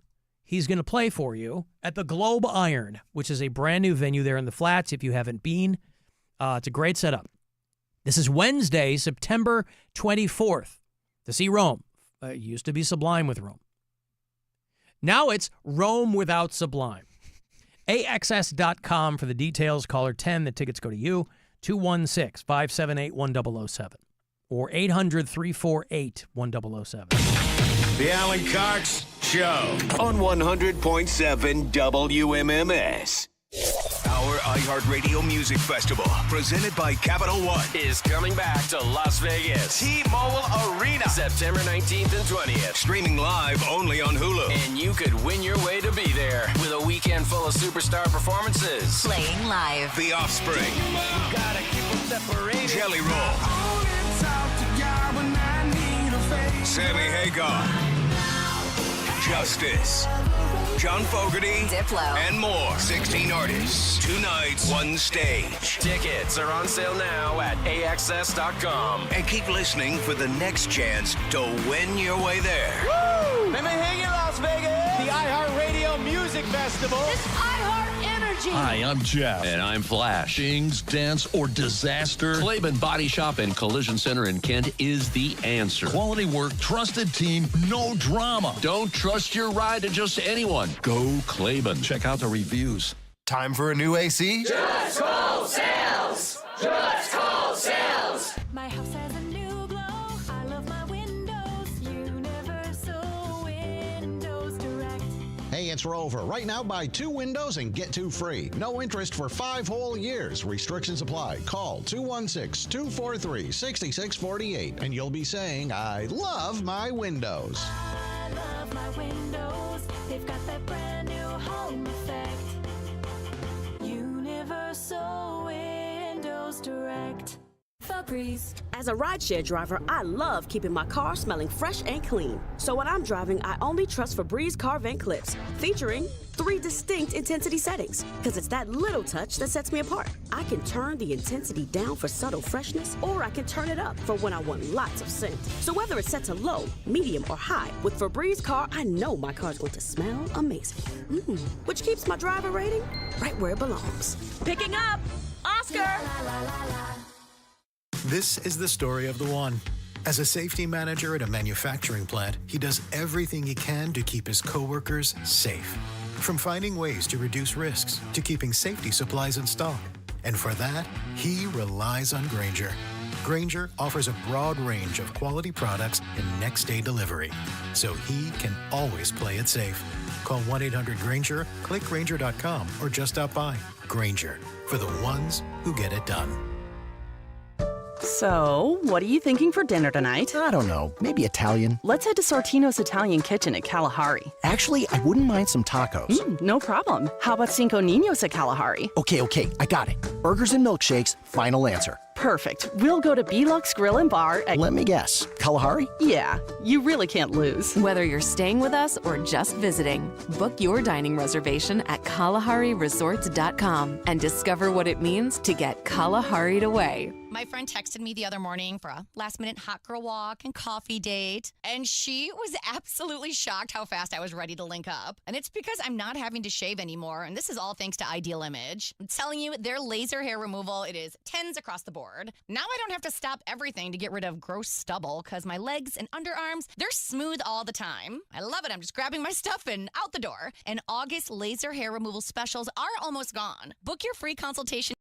he's going to play for you at the Globe Iron, which is a brand new venue there in the Flats if you haven't been. It's a great setup. This is Wednesday, September 24th, to see Rome. It used to be Sublime with Rome. Now it's Rome without Sublime. AXS.com for the details. Caller 10. The tickets go to you. 216-578-1007 or 800-348-1007. The Alan Cox Show on 100.7 WMMS. Our iHeartRadio Music Festival, presented by Capital One, is coming back to Las Vegas. T-Mobile Arena, September 19th and 20th. Streaming live only on Hulu. And you could win your way to be there with a weekend full of superstar performances. Playing live. The Offspring. You gotta keep them separated. Jelly Roll. Sammy Hagar. Justice. John Fogerty, Diplo, and more. 16 artists, 2 nights, 1 stage. Tickets are on sale now at AXS.com. And keep listening for the next chance to win your way there. Woo! Let me hang in Las Vegas. The iHeartRadio Music Festival. This iHeart Energy. Hi, I'm Jeff. And I'm Flash. Things, dance, or disaster? Claiborne Body Shop and Collision Center in Kent is the answer. Quality work, trusted team, no drama. Don't trust your ride to just anyone. Go Claiborne. Check out the reviews. Time for a new AC? Just call sales. Just call sales. My house has a new glow. I love my windows. Universal Windows Direct. Hey, it's Rover. Right now, buy 2 windows and get 2 free. No interest for 5 whole years. Restrictions apply. Call 216-243-6648 and you'll be saying, I love my windows. I love my windows. They've got that brand new home effect. Universal Windows Direct. Febreze. As a rideshare driver, I love keeping my car smelling fresh and clean. So when I'm driving, I only trust Febreze car vent clips, featuring 3 distinct intensity settings, because it's that little touch that sets me apart. I can turn the intensity down for subtle freshness, or I can turn it up for when I want lots of scent. So whether it's set to low, medium, or high, with Febreze car, I know my car's going to smell amazing. Which keeps my driver rating right where it belongs. Picking up This is the story of the one. As a safety manager at a manufacturing plant, he does everything he can to keep his coworkers safe. From finding ways to reduce risks to keeping safety supplies in stock. And for that, he relies on Grainger. Grainger offers a broad range of quality products and next-day delivery, so he can always play it safe. Call 1-800-GRAINGER, click Grainger.com, or just stop by. Grainger, for the ones who get it done. So, what are you thinking for dinner tonight? I don't know, maybe Italian. Let's head to Sortino's Italian Kitchen at Kalahari. Actually, I wouldn't mind some tacos. No problem. How about Cinco Niños at Kalahari? Okay, I got it. Burgers and milkshakes, final answer. Perfect. We'll go to Belux Grill and Bar at... Let me guess, Kalahari? Yeah, you really can't lose. Whether you're staying with us or just visiting, book your dining reservation at KalahariResorts.com and discover what it means to get Kalahari'd away. My friend texted me the other morning for a last-minute hot girl walk and coffee date, and she was absolutely shocked how fast I was ready to link up. And it's because I'm not having to shave anymore, and this is all thanks to Ideal Image. I'm telling you, their laser hair removal, it is 10s across the board. Now I don't have to stop everything to get rid of gross stubble, because my legs and underarms, they're smooth all the time. I love it. I'm just grabbing my stuff and out the door. And August laser hair removal specials are almost gone. Book your free consultation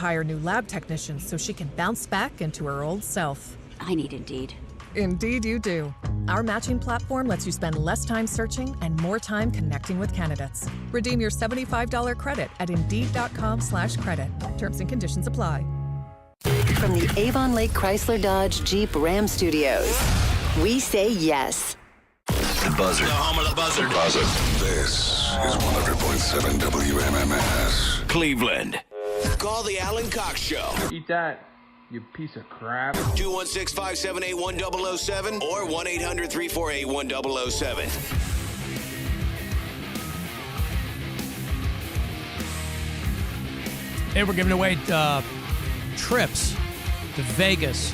hire new lab technicians so she can bounce back into her old self. I need Indeed. Indeed you do. Our matching platform lets you spend less time searching and more time connecting with candidates. Redeem your $75 credit at Indeed.com/credit. Terms and conditions apply. From the Avon Lake Chrysler Dodge Jeep Ram Studios, we say yes. The Buzzard. The home of the Buzzard. Buzzard. This is 100.7 WMMS. Cleveland. Call the Alan Cox Show. Eat that, you piece of crap. 216-578-1007 or 1-800-348-1007. Hey, we're giving away trips to Vegas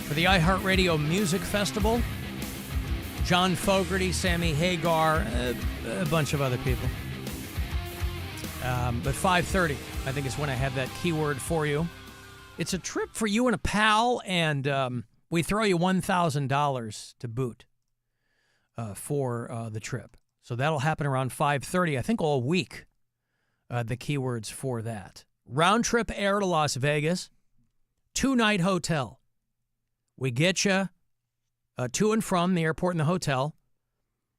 for the iHeartRadio Music Festival. John Fogerty, Sammy Hagar, a bunch of other people. But 5:30, I think, is when I have that keyword for you. It's a trip for you and a pal, and we throw you $1,000 to boot for the trip. So that'll happen around 5:30, I think, all week, the keywords for that. Round trip air to Las Vegas, 2-night hotel. We get you to and from the airport and the hotel,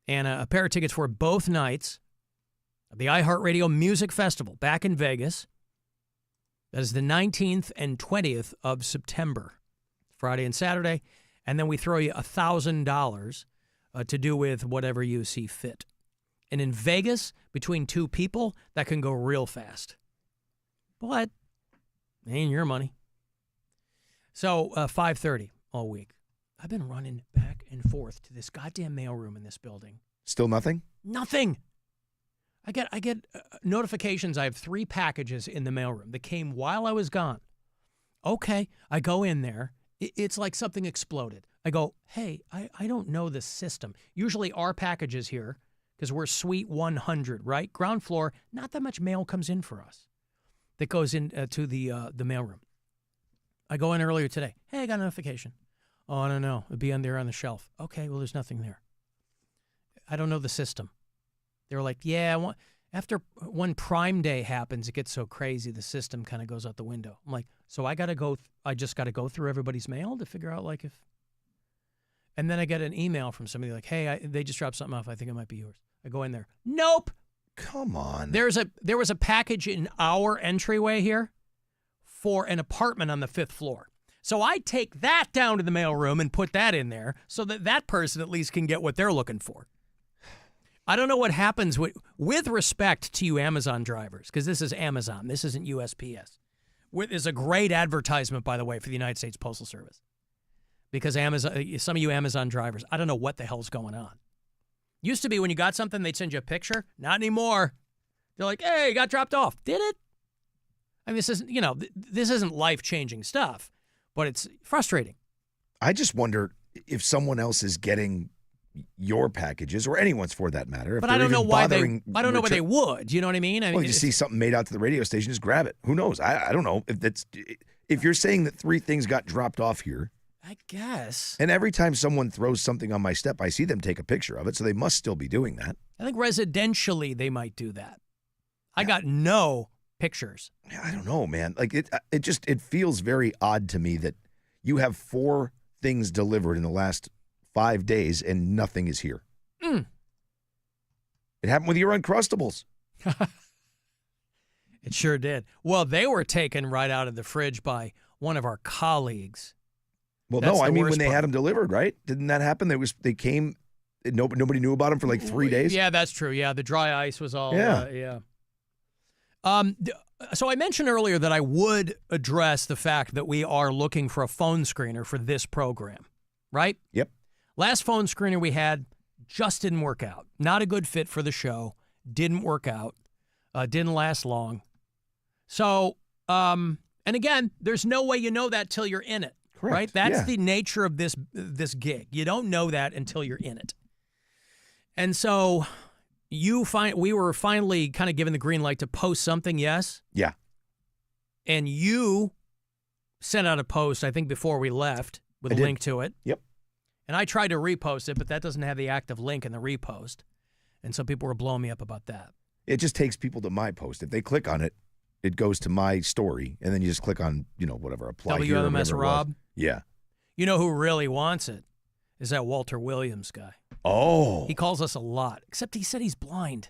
and a pair of tickets for both nights of the iHeartRadio Music Festival back in Vegas. That is the 19th and 20th of September, Friday and Saturday. And then we throw you $1,000 to do with whatever you see fit. And in Vegas, between two people, that can go real fast. But it ain't your money. So 5:30 all week. I've been running back and forth to this goddamn mailroom in this building. Still nothing? Nothing. I get notifications. I have 3 packages in the mailroom that came while I was gone. Okay, I go in there. It's like something exploded. I go, hey, I don't know the system. Usually our packages here, because we're Suite 100, right? Ground floor, not that much mail comes in for us that goes in to the mailroom. I go in earlier today. Hey, I got a notification. Oh, I don't know. It'd be on there on the shelf. Okay, well, there's nothing there. I don't know the system. They were like, yeah, after when Prime Day happens, it gets so crazy, the system kind of goes out the window. I'm like, so I just got to go through everybody's mail to figure out, like, if. And then I get an email from somebody like, hey, they just dropped something off. I think it might be yours. I go in there. Nope. Come on. There was a package in our entryway here for an apartment on the 5th floor. So I take that down to the mailroom and put that in there so that person at least can get what they're looking for. I don't know what happens with respect to you Amazon drivers, because this is Amazon. This isn't USPS. It's a great advertisement, by the way, for the United States Postal Service. Because Amazon, some of you Amazon drivers, I don't know what the hell's going on. Used to be when you got something, they'd send you a picture. Not anymore. They're like, hey, it got dropped off. Did it? I mean, this isn't life-changing stuff, but it's frustrating. I just wonder if someone else is getting your packages, or anyone's for that matter. But I don't know why they would. You know what I mean? Well, you see something made out to the radio station, just grab it. Who knows? I don't know if you're saying that 3 things got dropped off here. I guess. And every time someone throws something on my step, I see them take a picture of it, so they must still be doing that. I think residentially they might do that. I got no pictures. I don't know, man. Like it feels very odd to me that you have 4 things delivered in the last 5 days and nothing is here. It happened with your Uncrustables. It sure did. Well, they were taken right out of the fridge by one of our colleagues. Well, no, I mean when they had them delivered, right? Didn't that happen? They came, nobody knew about them for like 3 days. Yeah, that's true. Yeah, the dry ice was all. Yeah. So I mentioned earlier that I would address the fact that we are looking for a phone screener for this program, right? Yep. Last phone screener we had just didn't work out. Not a good fit for the show. Didn't work out. Didn't last long. So, and again, there's no way you know that till you're in it. Correct. Right? That's the nature of this gig. You don't know that until you're in it. And so we were finally kind of given the green light to post something, yes? Yeah. And you sent out a post, I think, before we left with a link to it. Yep. And I tried to repost it, but that doesn't have the active link in the repost. And so people were blowing me up about that. It just takes people to my post. If they click on it, it goes to my story, and then you just click on, whatever, apply here. or WMMS whatever it was. Rob? Yeah. You know who really wants it? Is that Walter Williams guy. Oh. He calls us a lot, except he said he's blind.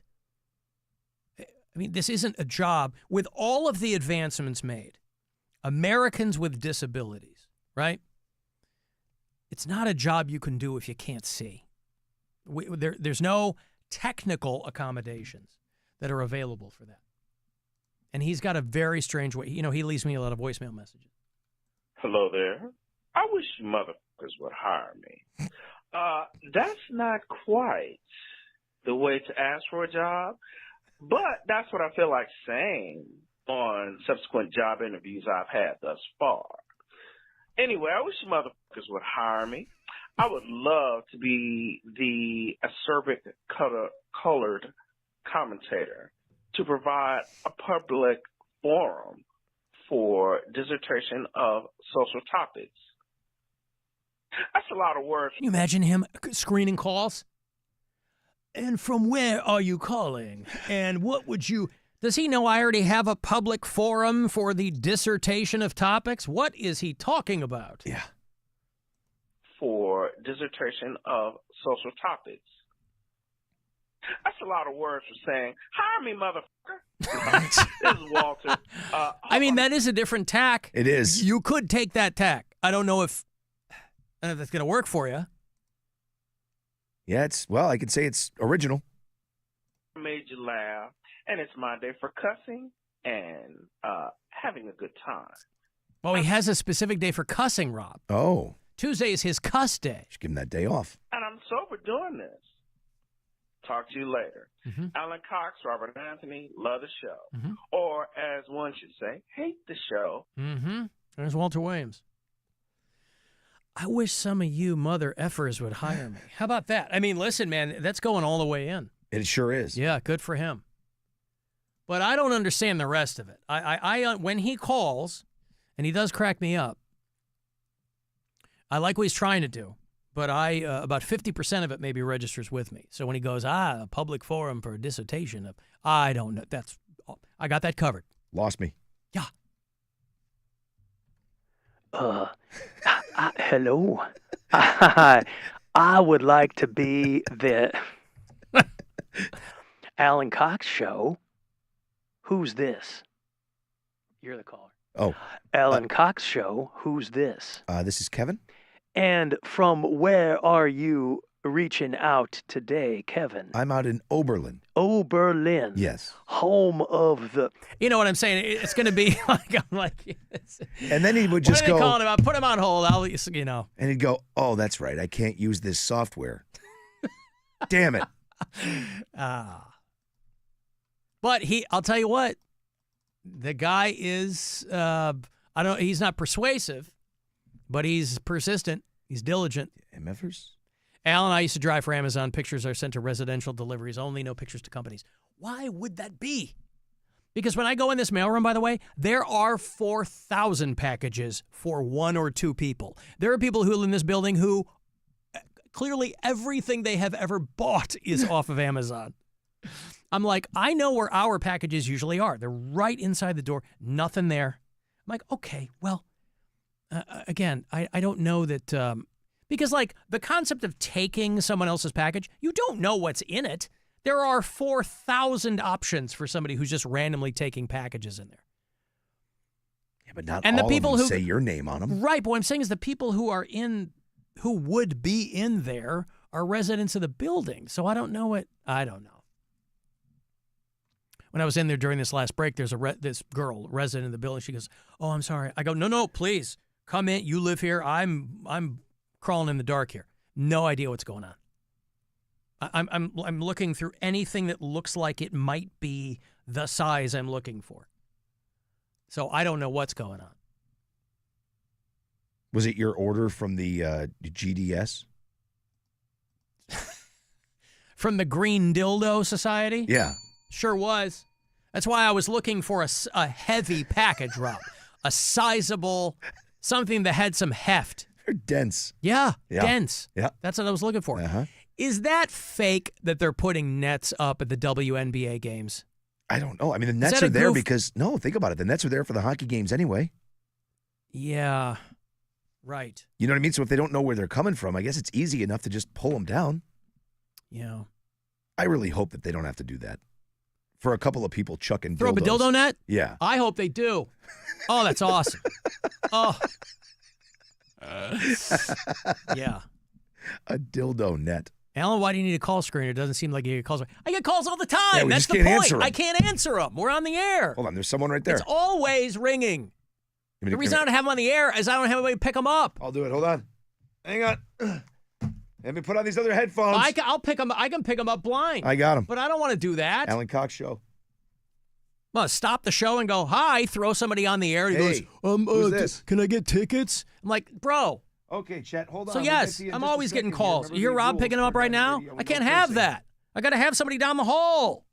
I mean, this isn't a job. With all of the advancements made, Americans with disabilities, right? It's not a job you can do if you can't see. There's no technical accommodations that are available for that. And he's got a very strange way. He leaves me a lot of voicemail messages. Hello there. I wish you motherfuckers would hire me. That's not quite the way to ask for a job, but that's what I feel like saying on subsequent job interviews I've had thus far. Anyway, I wish you motherfuckers would hire me. I would love to be the acerbic colored commentator to provide a public forum for dissertation of social topics. That's a lot of words. Can you imagine him screening calls? And from where are you calling? And what would you... Does he know I already have a public forum for the dissertation of topics? What is he talking about? Yeah. For dissertation of social topics. That's a lot of words for saying, hire me, motherfucker. This is Walter. I mean, that is a different tack. It is. You could take that tack. I don't know if that's going to work for you. Yeah, I could say it's original. Made you laugh, and it's my day for cussing and having a good time. Well, he has a specific day for cussing, Rob. Oh. Tuesday is his cuss day. Should give him that day off. And I'm sober doing this. Talk to you later. Mm-hmm. Alan Cox, Robert Anthony, love the show. Mm-hmm. Or, as one should say, hate the show. Mm-hmm. There's Walter Williams. I wish some of you mother effers would hire me. How about that? I mean, listen, man, that's going all the way in. It sure is. Yeah, good for him. But I don't understand the rest of it. I when he calls, and he does crack me up, I like what he's trying to do. But about 50% of it maybe registers with me. So when he goes, a public forum for a dissertation of, I don't know. I got that covered. Lost me. Yeah. Hello. I would like to be the Alan Cox Show. Who's this? You're the caller. Oh. Alan Cox Show. Who's this? This is Kevin. And from where are you reaching out today, Kevin? I'm out in Oberlin. Oberlin. Yes. Home of the... You know what I'm saying? It's going to be like... And then he would just go... What are they calling about? Put him on hold. And he'd go, oh, that's right. I can't use this software. Damn it. But I'll tell you what. The guy is... he's not persuasive. But he's persistent. He's diligent. MFers? Alan, I used to drive for Amazon. Pictures are sent to residential deliveries only, no pictures to companies. Why would that be? Because when I go in this mailroom, by the way, there are 4,000 packages for one or two people. There are people who live in this building who clearly everything they have ever bought is off of Amazon. I'm like, I know where our packages usually are. They're right inside the door. Nothing there. I'm like, okay, well... Again, I don't know that, because like the concept of taking someone else's package, you don't know what's in it. There are 4,000 options for somebody who's just randomly taking packages in there. Yeah, but not and all the people of them who say your name on them. Right, but what I'm saying is the people who would be in there are residents of the building. So I don't know. When I was in there during this last break, there's this girl, resident of the building. She goes, oh, I'm sorry. I go, no, please. Come in. You live here. I'm crawling in the dark here. No idea what's going on. I'm looking through anything that looks like it might be the size I'm looking for. So I don't know what's going on. Was it your order from the GDS? From the Green Dildo Society? Yeah. Sure was. That's why I was looking for a heavy package, Rob. A sizable... Something that had some heft. They're dense. Yeah, dense. Yeah. That's what I was looking for. Uh-huh. Is that fake that they're putting nets up at the WNBA games? I don't know. I mean, the nets that are a there goof? because think about it. The nets are there for the hockey games anyway. Yeah, right. You know what I mean? So if they don't know where they're coming from, I guess it's easy enough to just pull them down. Yeah. I really hope that they don't have to do that. For a couple of people chucking Throw up a dildos. dildo net? Yeah. I hope they do. Oh, that's awesome. Oh. Yeah. A dildo net. Alan, why do you need a call screener? It doesn't seem like you get calls. I get calls all the time. Yeah, we That's just the can't point. answer 'em. I can't answer them. We're on the air. Hold on, there's someone right there. It's always ringing. The reason I don't have them on the air is I don't have anybody to pick them up. I'll do it. Hold on. Hang on. Let me put on these other headphones. I'll pick them. I can pick them up blind. I got 'em. But I don't want to do that. Alan Cox Show. Well, stop the show and go, hi, throw somebody on the air. And he Hey, goes, who's this? Can I get tickets? I'm like, bro. Okay, Chet, hold on. So, We'll get yes, to you in I'm just a always getting second here. calls. Remember You hear the Rob rules picking them up for right now? radio. I We can't go have first. that. I got to have somebody down the hall.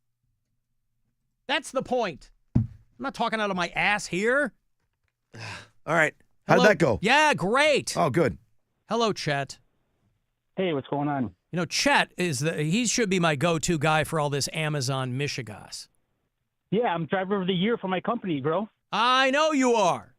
That's the point. I'm not talking out of my ass here. All right. How Hello? did that go? Yeah, great. Oh, good. Hello, Chet. Hey, what's going on? You know, Chet he should be my go-to guy for all this Amazon Michigas. Yeah, I'm driver of the year for my company, bro. I know you are.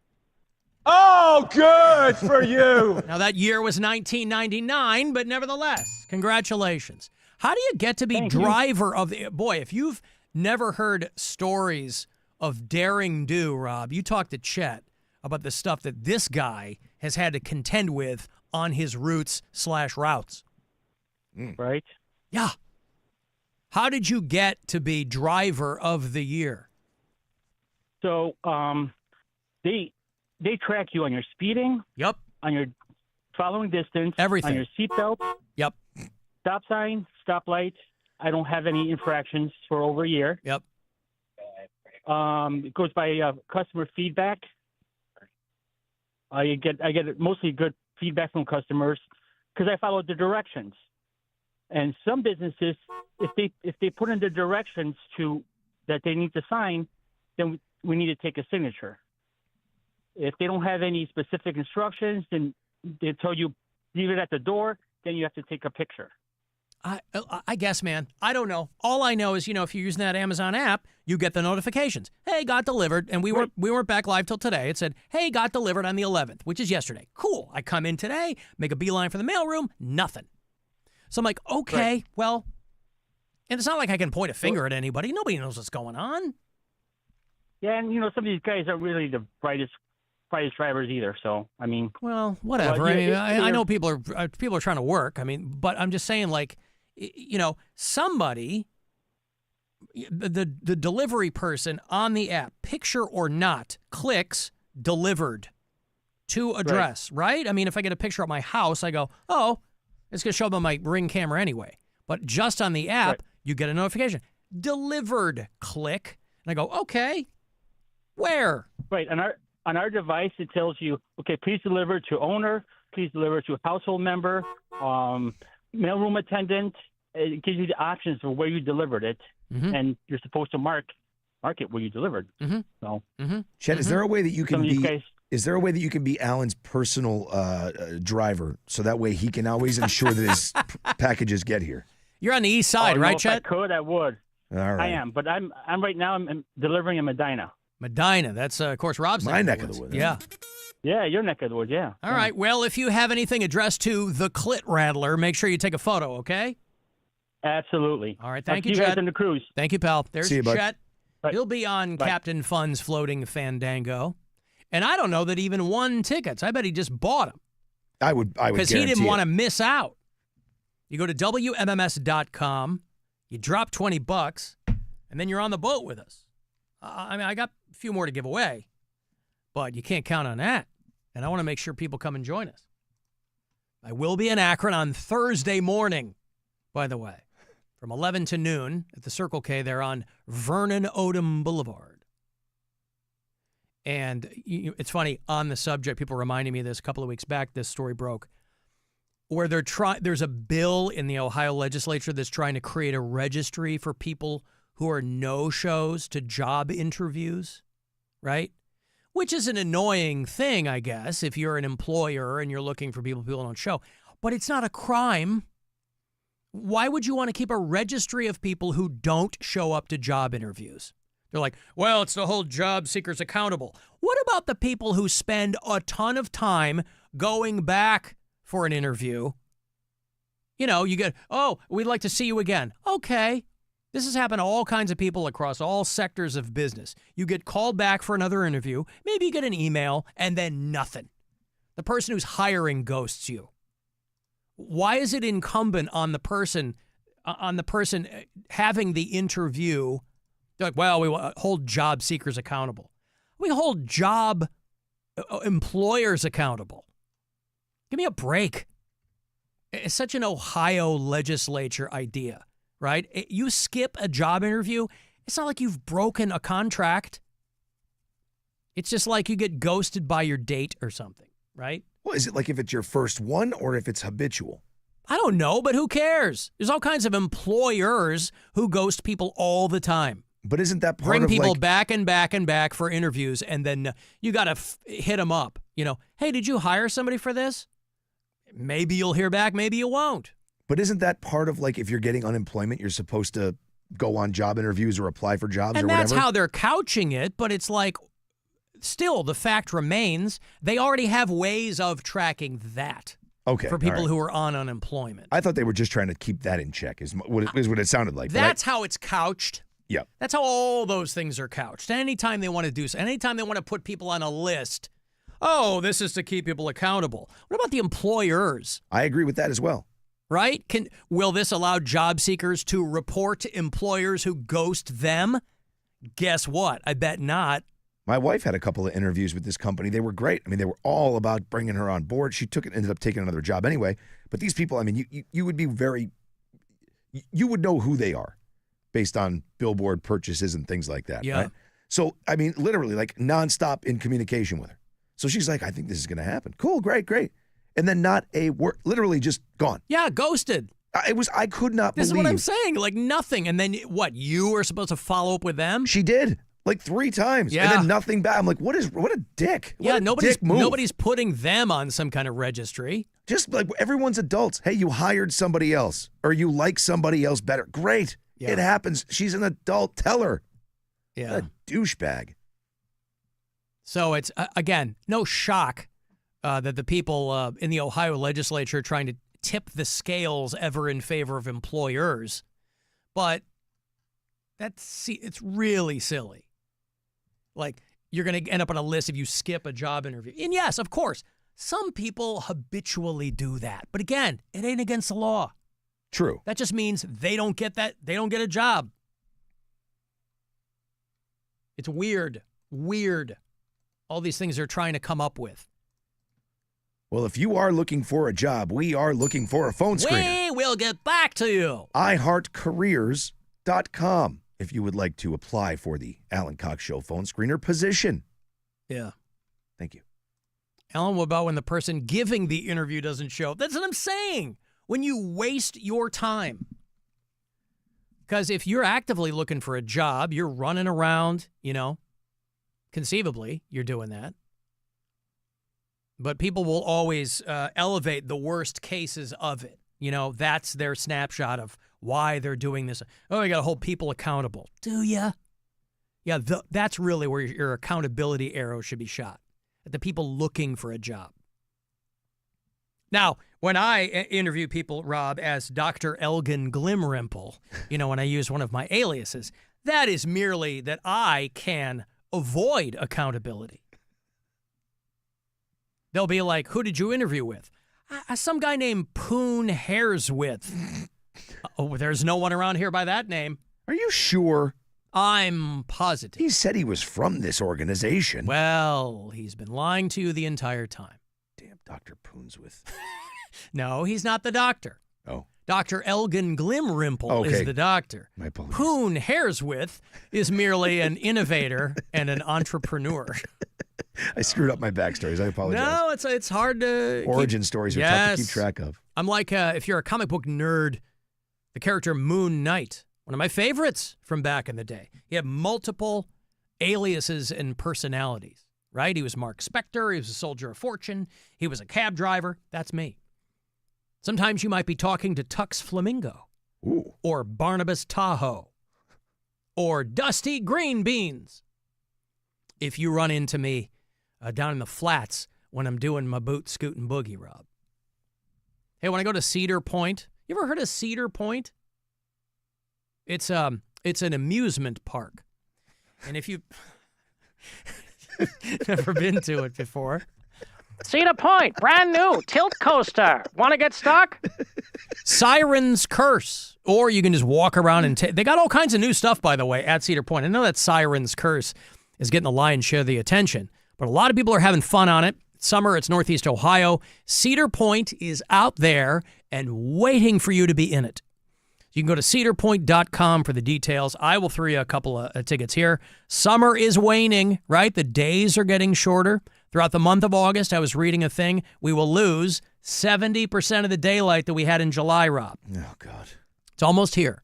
Oh, good for you. Now, that year was 1999, but nevertheless, congratulations. How do you get to be driver of the... Boy, if you've never heard stories of daring do, Rob, you talk to Chet about the stuff that this guy has had to contend with on his routes/routes. Right? Yeah. How did you get to be driver of the year? So, they track you on your speeding. Yep. On your following distance. Everything. On your seatbelt. Yep. Stop sign, stoplight. I don't have any infractions for over a year. Yep. It goes by customer feedback. I get mostly good feedback from customers because I follow the directions. And some businesses, if they put in the directions that they need to sign, then we need to take a signature. If they don't have any specific instructions, then they tell you leave it at the door. Then you have to take a picture. I guess, man. I don't know. All I know is, if you're using that Amazon app, you get the notifications. Hey, got delivered. And we weren't back live till today. It said, hey, got delivered on the 11th, which is yesterday. Cool. I come in today, make a beeline for the mailroom, nothing. So I'm like, okay, well, and it's not like I can point a finger at anybody. Nobody knows what's going on. Yeah, and some of these guys aren't really the brightest drivers either. So I mean, well, whatever. I know people are trying to work. I mean, but I'm just saying, like, somebody, the delivery person on the app, picture or not, clicks delivered to address, right? I mean, if I get a picture of my house, I go, oh, it's going to show up on my Ring camera anyway. But just on the app, you get a notification. Delivered, click. And I go, okay, where? Right. On our device, it tells you, okay, please deliver to owner, please deliver to household member, mailroom attendant. It gives you the options for where you delivered it, and you're supposed to mark it where you delivered. Mm-hmm. So, Chet, is there a way that you can Some of these be? guys- Is there a way that you can be Alan's personal driver, so that way he can always ensure that his packages get here? You're on the east side, right, Chet? If I could, I would. All right. I am, but I'm right now. I'm delivering in Medina. Medina. That's, of course, Rob's My neck of the woods. Yeah. Yeah, your neck of the woods, yeah. All right. Well, if you have anything addressed to the Clit Rattler, make sure you take a photo, okay? Absolutely. All right. I'll Thank see you, you guys Chet. on the cruise. Thank you, pal. There's See you, bud. Chet. He'll be on Captain Fun's floating Fandango. And I don't know that he even won tickets. I bet he just bought them. I would because he didn't guarantee want to it. miss out. You go to WMMS.com, you drop $20, and then you're on the boat with us. I mean, I got a few more to give away, but you can't count on that. And I want to make sure people come and join us. I will be in Akron on Thursday morning, by the way, from 11 to noon at the Circle K there on Vernon Odom Boulevard. And it's funny, on the subject, people reminded me of this a couple of weeks back, this story broke, where there's a bill in the Ohio legislature that's trying to create a registry for people who are no-shows to job interviews, right? Which is an annoying thing, I guess, if you're an employer and you're looking for people don't show. But it's not a crime. Why would you want to keep a registry of people who don't show up to job interviews? They're like, well, it's to hold job seekers accountable. What about the people who spend a ton of time going back for an interview? You know, you get, oh, we'd like to see you again. Okay. This has happened to all kinds of people across all sectors of business. You get called back for another interview. Maybe you get an email and then nothing. The person who's hiring ghosts you. Why is it incumbent on the person having the interview? They're like, well, we hold job seekers accountable. We hold job employers accountable. Give me a break. It's such an Ohio legislature idea, right? You skip a job interview, it's not like you've broken a contract. It's just like you get ghosted by your date or something, right? Well, is it like if it's your first one or if it's habitual? I don't know, but who cares? There's all kinds of employers who ghost people all the time. But isn't that part Bring of people like, back and back and back for interviews, and then you got to hit them up. You know, hey, did you hire somebody for this? Maybe you'll hear back, maybe you won't. But isn't that part of like if you're getting unemployment, you're supposed to go on job interviews or apply for jobs And or whatever? that's how they're couching it, but it's like, still, the fact remains, they already have ways of tracking that. Okay, For people all right. who are on unemployment. I thought they were just trying to keep that in check, is what it sounded like. But That's how it's couched. Yeah. That's how all those things are couched. Anytime they want to do so, anytime they want to put people on a list, oh, this is to keep people accountable. What about the employers? I agree with that as well. Right? Will this allow job seekers to report to employers who ghost them? Guess what? I bet not. My wife had a couple of interviews with this company. They were great. I mean, they were all about bringing her on board. She ended up taking another job anyway. But these people, I mean, you would be you would know who they are based on billboard purchases and things like that. Yeah. Right? So, I mean, literally like nonstop in communication with her. So she's like, I think this is going to happen. Cool, great. And then not a word, literally just gone. Yeah, ghosted. I could not This believe. is what I'm saying. Like nothing. And then what? You were supposed to follow up with them? She did. Like 3 times. Yeah. And then nothing back. I'm like, what a dick. What Yeah, a nobody's dick move. nobody's putting them on some kind of registry. Just like everyone's adults. Hey, you hired somebody else or you like somebody else better. Great. Yeah. It happens. She's an adult. Tell her. Yeah. What a douchebag. So it's, again, no shock that the people in the Ohio legislature are trying to tip the scales ever in favor of employers. But it's really silly. Like, you're going to end up on a list if you skip a job interview. And yes, of course, some people habitually do that. But again, it ain't against the law. True. That just means they don't get a job. It's weird. All these things they're trying to come up with. Well, if you are looking for a job, we are looking for a phone screener. We will get back to you. iHeartCareers.com if you would like to apply for the Alan Cox Show phone screener position. Yeah. Thank you. Alan, what about when the person giving the interview doesn't show up? That's what I'm saying. When you waste your time. Because if you're actively looking for a job, you're running around, conceivably, you're doing that. But people will always elevate the worst cases of it. That's their snapshot of why they're doing this. Oh, you got to hold people accountable. Do ya? Yeah, that's really where your accountability arrow should be shot, at the people looking for a job. Now, when I interview people, Rob, as Dr. Elgin Glimrimple, when I use one of my aliases, that is merely that I can avoid accountability. They'll be like, who did you interview with? Some guy named Poon Hairswith. Oh, there's no one around here by that name. Are you sure? I'm positive. He said he was from this organization. Well, he's been lying to you the entire time. Damn, Dr. Poonswith. No, he's not the doctor. Oh. Dr. Elgin Glimrimple is the doctor. My apologies. Poon Hairswith is merely an innovator and an entrepreneur. I screwed up my backstories. I apologize. No, it's hard to Origin stories are tough to keep track of. I'm like, if you're a comic book nerd, the character Moon Knight, one of my favorites from back in the day. He had multiple aliases and personalities, right? He was Mark Spector. He was a soldier of fortune. He was a cab driver. That's me. Sometimes you might be talking to Tux Flamingo. Ooh. Or Barnabas Tahoe. or dusty green beans. If you run into me down in the flats when I'm doing my boot scooting boogie, Rob. Hey, when I go to Cedar Point, you ever heard of Cedar Point? It's an amusement park. And if you've never been to it before. Cedar Point, brand new tilt coaster. Want to get stuck? Siren's Curse. Or you can just walk around and they got all kinds of new stuff, by the way, at Cedar Point. I know that Siren's Curse is getting the lion's share of the attention, but a lot of people are having fun on it. Summer, it's Northeast Ohio. Cedar Point is out there and waiting for you to be in it. You can go to cedarpoint.com for the details. I will throw you a couple of tickets here. Summer is waning, right? The days are getting shorter. Throughout the month of August, I was reading a thing. We will lose 70% of the daylight that we had in July, Rob. Oh, God. It's almost here.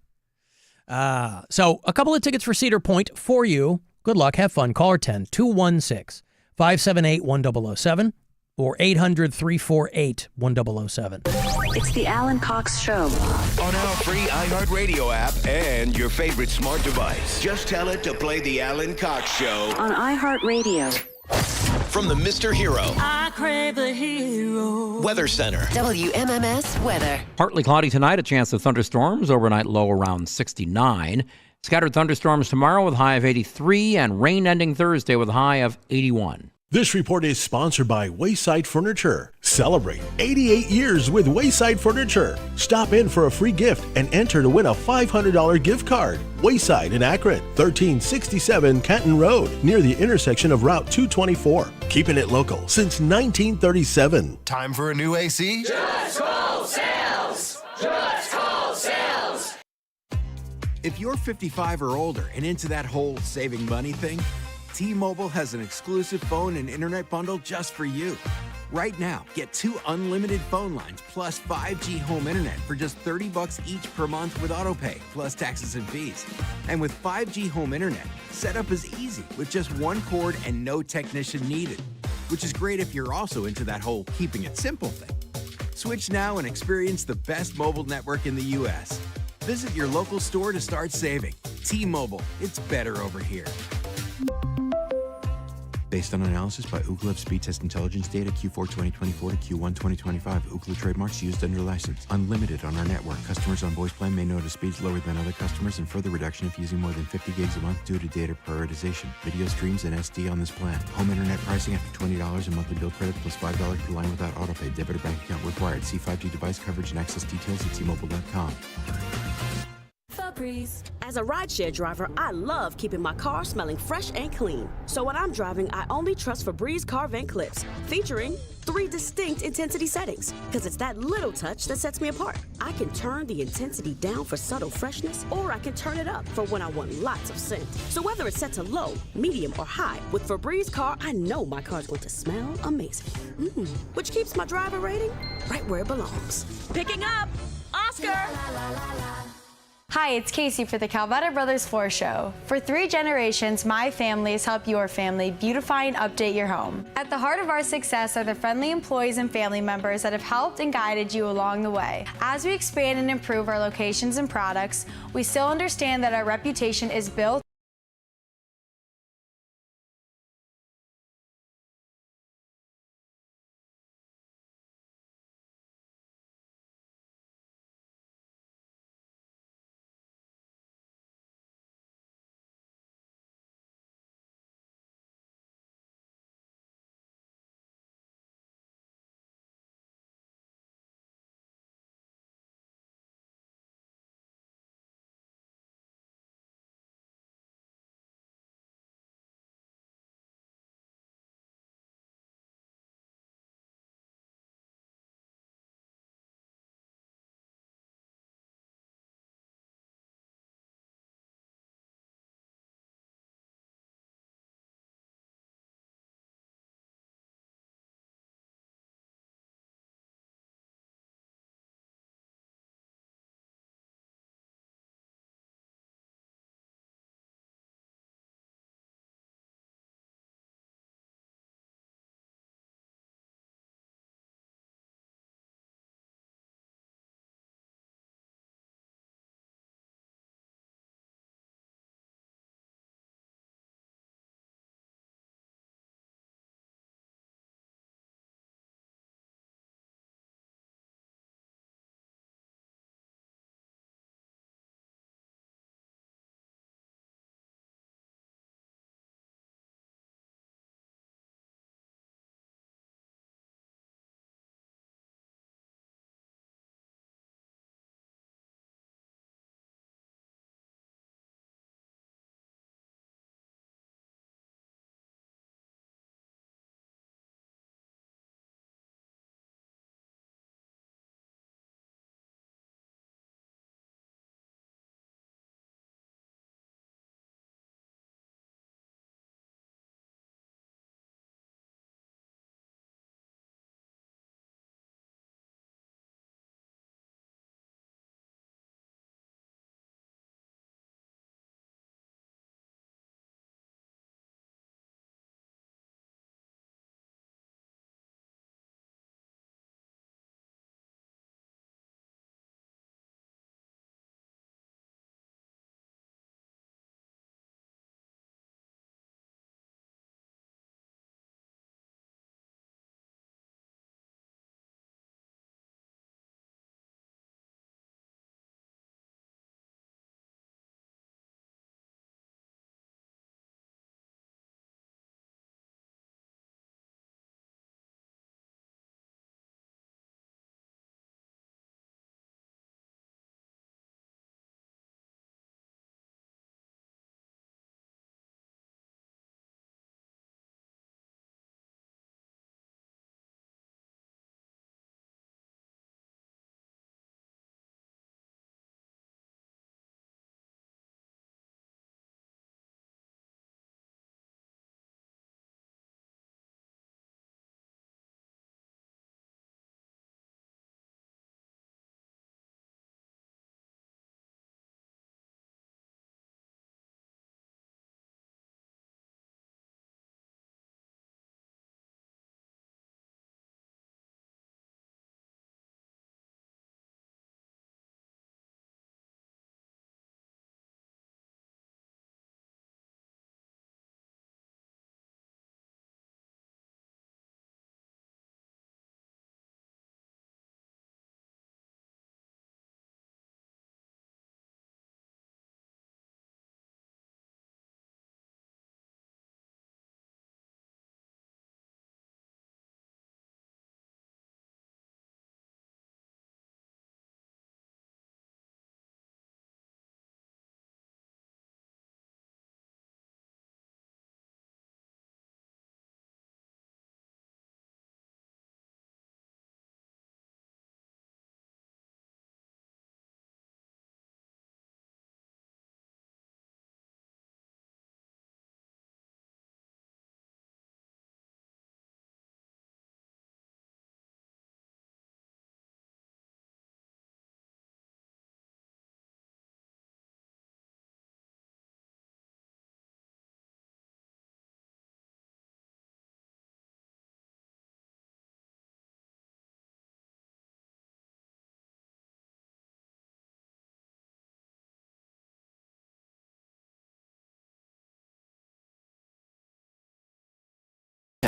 So a couple of tickets for Cedar Point for you. Good luck. Have fun. Caller 10-216-578-1007 or 800-348-1007. It's the Alan Cox Show. On our free iHeartRadio app and your favorite smart device. Just tell it to play the Alan Cox Show. On iHeartRadio. From the Mr. Hero I crave the hero. Weather Center. WMMS weather. Partly cloudy tonight, a chance of thunderstorms, overnight low around 69. Scattered thunderstorms tomorrow with a high of 83 and rain ending Thursday with a high of 81. This report is sponsored by Wayside Furniture. Celebrate 88 years with Wayside Furniture. Stop in for a free gift and enter to win a $500 gift card. Wayside in Akron, 1367 Canton Road, near the intersection of Route 224. Keeping it local since 1937. Time for a new AC? Just call sales! Just call sales! If you're 55 or older and into that whole saving money thing, T-Mobile has an exclusive phone and internet bundle just for you. Right now, get 2 unlimited phone lines plus 5G home internet for just $30 each per month with autopay, plus taxes and fees. And with 5G home internet, setup is easy with just 1 cord and no technician needed, which is great if you're also into that whole keeping it simple thing. Switch now and experience the best mobile network in the U.S. Visit your local store to start saving. T-Mobile, it's better over here. Based on analysis by Ookla of speed test intelligence data Q4 2024 to Q1 2025. Ookla trademarks used under license. Unlimited on our network. Customers on voice plan may notice speeds lower than other customers and further reduction if using more than 50 gigs a month due to data prioritization. Video streams and SD on this plan. Home internet pricing after $20 in monthly bill credit plus $5 per line without autopay. Debit or bank account required. See 5G device coverage and access details at T-Mobile.com. As a rideshare driver, I love keeping my car smelling fresh and clean. So when I'm driving, I only trust Febreze car vent clips, featuring 3 distinct intensity settings. Because it's that little touch that sets me apart. I can turn the intensity down for subtle freshness, or I can turn it up for when I want lots of scent. So whether it's set to low, medium, or high, with Febreze car, I know my car's going to smell amazing. Which keeps my driver rating right where it belongs. Picking up Oscar! Hi, it's Casey for the Calvetta Brothers Floor Show. For 3 generations, my family has helped your family beautify and update your home. At the heart of our success are the friendly employees and family members that have helped and guided you along the way. As we expand and improve our locations and products, we still understand that our reputation is built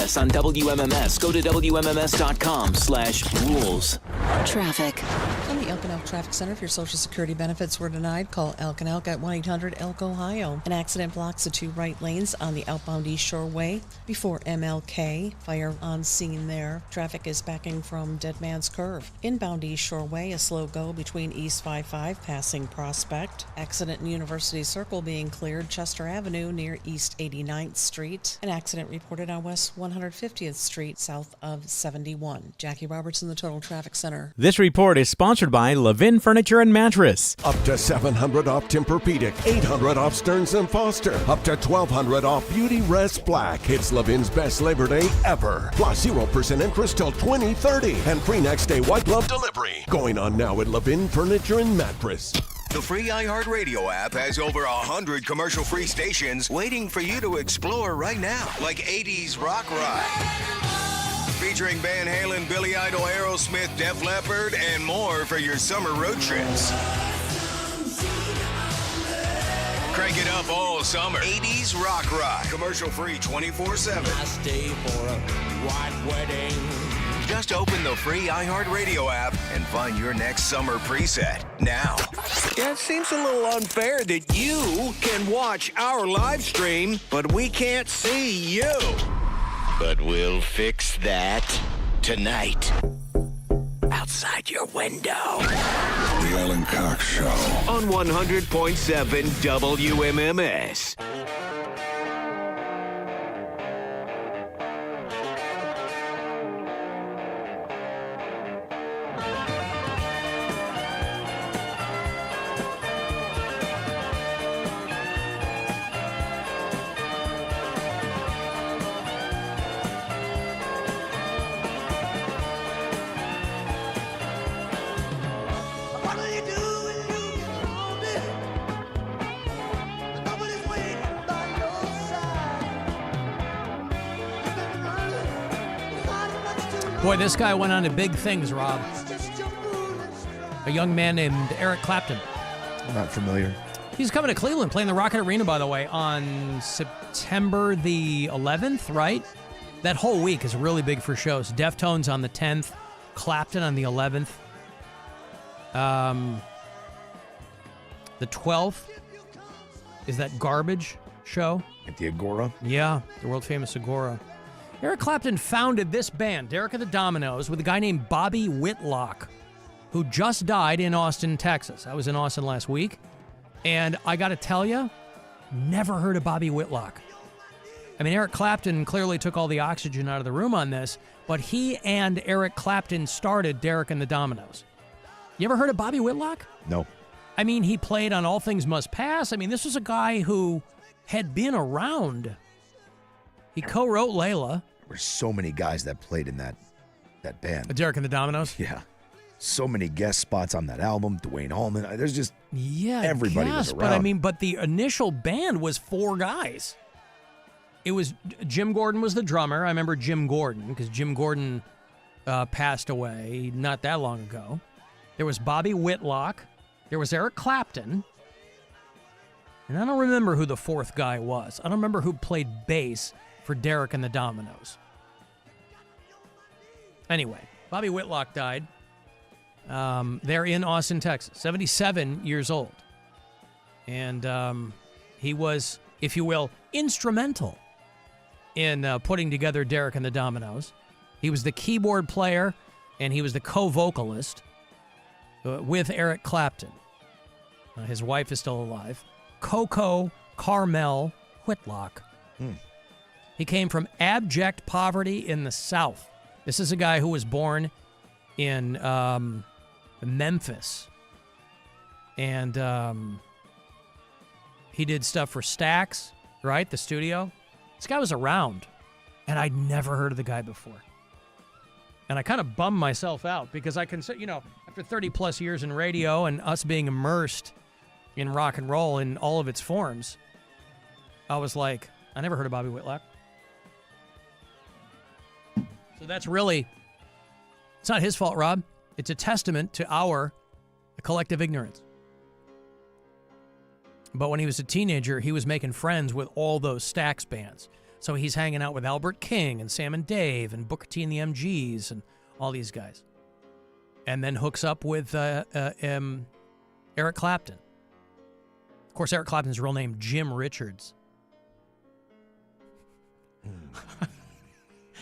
Us on WMMS. Go to WMMS.com/rules. Traffic. From the Elk and Elk Traffic Center, if your Social Security benefits were denied, call Elk and Elk at 1-800-ELK Ohio. An accident blocks the 2 right lanes on the outbound East Shore Way before MLK. Fire on scene there. Traffic is backing from Dead Man's Curve. Inbound East Shore Way, a slow go between East 55 passing Prospect. Accident in University Circle being cleared. Chester Avenue near East 89th Street. An accident reported on West 150th Street south of 71. Jackie Roberts in the Total Traffic Center. This report is sponsored by Levin Furniture and Mattress. Up to $700 off Tempur-Pedic, $800 off Stearns & Foster, up to $1,200 off Beauty Rest Black. It's Levin's best Labor Day ever. Plus 0% interest till 2030 and free next day white glove delivery. Going on now at Levin Furniture and Mattress. The free iHeartRadio app has over 100 commercial-free stations waiting for you to explore right now, like 80s Rock Ride, featuring Van Halen, Billy Idol, Aerosmith, Def Leppard, and more for your summer road trips. Crank it up all summer. 80s Rock Ride, commercial-free 24/7. I stay for a white wedding. Just open the free iHeartRadio app and find your next summer preset now. Yeah, it seems a little unfair that you can watch our live stream, but we can't see you. But we'll fix that tonight. Outside your window. The Alan Cox Show. On 100.7 WMMS. Boy, this guy went on to big things, Rob. A young man named Eric Clapton. Not familiar. He's coming to Cleveland, playing the Rocket Arena, by the way, on September the 11th, right? That whole week is really big for shows. Deftones on the 10th, Clapton on the 11th. The 12th is that Garbage show. At the Agora? Yeah, the world-famous Agora. Eric Clapton founded this band, Derek and the Dominoes, with a guy named Bobby Whitlock, who just died in Austin, Texas. I was in Austin last week, and I got to tell you, never heard of Bobby Whitlock. I mean, Eric Clapton clearly took all the oxygen out of the room on this, but he and Eric Clapton started Derek and the Dominoes. You ever heard of Bobby Whitlock? No. I mean, he played on All Things Must Pass. I mean, this was a guy who had been around. He co-wrote Layla. There were so many guys that played in that band. Derek and the Dominoes? Yeah. So many guest spots on that album. Dwayne Allman. There's just everybody was around. But I mean, the initial band was 4 guys. It was Jim Gordon was the drummer. I remember Jim Gordon because Jim Gordon passed away not that long ago. There was Bobby Whitlock. There was Eric Clapton. And I don't remember who the 4th guy was. I don't remember who played bass for Derek and the Dominoes. Anyway, Bobby Whitlock died. They're in Austin, Texas, 77 years old. And he was, if you will, instrumental in putting together Derek and the Dominoes. He was the keyboard player, and he was the co-vocalist with Eric Clapton. His wife is still alive. Coco Carmel Whitlock. He came from abject poverty in the South. This is a guy who was born in Memphis. And he did stuff for Stax, right? The studio. This guy was around, and I'd never heard of the guy before. And I kind of bummed myself out because I consider, after 30 plus years in radio and us being immersed in rock and roll in all of its forms, I was like, I never heard of Bobby Whitlock. So that's really, it's not his fault, Rob. It's a testament to our collective ignorance. But when he was a teenager, he was making friends with all those Stax bands. So he's hanging out with Albert King and Sam and Dave and Booker T and the MGs and all these guys. And then hooks up with Eric Clapton. Of course, Eric Clapton's real name, Jim Richards.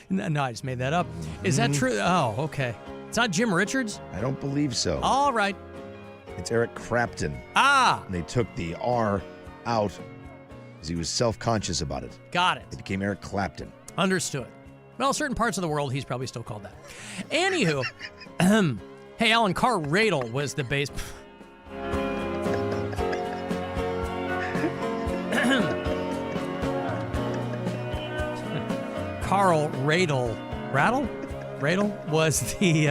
No, I just made that up. Is that true? Oh, okay. It's not Jim Richards? I don't believe so. All right. It's Eric Clapton. Ah! And they took the R out because he was self-conscious about it. Got it. It became Eric Clapton. Understood. Well, certain parts of the world, he's probably still called that. Anywho, hey, Alan Carr Radel was the bass. Carl Radel was the,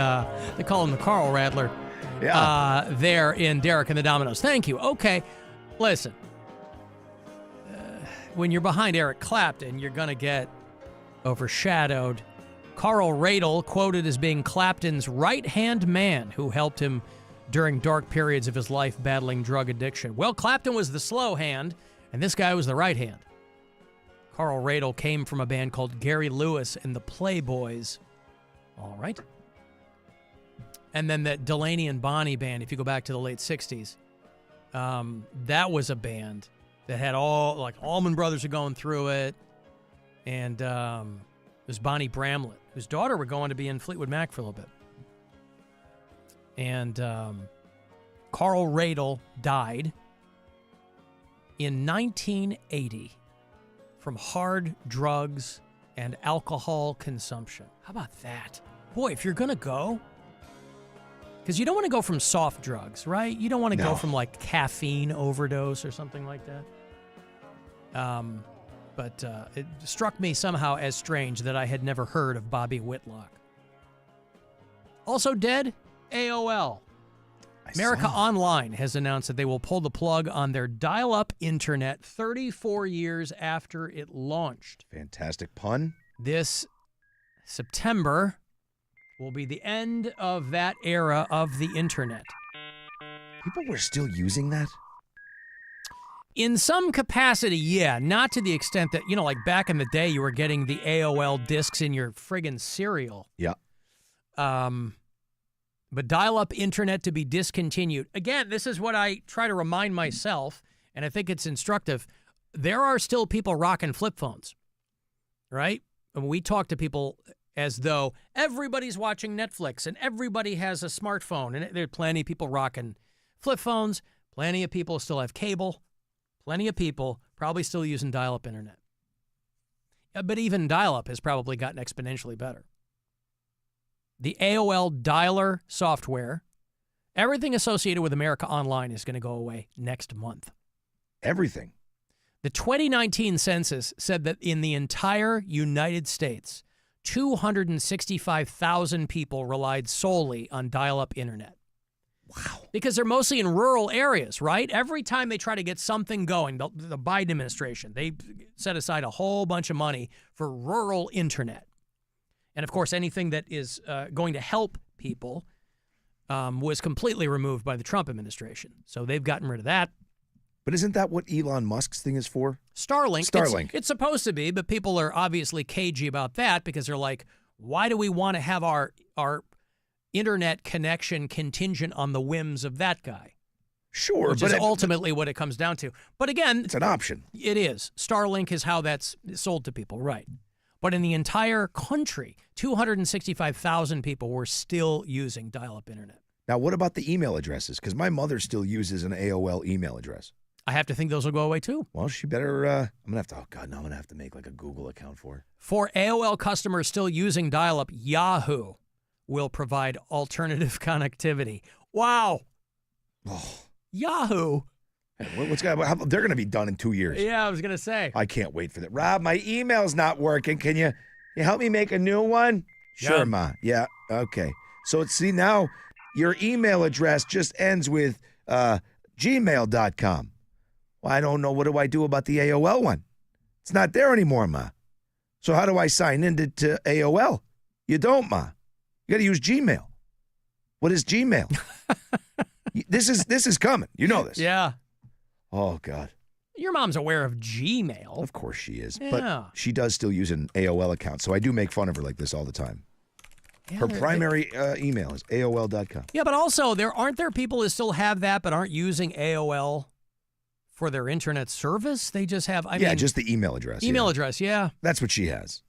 they call him the Carl Rattler. Yeah. There in Derek and the Dominoes. Thank you. Okay, listen. When you're behind Eric Clapton, you're going to get overshadowed. Carl Radel, quoted as being Clapton's right-hand man who helped him during dark periods of his life battling drug addiction. Well, Clapton was the slow hand, and this guy was the right hand. Carl Radel came from a band called Gary Lewis and the Playboys. All right. And then that Delaney and Bonnie band, if you go back to the late 60s, that was a band that had all, like, Allman Brothers are going through it. And there's Bonnie Bramlett, whose daughter were going to be in Fleetwood Mac for a little bit. And Carl Radel died in 1980 from hard drugs and alcohol consumption. How about that? Boy, if you're going to go, because you don't want to go from soft drugs, right? You don't want to go from like caffeine overdose or something like that. But it struck me somehow as strange that I had never heard of Bobby Whitlock. Also dead, AOL. America Online has announced that they will pull the plug on their dial-up internet 34 years after it launched. Fantastic pun. This September will be the end of that era of the internet. People were still using that? In some capacity, yeah. Not to the extent that, like back in the day, you were getting the AOL discs in your friggin' cereal. Yeah. But dial-up internet to be discontinued. Again, this is what I try to remind myself, and I think it's instructive. There are still people rocking flip phones, right? And we talk to people as though everybody's watching Netflix and everybody has a smartphone, and there are plenty of people rocking flip phones. Plenty of people still have cable. Plenty of people probably still using dial-up internet. But even dial-up has probably gotten exponentially better. The AOL dialer software, everything associated with America Online is going to go away next month. Everything. The 2019 census said that in the entire United States, 265,000 people relied solely on dial-up internet. Wow. Because they're mostly in rural areas, right? Every time they try to get something going, the Biden administration, they set aside a whole bunch of money for rural internet. And, of course, anything that is going to help people was completely removed by the Trump administration. So they've gotten rid of that. But isn't that what Elon Musk's thing is for? Starlink. It's supposed to be, but people are obviously cagey about that because they're like, why do we want to have our internet connection contingent on the whims of that guy? Sure. Which is ultimately what it comes down to. But again, it's an option. It is. Starlink is how that's sold to people, right? But in the entire country, 265,000 people were still using dial-up internet. Now, what about the email addresses? Because my mother still uses an AOL email address. I have to think those will go away too. Well, she better, I'm going to have to, now I'm going to have to make like a Google account for her. For AOL customers still using dial-up, Yahoo will provide alternative connectivity. Wow. Oh. Yahoo. They're going to be done in 2 years. Yeah, I was going to say. I can't wait for that. Rob, my email's not working. Can you help me make a new one? Sure, Ma. Yeah, okay. So see, now your email address just ends with gmail.com. Well, I don't know. What do I do about the AOL one? It's not there anymore, Ma. So how do I sign into AOL? You don't, Ma. You got to use Gmail. What is Gmail? This is coming. You know this. Yeah. Oh, God. Your mom's aware of Gmail. Of course she is. Yeah. But she does still use an AOL account, so I do make fun of her like this all the time. Yeah, Her primary email is AOL.com. Yeah, but also, aren't there people that still have that but aren't using AOL for their internet service? They just have, I mean, just the email address. Email address, yeah. That's what she has.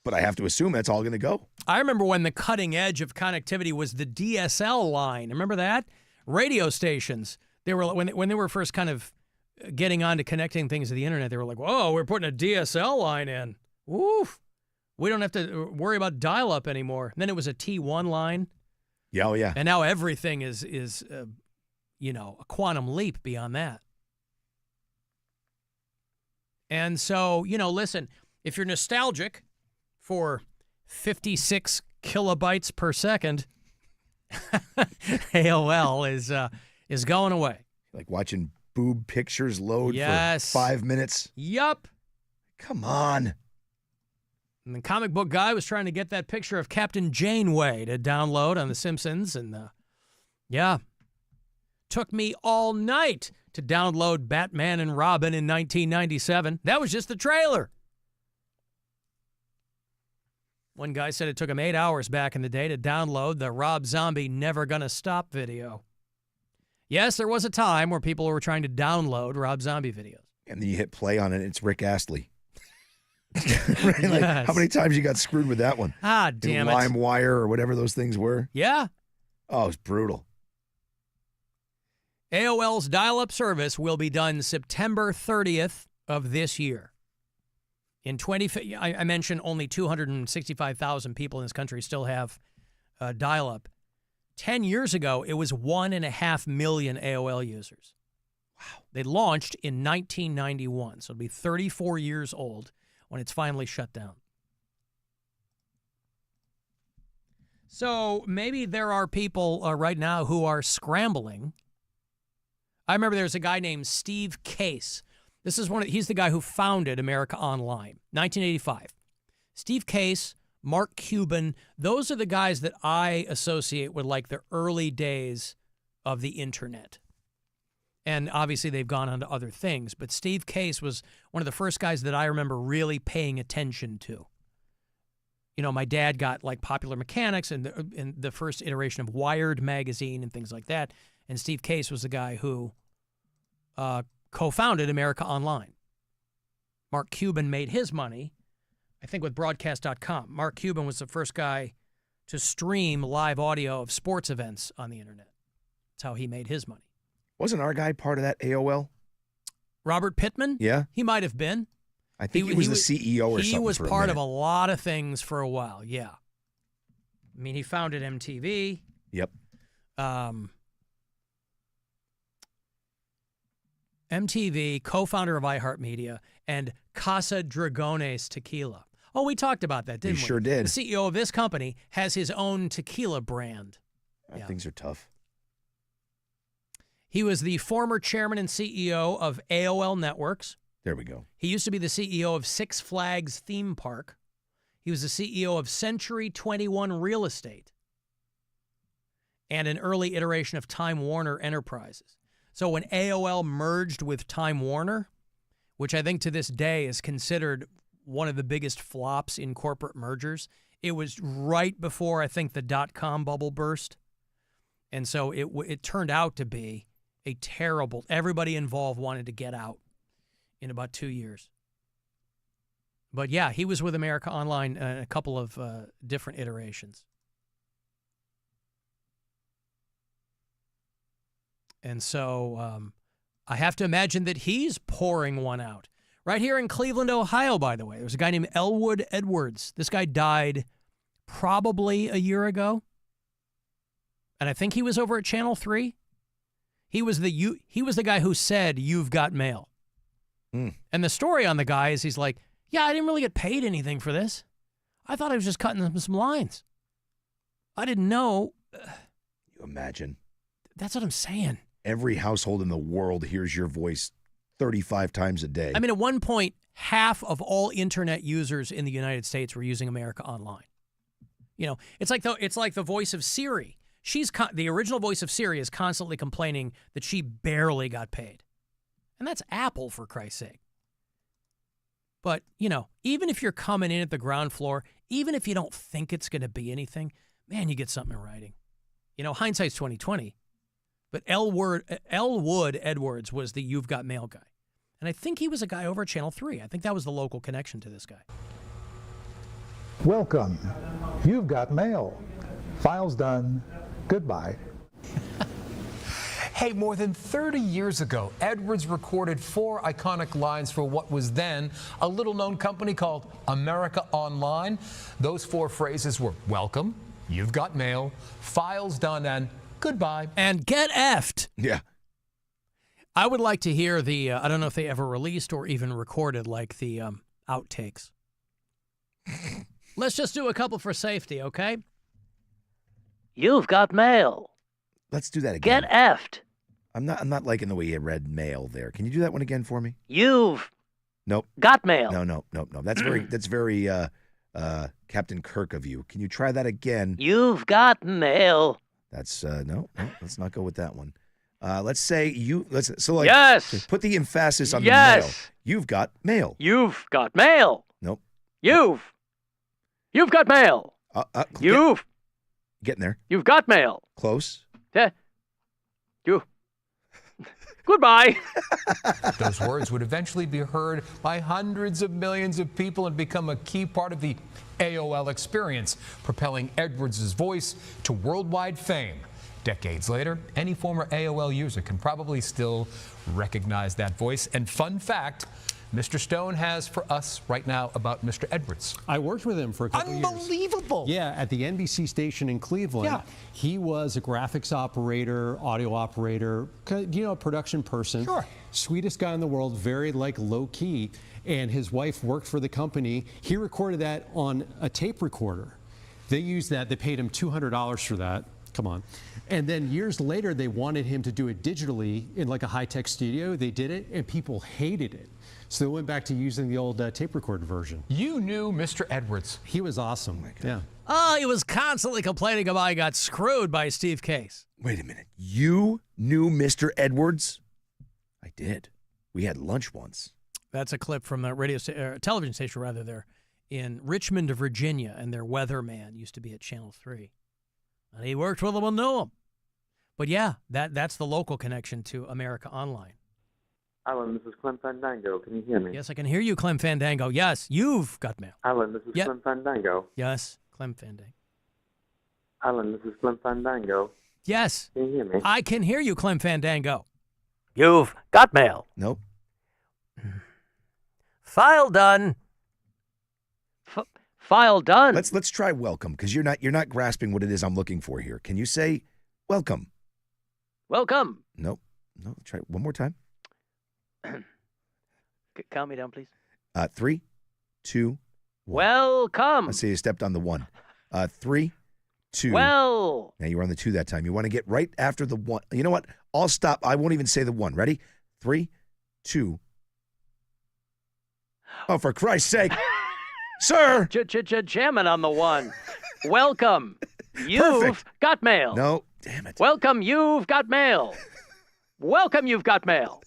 But I have to assume that's all going to go. I remember when the cutting edge of connectivity was the DSL line. Remember that? Radio stations. They were when they were first kind of getting on to connecting things to the internet, they were like, whoa, we're putting a DSL line in. Woof. We don't have to worry about dial-up anymore. And then it was a T1 line. Yeah, oh yeah. And now everything is a quantum leap beyond that. And so, listen, if you're nostalgic for 56 kilobytes per second, AOL is going away. Like watching boob pictures load Yes. for 5 minutes. Yup. Come on. And the comic book guy was trying to get that picture of Captain Janeway to download on The Simpsons. And, took me all night to download Batman and Robin in 1997. That was just the trailer. One guy said it took him 8 hours back in the day to download the Rob Zombie Never Gonna Stop video. Yes, there was a time where people were trying to download Rob Zombie videos. And then you hit play on it, and it's Rick Astley. Right? Like, Yes. how many times you got screwed with that one? Ah, damn it. LimeWire or whatever those things were. Yeah. Oh, it was brutal. AOL's dial-up service will be done September 30th of this year. I mentioned only 265,000 people in this country still have dial-up. 10 years ago, it was 1.5 million AOL users. Wow. They launched in 1991, so it'll be 34 years old when it's finally shut down. So maybe there are people right now who are scrambling. I remember there's a guy named Steve Case. He's the guy who founded America Online, 1985. Steve Case, Mark Cuban, those are the guys that I associate with like the early days of the internet. And obviously they've gone on to other things, but Steve Case was one of the first guys that I remember really paying attention to. My dad got like Popular Mechanics and the first iteration of Wired magazine and things like that. And Steve Case was the guy who co-founded America Online. Mark Cuban made his money, I think, with broadcast.com. Mark Cuban was the first guy to stream live audio of sports events on the internet. That's how he made his money. Wasn't our guy part of that AOL? Robert Pittman? Yeah. He might have been. I think he was the CEO or something. He was for a part of minute. a lot of things for a while, yeah. I mean, he founded MTV. Yep. MTV, co-founder of iHeartMedia, and Casa Dragones Tequila. Oh, we talked about that, didn't we? We sure did. The CEO of this company has his own tequila brand. Yeah. Things are tough. He was the former chairman and CEO of AOL Networks. There we go. He used to be the CEO of Six Flags Theme Park. He was the CEO of Century 21 Real Estate and an early iteration of Time Warner Enterprises. So when AOL merged with Time Warner, which I think to this day is considered one of the biggest flops in corporate mergers, it was right before, I think, the dot-com bubble burst. And so it turned out to be a terrible, everybody involved wanted to get out in about 2 years. But yeah, he was with America Online in a couple of different iterations. And so I have to imagine that he's pouring one out. Right here in Cleveland, Ohio, by the way, there's a guy named Elwood Edwards. This guy died probably a year ago. And I think he was over at Channel 3. He was the guy who said, "You've got mail." Mm. And the story on the guy is he's like, "Yeah, I didn't really get paid anything for this. I thought I was just cutting some lines. I didn't know." You imagine. That's what I'm saying. Every household in the world hears your voice 35 times a day. I mean, at one point, half of all internet users in the United States were using America Online. It's like the voice of Siri. The original voice of Siri is constantly complaining that she barely got paid. And that's Apple, for Christ's sake. But, you know, even if you're coming in at the ground floor, even if you don't think it's going to be anything, man, you get something in writing. You know, hindsight's 20/20. But Elwood Edwards was the You've Got Mail guy. And I think he was a guy over at Channel 3. I think that was the local connection to this guy. Welcome. You've got mail. File's done. Goodbye. Hey, more than 30 years ago, Edwards recorded 4 iconic lines for what was then a little-known company called America Online. Those 4 phrases were welcome, you've got mail, files done, and goodbye. And get effed. Yeah. I would like to hear the, I don't know if they ever released or even recorded, like the outtakes. Let's just do a couple for safety, okay? You've got mail. Let's do that again. Get effed. I'm not liking the way you read mail there. Can you do that one again for me? You've Nope. got mail. No. That's very Captain Kirk of you. Can you try that again? You've got mail. That's no. Let's not go with that one. Let's say yes. Put the emphasis on the yes. mail. You've got mail. You've got mail. Nope. You've got mail. Getting there. You've got mail. Close. You. Goodbye. Those words would eventually be heard by hundreds of millions of people and become a key part of the AOL experience, propelling Edwards' voice to worldwide fame. Decades later, any former AOL user can probably still recognize that voice. And fun fact, Mr. Stone has for us right now about Mr. Edwards. I worked with him for a couple of years. Unbelievable. Yeah, at the NBC station in Cleveland. Yeah. He was a graphics operator, audio operator, a production person. Sure. Sweetest guy in the world, very low key. And his wife worked for the company. He recorded that on a tape recorder. They used that. They paid him $200 for that. Come on. And then years later, they wanted him to do it digitally in a high-tech studio. They did it, and people hated it. So they went back to using the old tape recorder version. You knew Mr. Edwards. He was awesome. Yeah. Oh, he was constantly complaining about he got screwed by Steve Case. Wait a minute. You knew Mr. Edwards? I did. We had lunch once. That's a clip from the television station, rather, there in Richmond, Virginia, and their weatherman used to be at Channel 3. And he worked with them and knew him. But yeah, that's the local connection to America Online. Alan, this is Clem Fandango. Can you hear me? Yes, I can hear you, Clem Fandango. Yes, you've got mail. Alan, this is Clem Fandango. Yes, Clem Fandango. Alan, this is Clem Fandango. Yes. Can you hear me? I can hear you, Clem Fandango. You've got mail. Nope. File done. File done. Let's try welcome, because you're not grasping what it is I'm looking for here. Can you say welcome? Welcome. Nope. No. Try it one more time. Count me down, please. 3, 2, 1. Welcome. I see you stepped on the 1. 3, 2. Well. Now you were on the 2 that time. You want to get right after the 1. You know what? I'll stop. I won't even say the 1. Ready? 3, 2. Oh, for Christ's sake. Sir. Jamming on the 1. Welcome. You've got mail. No. Damn it. Welcome. You've got mail. Welcome. You've got mail.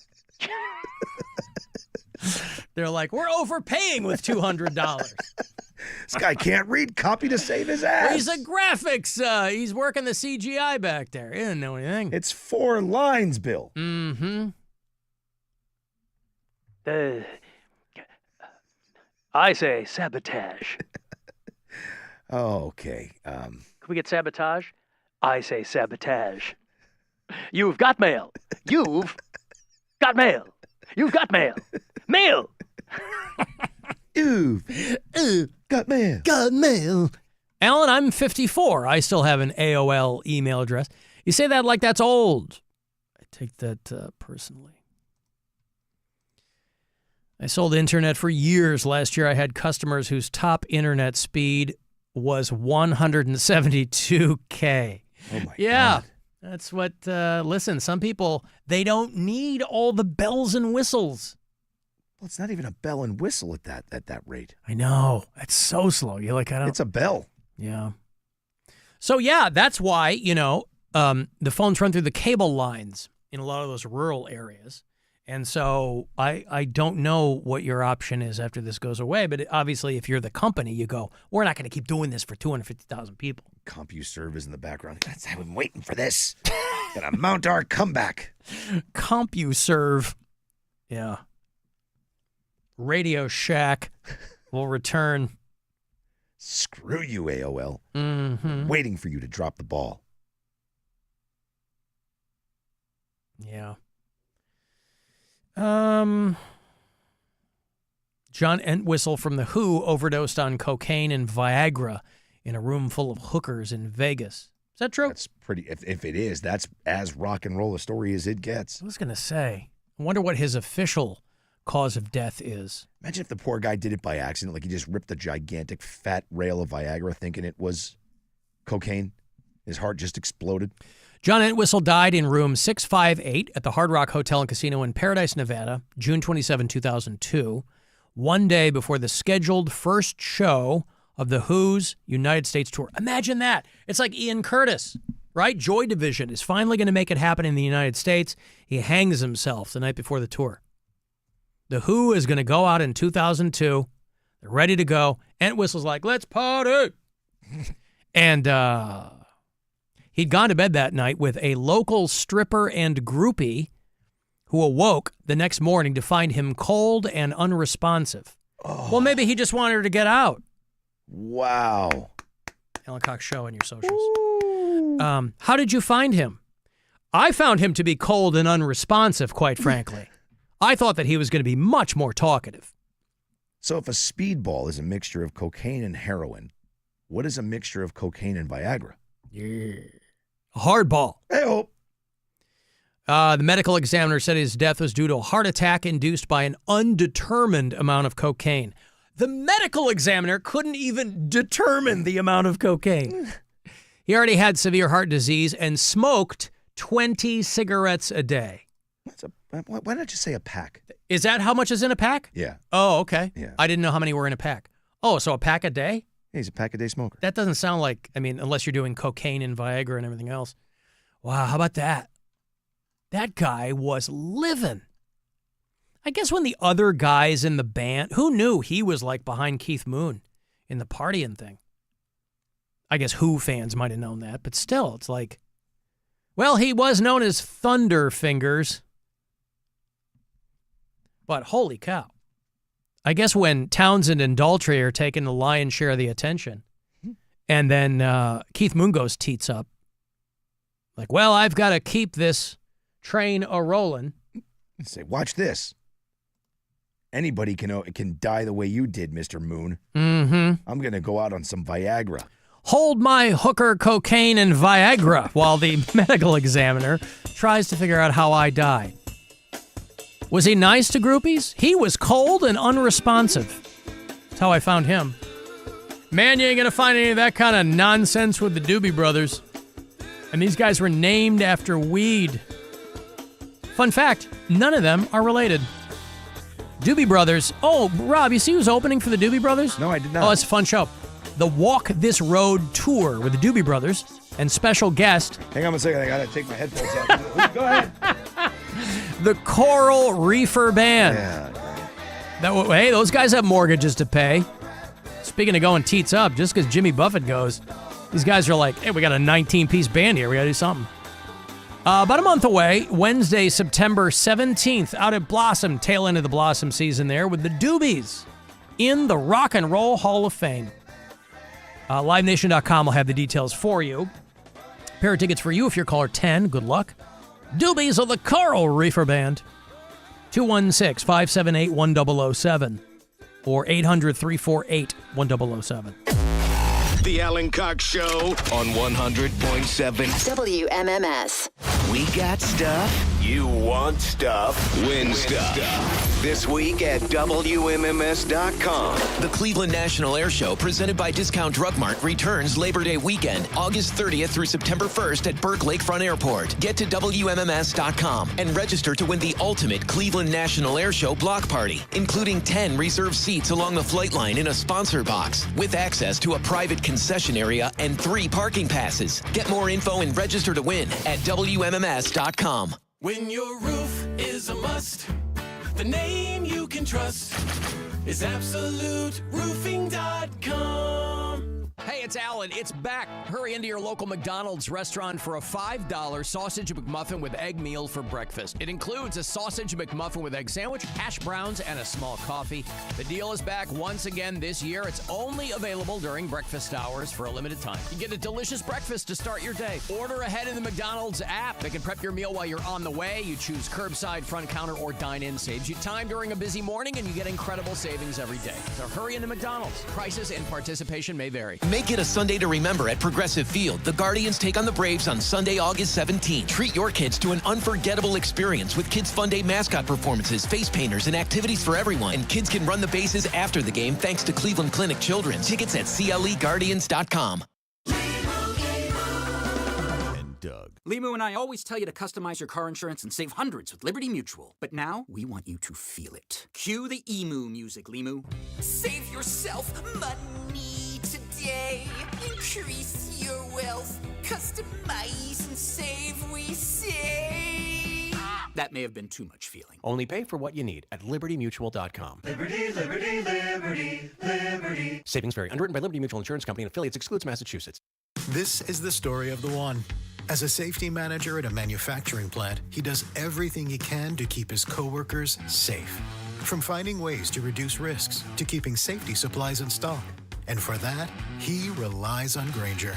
They're like, we're overpaying with $200. This guy can't read copy to save his ass. Well, he's a graphics. He's working the CGI back there. He didn't know anything. It's 4 lines, Bill. Mm-hmm. I say sabotage. Oh, okay. Can we get sabotage? I say sabotage. You've got mail. You've got mail. You've got mail. Mail. You've got mail. Got mail. Alan, I'm 54. I still have an AOL email address. You say that like that's old. I take that personally. I sold internet for years. Last year, I had customers whose top internet speed was 172K. Oh, my yeah, God. That's what, listen, some people, they don't need all the bells and whistles. Well, it's not even a bell and whistle at that rate. I know. It's so slow. You're like, I don't. It's a bell. Yeah. So, yeah, that's why, the phones run through the cable lines in a lot of those rural areas. And so I don't know what your option is after this goes away, but obviously if you're the company, you go, we're not going to keep doing this for 250,000 people. CompuServe is in the background. I've been waiting for this. Gonna mount our comeback. CompuServe. Yeah. Radio Shack will return. Screw you, AOL. Mm-hmm. Waiting for you to drop the ball. Yeah. John Entwistle from The Who overdosed on cocaine and Viagra in a room full of hookers in Vegas. Is that true? That's pretty. If it is, that's as rock and roll a story as it gets. I was going to say, I wonder what his official cause of death is. Imagine if the poor guy did it by accident, like he just ripped a gigantic fat rail of Viagra thinking it was cocaine. His heart just exploded. John Entwistle died in room 658 at the Hard Rock Hotel and Casino in Paradise, Nevada, June 27, 2002, one day before the scheduled first show of The Who's United States tour. Imagine that. It's like Ian Curtis, right? Joy Division is finally going to make it happen in the United States. He hangs himself the night before the tour. The Who is going to go out in 2002. They're ready to go. Entwistle's like, let's party. And he'd gone to bed that night with a local stripper and groupie who awoke the next morning to find him cold and unresponsive. Oh. Well, maybe he just wanted her to get out. Wow. Alan Cox Show on your socials. How did you find him? I found him to be cold and unresponsive, quite frankly. I thought that he was going to be much more talkative. So if a speedball is a mixture of cocaine and heroin, what is a mixture of cocaine and Viagra? Yeah. A hardball. Hey-oh. The medical examiner said his death was due to a heart attack induced by an undetermined amount of cocaine. The medical examiner couldn't even determine the amount of cocaine. He already had severe heart disease and smoked 20 cigarettes a day. Why not just say a pack? Is that how much is in a pack? Yeah. Oh, okay. Yeah. I didn't know how many were in a pack. Oh, so a pack a day? Yeah, he's a pack-a-day smoker. That doesn't sound like, I mean, unless you're doing cocaine and Viagra and everything else. Wow, how about that? That guy was living. I guess when the other guys in the band, who knew he was like behind Keith Moon in the partying thing? I guess Who fans might have known that, but still, it's like, well, he was known as Thunder Fingers. But holy cow. I guess when Townsend and Daltrey are taking the lion's share of the attention, and then Keith Moon goes teats up, like, well, I've got to keep this train a-rolling. Say, watch this. Anybody can die the way you did, Mr. Moon. Mm-hmm. I'm going to go out on some Viagra. Hold my hooker, cocaine, and Viagra while the medical examiner tries to figure out how I die. Was he nice to groupies? He was cold and unresponsive. That's how I found him. Man, you ain't going to find any of that kind of nonsense with the Doobie Brothers. And these guys were named after weed. Fun fact, none of them are related. Doobie Brothers. Oh, Rob, you see who's opening for the Doobie Brothers? No, I did not. Oh, it's a fun show. The Walk This Road Tour with the Doobie Brothers and special guest. Hang on a second. I got to take my headphones off. Go ahead. The Coral Reefer Band. Yeah. Hey, those guys have mortgages to pay. Speaking of going teats up, just because Jimmy Buffett goes, these guys are like, hey, we got a 19-piece band here. We got to do something. About a month away, Wednesday, September 17th, out at Blossom, tail end of the Blossom season there, with the Doobies in the Rock and Roll Hall of Fame. LiveNation.com will have the details for you. Pair of tickets for you if you're caller 10. Good luck. Doobies of the Coral Reefer Band. 216-578-1007 or 800-348-1007. The Alan Cox Show on 100.7 WMMS. We got stuff. You want stuff. Win stuff. This week at WMMS.com. The Cleveland National Air Show, presented by Discount Drug Mart, returns Labor Day weekend, August 30th through September 1st at Burke Lakefront Airport. Get to WMMS.com and register to win the ultimate Cleveland National Air Show block party, including 10 reserved seats along the flight line in a sponsor box, with access to a private concession area and 3 parking passes. Get more info and register to win at WMMS.com. When your roof is a must, The name you can trust is AbsoluteRoofing.com. Hey, it's Alan. It's back. Hurry into your local McDonald's restaurant for a $5 sausage McMuffin with egg meal for breakfast. It includes a sausage McMuffin with egg sandwich, hash browns, and a small coffee. The deal is back once again this year. It's only available during breakfast hours for a limited time. You get a delicious breakfast to start your day. Order ahead in the McDonald's app. They can prep your meal while you're on the way. You choose curbside, front counter, or dine-in. Saves you time during a busy morning, and you get incredible savings every day. So hurry into McDonald's. Prices and participation may vary. Make it a Sunday to remember at Progressive Field. The Guardians take on the Braves on Sunday, August 17th. Treat your kids to an unforgettable experience with Kids Fun Day mascot performances, face painters, and activities for everyone. And kids can run the bases after the game thanks to Cleveland Clinic Children. Tickets at CLEGuardians.com. Doug. Limu and I always tell you to customize your car insurance and save hundreds with Liberty Mutual. But now, we want you to feel it. Cue the emu music, Limu. Save yourself money today. Increase your wealth. Customize and save, we say. That may have been too much feeling. Only pay for what you need at libertymutual.com. Liberty, liberty, liberty, liberty. Savings vary. Underwritten by Liberty Mutual Insurance Company and affiliates. Excludes Massachusetts. This is the story of the one. As a safety manager at a manufacturing plant, he does everything he can to keep his coworkers safe. From finding ways to reduce risks to keeping safety supplies in stock. And for that, he relies on Grainger.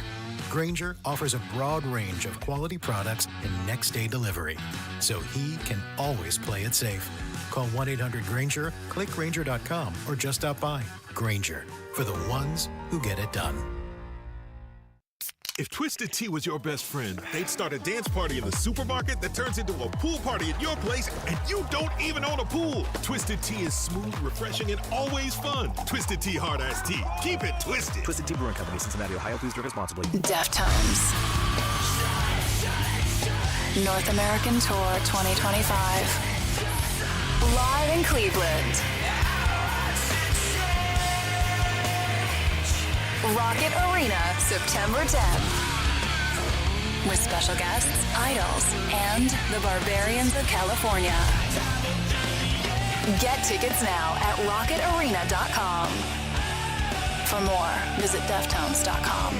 Grainger offers a broad range of quality products and next-day delivery, so he can always play it safe. Call 1-800-GRAINGER, click Grainger.com, or just stop by. Grainger, for the ones who get it done. If Twisted Tea was your best friend, they'd start a dance party in the supermarket that turns into a pool party at your place, and you don't even own a pool. Twisted Tea is smooth, refreshing, and always fun. Twisted Tea Hard Iced Tea. Keep it twisted. Twisted Tea Brewing Company, Cincinnati, Ohio. Please drink responsibly. Deftones. North American Tour 2025. Live in Cleveland. Rocket Arena, September 10th. With special guests, Idols, and the Barbarians of California. Get tickets now at rocketarena.com. For more, visit deftones.com.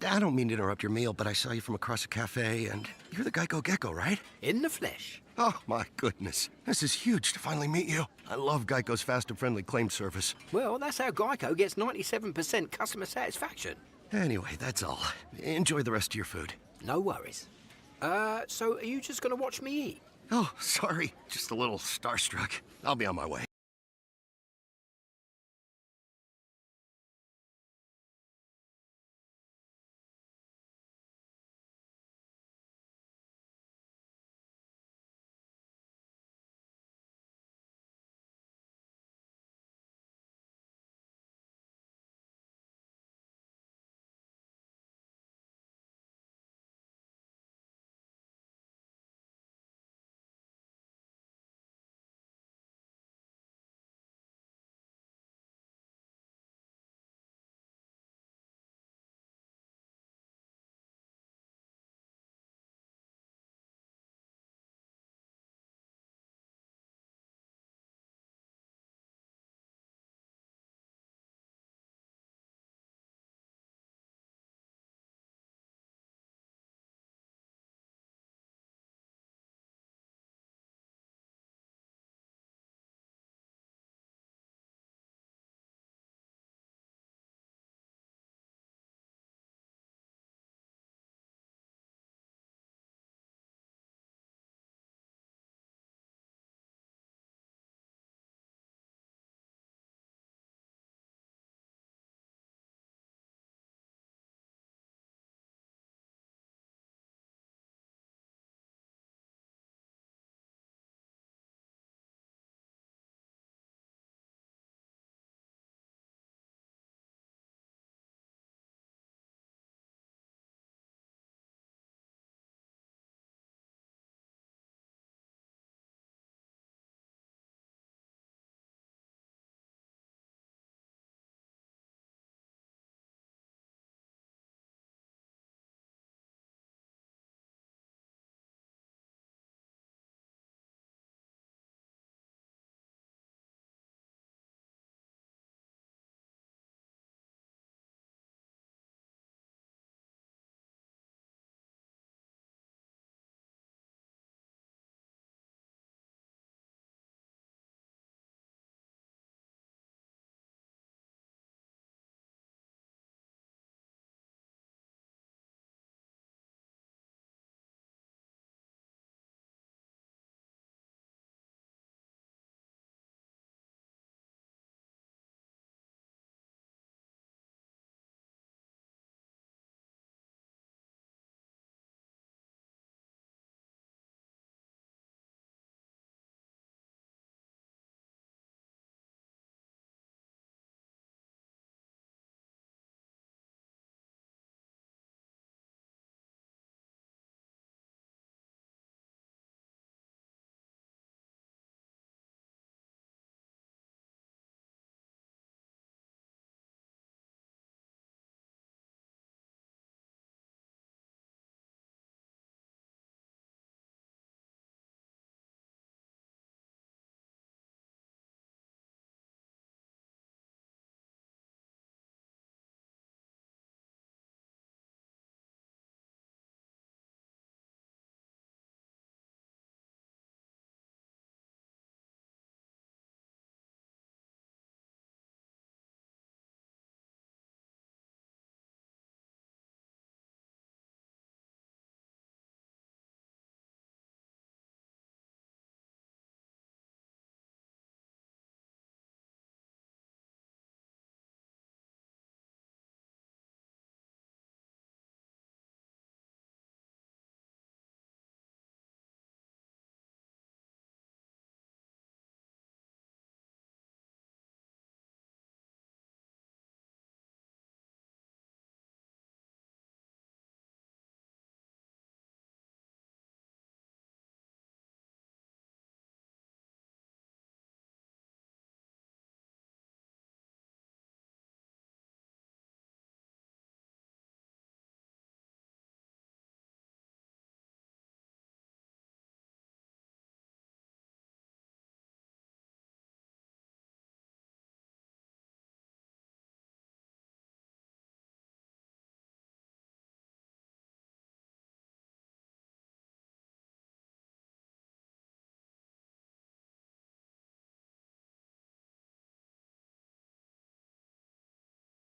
I don't mean to interrupt your meal, but I saw you from across the cafe, and you're the Geico Gecko, right? In the flesh. Oh, my goodness. This is huge to finally meet you. I love Geico's fast and friendly claim service. Well, that's how Geico gets 97% customer satisfaction. Anyway, that's all. Enjoy the rest of your food. No worries. So are you just gonna watch me eat? Oh, sorry. Just a little starstruck. I'll be on my way.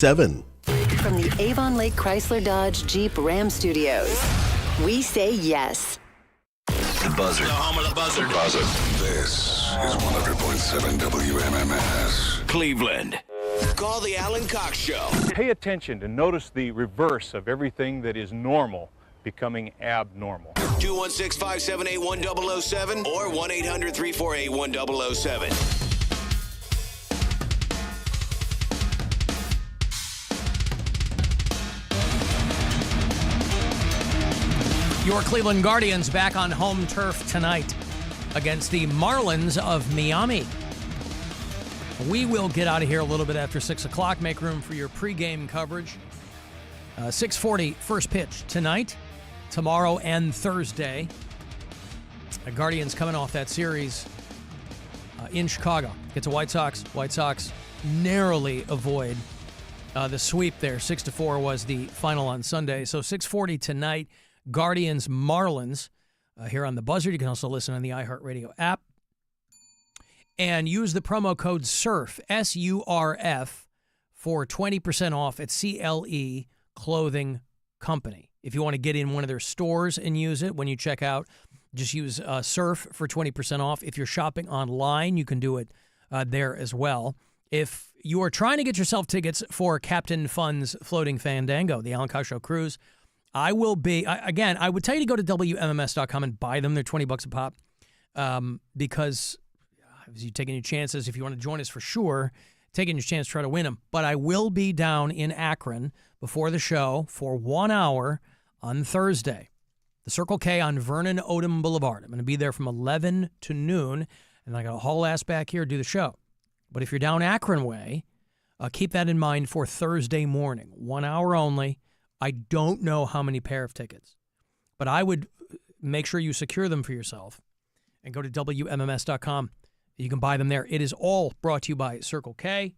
7. From the Avon Lake Chrysler Dodge Jeep Ram Studios, we say yes. The Buzzard. The home of the Buzzard. Buzzard. This is 100.7 WMMS. Cleveland. Call the Alan Cox Show. Pay attention to notice the reverse of everything that is normal becoming abnormal. 216-578-1007 or 1-800-348-1007. Your Cleveland Guardians back on home turf tonight against the Marlins of Miami. We will get out of here a little bit after 6 o'clock. Make room for your pregame coverage. 6:40 first pitch tonight, tomorrow, and Thursday. The Guardians coming off that series in Chicago. Get to White Sox. White Sox narrowly avoid the sweep there. 6-4 was the final on Sunday. So 6:40 tonight. Guardians, Marlins, here on the Buzzard. You can also listen on the iHeartRadio app. And use the promo code SURF, S-U-R-F, for 20% off at CLE Clothing Company. If you want to get in one of their stores and use it when you check out, just use SURF for 20% off. If you're shopping online, you can do it there as well. If you are trying to get yourself tickets for Captain Fun's Floating Fandango, the Alan Cox Show cruise, I will be, again, I would tell you to go to WMMS.com and buy them. They're $20 a pop because you're taking your chances. If you want to join us for sure, taking your chance to try to win them. But I will be down in Akron before the show for 1 hour on Thursday. The Circle K on Vernon Odom Boulevard. I'm going to be there from 11 to noon, and I got to haul ass back here to do the show. But if you're down Akron way, keep that in mind for Thursday morning. 1 hour only. I don't know how many pair of tickets, but I would make sure you secure them for yourself and go to WMMS.com. You can buy them there. It is all brought to you by Circle K.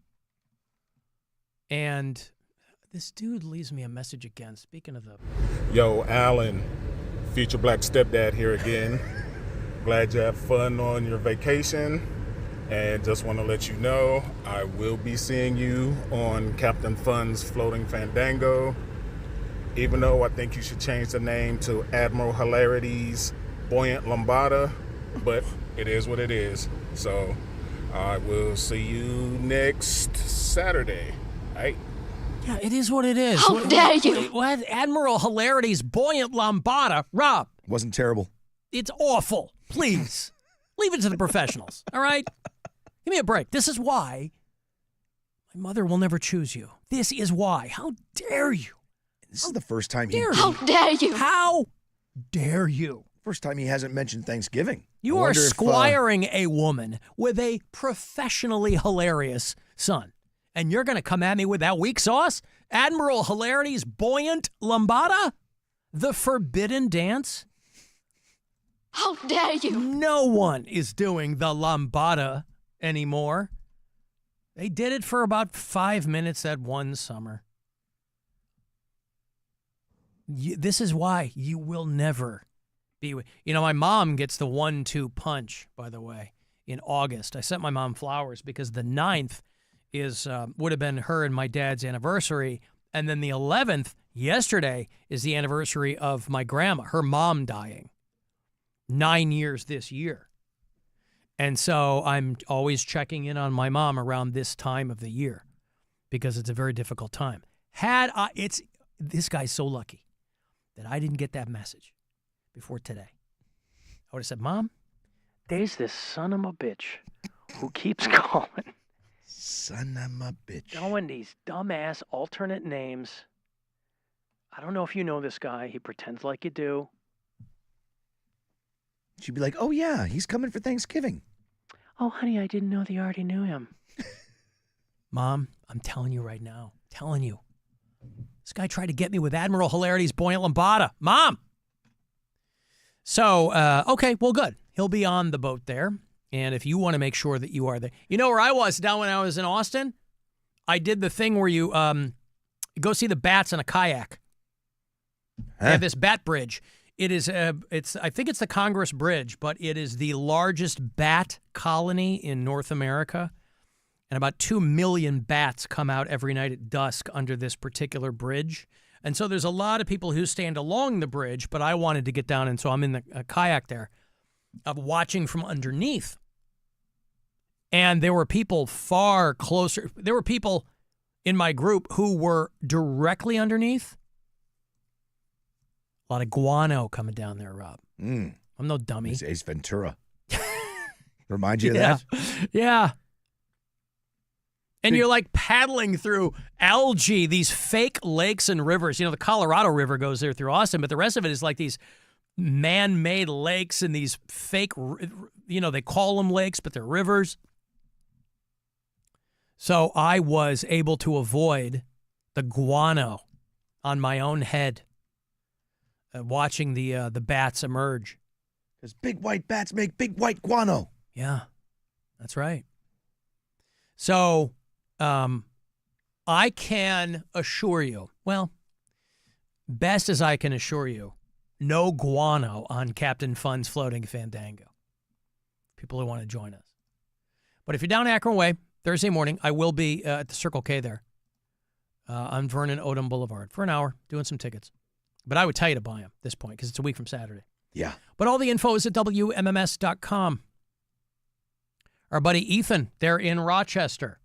And this dude leaves me a message again. Speaking of the... Yo, Alan, future black stepdad here again. Glad you have fun on your vacation. And just want to let you know, I will be seeing you on Captain Fun's Floating Fandango. Even though I think you should change the name to Admiral Hilarity's Buoyant Lambada, but it is what it is. So I will see you next Saturday, right? Yeah, it is what it is. How dare you? What? Admiral Hilarity's Buoyant Lambada. Rob. Wasn't terrible. It's awful. Please. Leave it to the professionals, all right? Give me a break. This is why my mother will never choose you. This is why. How dare you? This is the first time How dare you? How dare you? First time he hasn't mentioned Thanksgiving. You are squiring a woman with a professionally hilarious son. And you're going to come at me with that weak sauce? Admiral Hilarity's Buoyant Lambada? The Forbidden Dance? How dare you? No one is doing the Lambada anymore. They did it for about 5 minutes that one summer. This is why you will never be. You know, my mom gets the 1-2 punch, by the way, in August. I sent my mom flowers because the 9th would have been her and my dad's anniversary. And then the 11th, yesterday, is the anniversary of my grandma, her mom dying. 9 years this year. And so I'm always checking in on my mom around this time of the year because it's a very difficult time. This guy's so lucky that I didn't get that message before today. I would have said, Mom, there's this son of a bitch who keeps calling. Son of a bitch. Throwing these dumbass alternate names. I don't know if you know this guy. He pretends like you do. She'd be like, oh, yeah, he's coming for Thanksgiving. Oh, honey, I didn't know that you already knew him. Mom, I'm telling you right now. Telling you. This guy tried to get me with Admiral Hilarity's Buoyant Lambada. Mom! So, okay, well, good. He'll be on the boat there. And if you want to make sure that you are there. You know where I was down when I was in Austin? I did the thing where you go see the bats in a kayak. They have this bat bridge. It is, I think it's the Congress Bridge, but it is the largest bat colony in North America. And about 2 million bats come out every night at dusk under this particular bridge. And so there's a lot of people who stand along the bridge, but I wanted to get down, and so I'm in the kayak there, watching from underneath. And there were people far closer. There were people in my group who were directly underneath. A lot of guano coming down there, Rob. I'm no dummy. It's Ace Ventura. Remind you of that? Yeah. And you're like paddling through algae, these fake lakes and rivers. You know, the Colorado River goes there through Austin, but the rest of it is like these man-made lakes and these fake, you know, they call them lakes, but they're rivers. So I was able to avoid the guano on my own head, watching the bats emerge. Because big white bats make big white guano. Yeah, that's right. So I can assure you, well, best as I can assure you, no guano on Captain Fun's Floating Fandango. People who want to join us. But if you're down Akron Way, Thursday morning, I will be at the Circle K there on Vernon Odom Boulevard for an hour doing some tickets. But I would tell you to buy them at this point because it's a week from Saturday. Yeah. But all the info is at WMMS.com. Our buddy Ethan there in Rochester,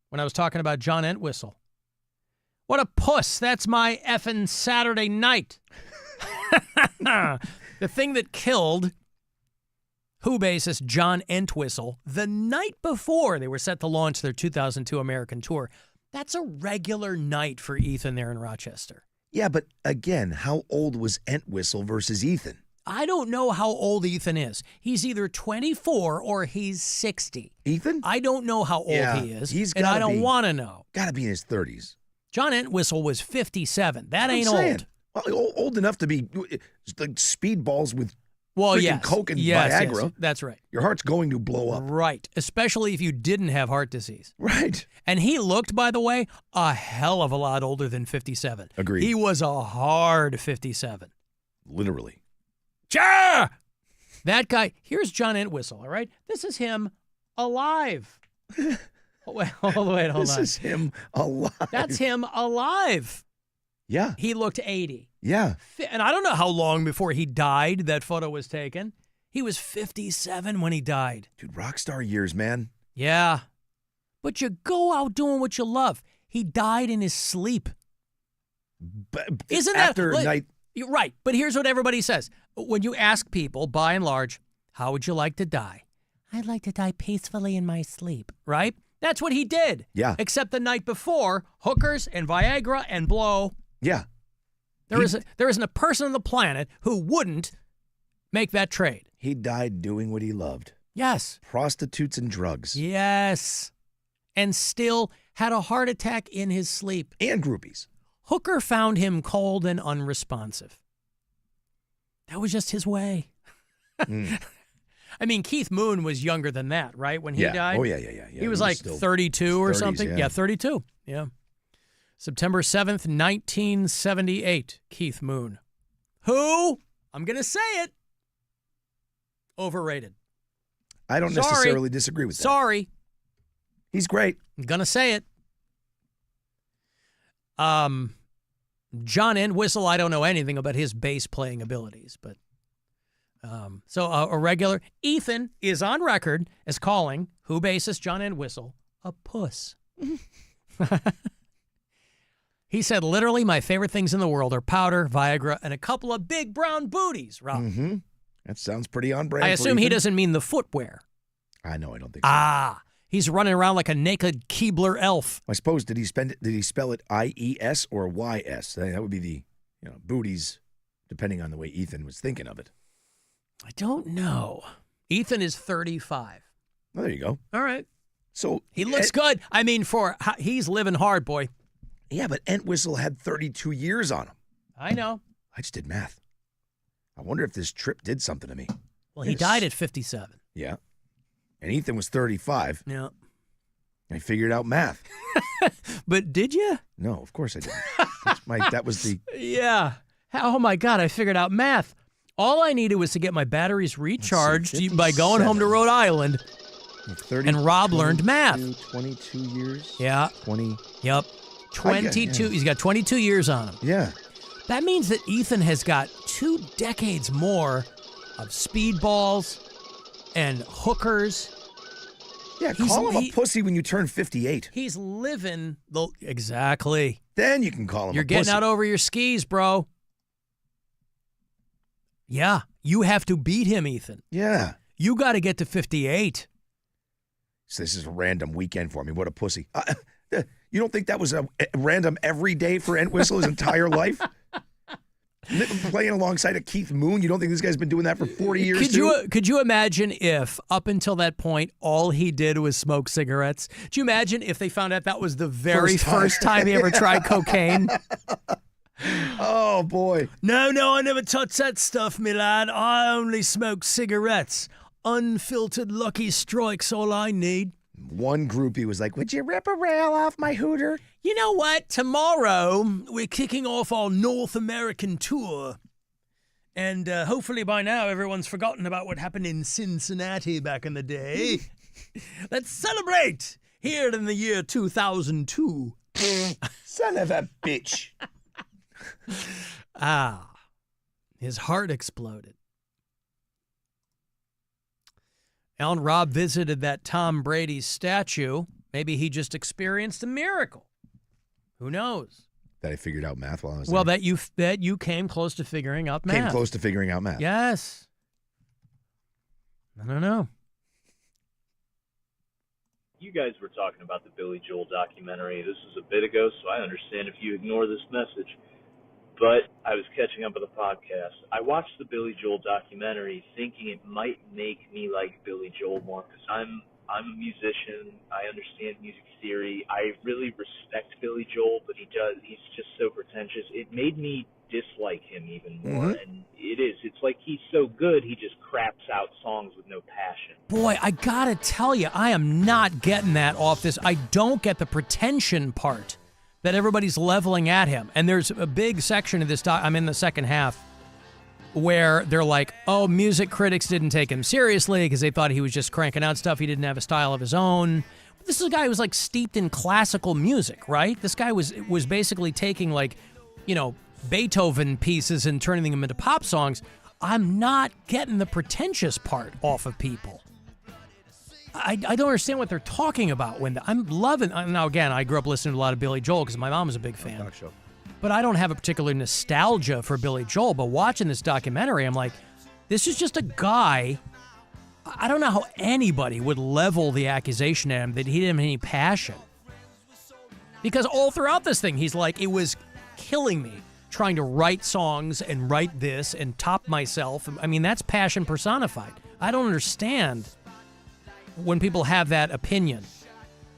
when I was talking about John Entwistle. What a puss. That's my effing Saturday night. The thing that killed Who bassist John Entwistle the night before they were set to launch their 2002 American tour. That's a regular night for Ethan there in Rochester. Yeah, but again, how old was Entwistle versus Ethan? I don't know how old Ethan is. He's either 24 or he's 60. Ethan? I don't know how old he is, and gotta I don't want to know. Got to be in his 30s. John Entwistle was 57. That ain't old. old. Well, old enough to be like speedballs with freaking coke and Viagra. Yes, that's right. Your heart's going to blow up. Right, especially if you didn't have heart disease. Right. And he looked, by the way, a hell of a lot older than 57. Agreed. He was a hard 57. Literally. Sure! That guy, here's John Entwistle, all right? This is him alive. Wait, hold on. This is him alive. That's him alive. Yeah. He looked 80. Yeah. And I don't know how long before he died that photo was taken. He was 57 when he died. Dude, rock star years, man. Yeah. But you go out doing what you love. He died in his sleep. Isn't that after night? You're right. But here's what everybody says. When you ask people, by and large, how would you like to die? I'd like to die peacefully in my sleep, right? That's what he did. Yeah. Except the night before, hookers and Viagra and blow. Yeah. There isn't a person on the planet who wouldn't make that trade. He died doing what he loved. Yes. Prostitutes and drugs. Yes. And still had a heart attack in his sleep. And groupies. Hooker found him cold and unresponsive. That was just his way. I mean, Keith Moon was younger than that, right? When he died? Oh, yeah. He was like 32 or 30s, something. Yeah, 32. Yeah. September 7th, 1978, Keith Moon. Who? I'm going to say it. Overrated. I don't necessarily disagree with that. Sorry. He's great. I'm going to say it. John Entwistle, I don't know anything about his bass playing abilities, but so a regular. Ethan is on record as calling Who bassist John Entwistle a puss. He said, literally, my favorite things in the world are powder, Viagra, and a couple of big brown booties, Rob. Mm-hmm. That sounds pretty on brand. I assume he doesn't mean the footwear. I know, I don't think so. He's running around like a naked Keebler elf. I suppose, did he spell it I-E-S or Y-S? That would be the booties, depending on the way Ethan was thinking of it. I don't know. Ethan is 35. Well, there you go. All right. So he looks good. I mean, he's living hard, boy. Yeah, but Entwistle had 32 years on him. I know. I just did math. I wonder if this trip did something to me. Well, he died at 57. Yeah. And Ethan was 35. Yeah. I figured out math. But did you? No, of course I didn't. That was the... Yeah. Oh, my God, I figured out math. All I needed was to get my batteries recharged by going home to Rhode Island and Rob learned math. 22 years? Yeah. 20. Yep. 22. Yeah. He's got 22 years on him. Yeah. That means that Ethan has got 2 decades more of speedballs and hookers. Yeah, call him a pussy when you turn 58. He's living the... Exactly. Then you can call him You're a getting pussy. out over your skis, bro. Yeah, you have to beat him, Ethan. Yeah. You got to get to 58. So this is a random weekend for me. What a pussy. You don't think that was a random every day for Entwistle his entire life? Playing alongside of Keith Moon, you don't think this guy's been doing that for 40 years Could you imagine if, up until that point, all he did was smoke cigarettes? Do you imagine if they found out that was the very first time he ever tried cocaine? Oh, boy. No, I never touched that stuff, me lad. I only smoke cigarettes. Unfiltered Lucky Strike's all I need. One groupie was like, would you rip a rail off my hooter? You know what? Tomorrow, we're kicking off our North American tour. And hopefully by now, everyone's forgotten about what happened in Cincinnati back in the day. Let's celebrate here in the year 2002. Son of a bitch. His heart exploded. Alan Rob visited that Tom Brady statue. Maybe he just experienced a miracle. Who knows? That I figured out math while I was Well, there. that you came close to figuring out math. Came close to figuring out math. Yes. I don't know. You guys were talking about the Billy Joel documentary. This was a bit ago, so I understand if you ignore this message. But I was catching up with a podcast. I watched the Billy Joel documentary thinking it might make me like Billy Joel more because I'm a musician. I understand music theory. I really respect Billy Joel, but he's just so pretentious. It made me dislike him even more. Mm-hmm. And it's like he's so good, he just craps out songs with no passion. Boy, I gotta tell you, I am not getting that off this. I don't get the pretension part that everybody's leveling at him. And there's a big section of this I'm in the second half where they're like, oh, music critics didn't take him seriously because they thought he was just cranking out stuff. He didn't have a style of his own. But this is a guy who was like steeped in classical music, right? This guy was basically taking Beethoven pieces and turning them into pop songs. I'm not getting the pretentious part off of people. I don't understand what they're talking about when I'm loving. Now, again, I grew up listening to a lot of Billy Joel because my mom was a big fan. Talk show. But I don't have a particular nostalgia for Billy Joel. But watching this documentary, I'm like, this is just a guy. I don't know how anybody would level the accusation at him that he didn't have any passion. Because all throughout this thing, he's like, it was killing me trying to write songs and write this and top myself. I mean, that's passion personified. I don't understand when people have that opinion.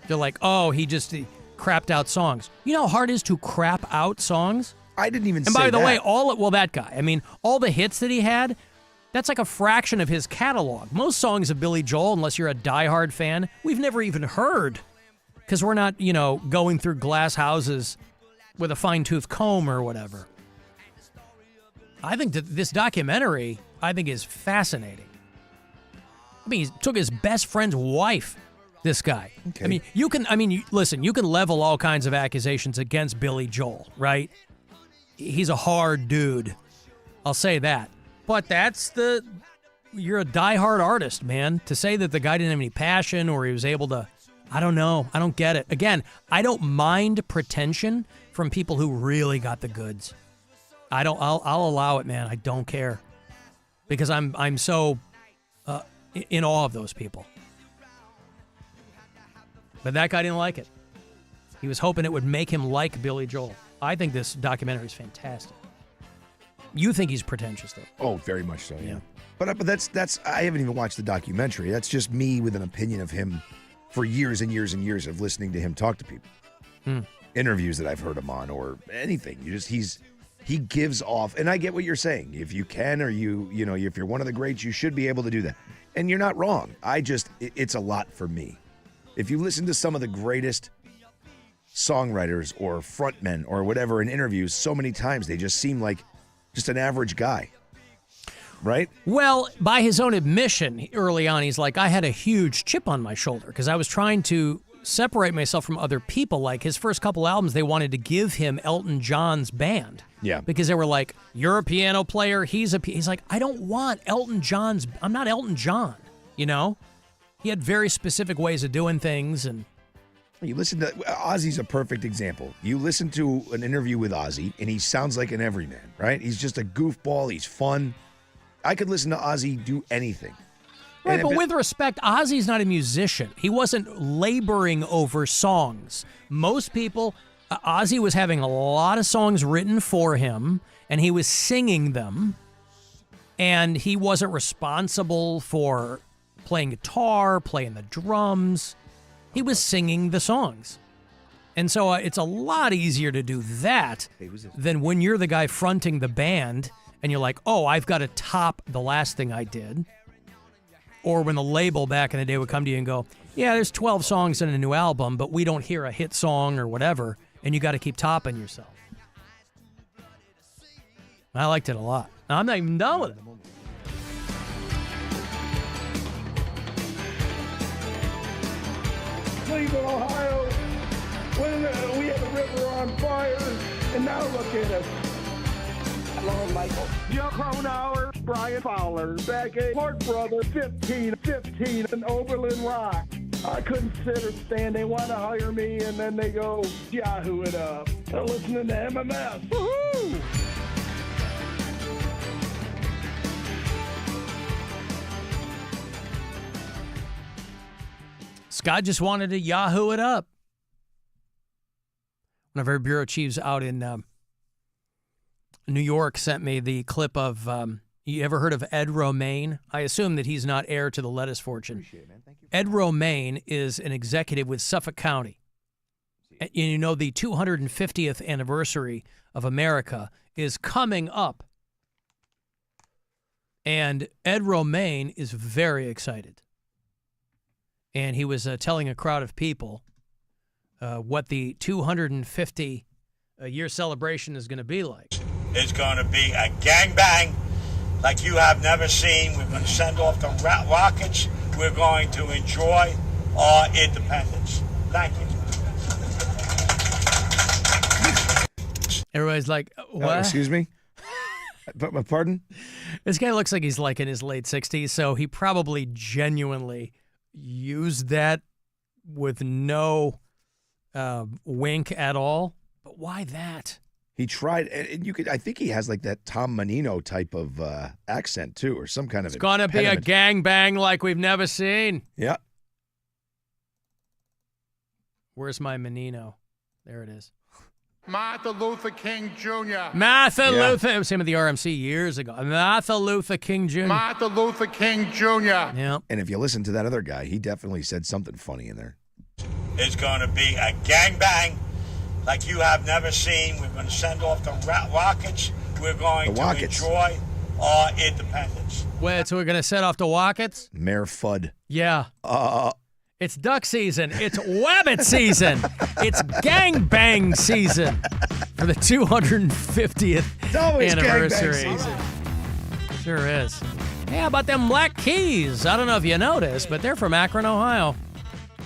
They're like, oh, he crapped out songs. You know how hard it is to crap out songs? I didn't even say that. And by the that. way, that guy, I mean, all the hits that he had, that's like a fraction of his catalog. Most songs of Billy Joel, unless you're a diehard fan, we've never even heard because we're not, going through glass houses with a fine-tooth comb or whatever. I think that this documentary, is fascinating. I mean, he took his best friend's wife, this guy. Okay. I mean, listen, you can level all kinds of accusations against Billy Joel, right? He's a hard dude. I'll say that. But you're a diehard artist, man. To say that the guy didn't have any passion or he was able to, I don't know. I don't get it. Again, I don't mind pretension from people who really got the goods. I'll allow it, man. I don't care. Because I'm so in awe of those people. But that guy didn't like it. He was hoping it would make him like Billy Joel. I think this documentary is fantastic. You think he's pretentious, though? Oh, very much so, yeah. But that's I haven't even watched the documentary. That's just me with an opinion of him for years and years and years of listening to him talk to people. Interviews that I've heard him on or anything. He gives off, and I get what you're saying. If you can or if you're one of the greats, you should be able to do that. And you're not wrong. It's a lot for me. If you listen to some of the greatest songwriters or frontmen or whatever in interviews so many times, they just seem like just an average guy. right? Well, by his own admission, early on, he's like, I had a huge chip on my shoulder because I was trying to separate myself from other people. Like his first couple albums, they wanted to give him Elton John's band. Yeah. Because they were like, you're a piano player, he's like, I don't want Elton John's, I'm not Elton John, you know? He had very specific ways of doing things, and you listen to Ozzy's a perfect example. You listen to an interview with Ozzy, and he sounds like an everyman, right? He's just a goofball. He's fun. I could listen to Ozzy do anything. Right, but with respect, Ozzy's not a musician. He wasn't laboring over songs. Most people, Ozzy was having a lot of songs written for him, and he was singing them, and he wasn't responsible for playing guitar, playing the drums. He was singing the songs. And so it's a lot easier to do that than when you're the guy fronting the band and you're like, oh, I've got to top the last thing I did. Or when the label back in the day would come to you and go, yeah, there's 12 songs in a new album, but we don't hear a hit song or whatever, and you got to keep topping yourself. I liked it a lot. I'm not even done with it. Cleveland, Ohio, when we had the river on fire, and now look at us. Lord Michael. Joe Cronauer, Brian Fowler, Beckett, Clark Brothers, 15, and Oberlin Rock. I couldn't sit or stand. They want to hire me, and then they go Yahoo it up. They're listening to MMS. Woohoo! Scott just wanted to Yahoo it up. One of our bureau chiefs out in New York sent me the clip of, you ever heard of Ed Romaine? I assume that he's not heir to the lettuce fortune. Appreciate it, man. Thank you. Ed Romaine is an executive with Suffolk County. And you know, the 250th anniversary of America is coming up. And Ed Romaine is very excited. And he was telling a crowd of people what the 250-year celebration is going to be like. It's going to be a gangbang like you have never seen. We're going to send off the rockets. We're going to enjoy our independence. Thank you. Everybody's like, what? Excuse me? Pardon? This guy looks like he's like in his late 60s, so he probably genuinely used that with no wink at all. But why that? He tried, and you could. I think he has like that Tom Menino type of accent too, or some kind of. It's gonna be a gangbang like we've never seen. Yeah. Where's my Menino? There it is. Martin Luther King Jr. Martin Luther. It was him at the RMC years ago. Martin Luther King Jr. Martin Luther King Jr. Yeah. And if you listen to that other guy, he definitely said something funny in there. It's going to be a gangbang like you have never seen. We're going to send off the rockets. We're going to enjoy our independence. Wait, so we're going to set off the rockets? Mayor Fudd. Yeah. It's duck season. It's wabbit season. It's gangbang season for the 250th anniversary. Season. Sure is. Yeah, about them Black Keys. I don't know if you noticed, but they're from Akron, Ohio.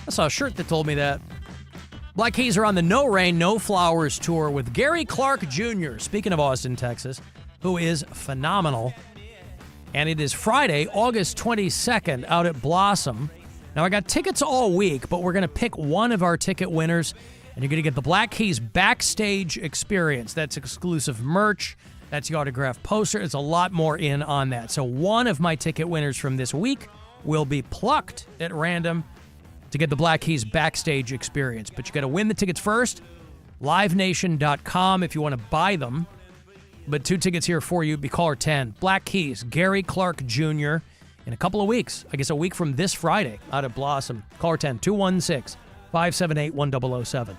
I saw a shirt that told me that. Black Keys are on the No Rain, No Flowers tour with Gary Clark Jr., speaking of Austin, Texas, who is phenomenal. And it is Friday, August 22nd, out at Blossom. Now, I got tickets all week, but we're going to pick one of our ticket winners, and you're going to get the Black Keys backstage experience. That's exclusive merch. That's the autographed poster. There's a lot more in on that. So one of my ticket winners from this week will be plucked at random to get the Black Keys backstage experience. But you got to win the tickets first. LiveNation.com if you want to buy them. But 2 tickets here for you. Be caller 10. Black Keys, Gary Clark Jr., in a couple of weeks. I guess a week from this Friday out at Blossom. Caller 10, 216-578-1007.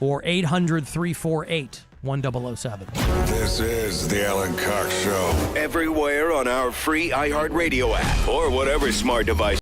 Or 800-348-1007. This is the Alan Cox Show. Everywhere on our free iHeartRadio app or whatever smart device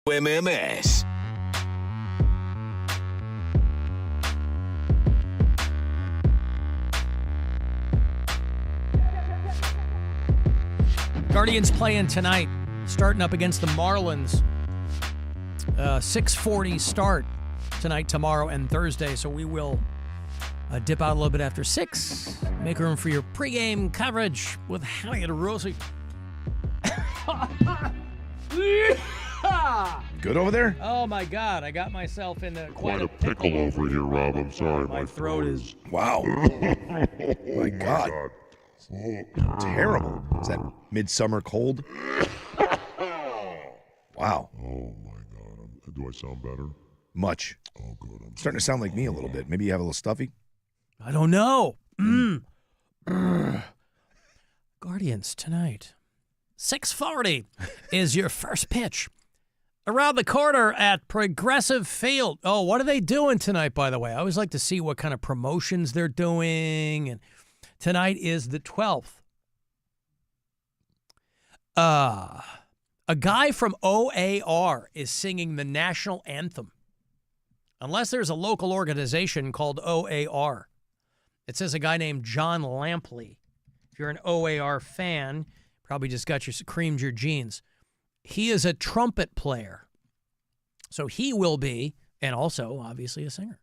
MMS. Guardians playing tonight, starting up against the Marlins. 6:40 start tonight, tomorrow, and Thursday. So we will dip out a little bit after 6. Make room for your pregame coverage with Howie and Rosie. Good over there? Oh my God! I got myself in Quite a pickle over here, Rob. I'm sorry. My throat is. Wow. My God. Terrible. Is that midsummer cold? Wow. Oh my God. Do I sound better? Much. Oh, good. I'm starting to sound like me a little bit. Maybe you have a little stuffy? I don't know. Guardians tonight. 6:40 is your first pitch. Around the corner at Progressive Field. Oh, what are they doing tonight, by the way? I always like to see what kind of promotions they're doing. And tonight is the 12th. A guy from OAR is singing the national anthem. Unless there's a local organization called OAR. It says a guy named John Lampley. If you're an OAR fan, probably just creamed your jeans. He is a trumpet player. So he will be, and also obviously a singer.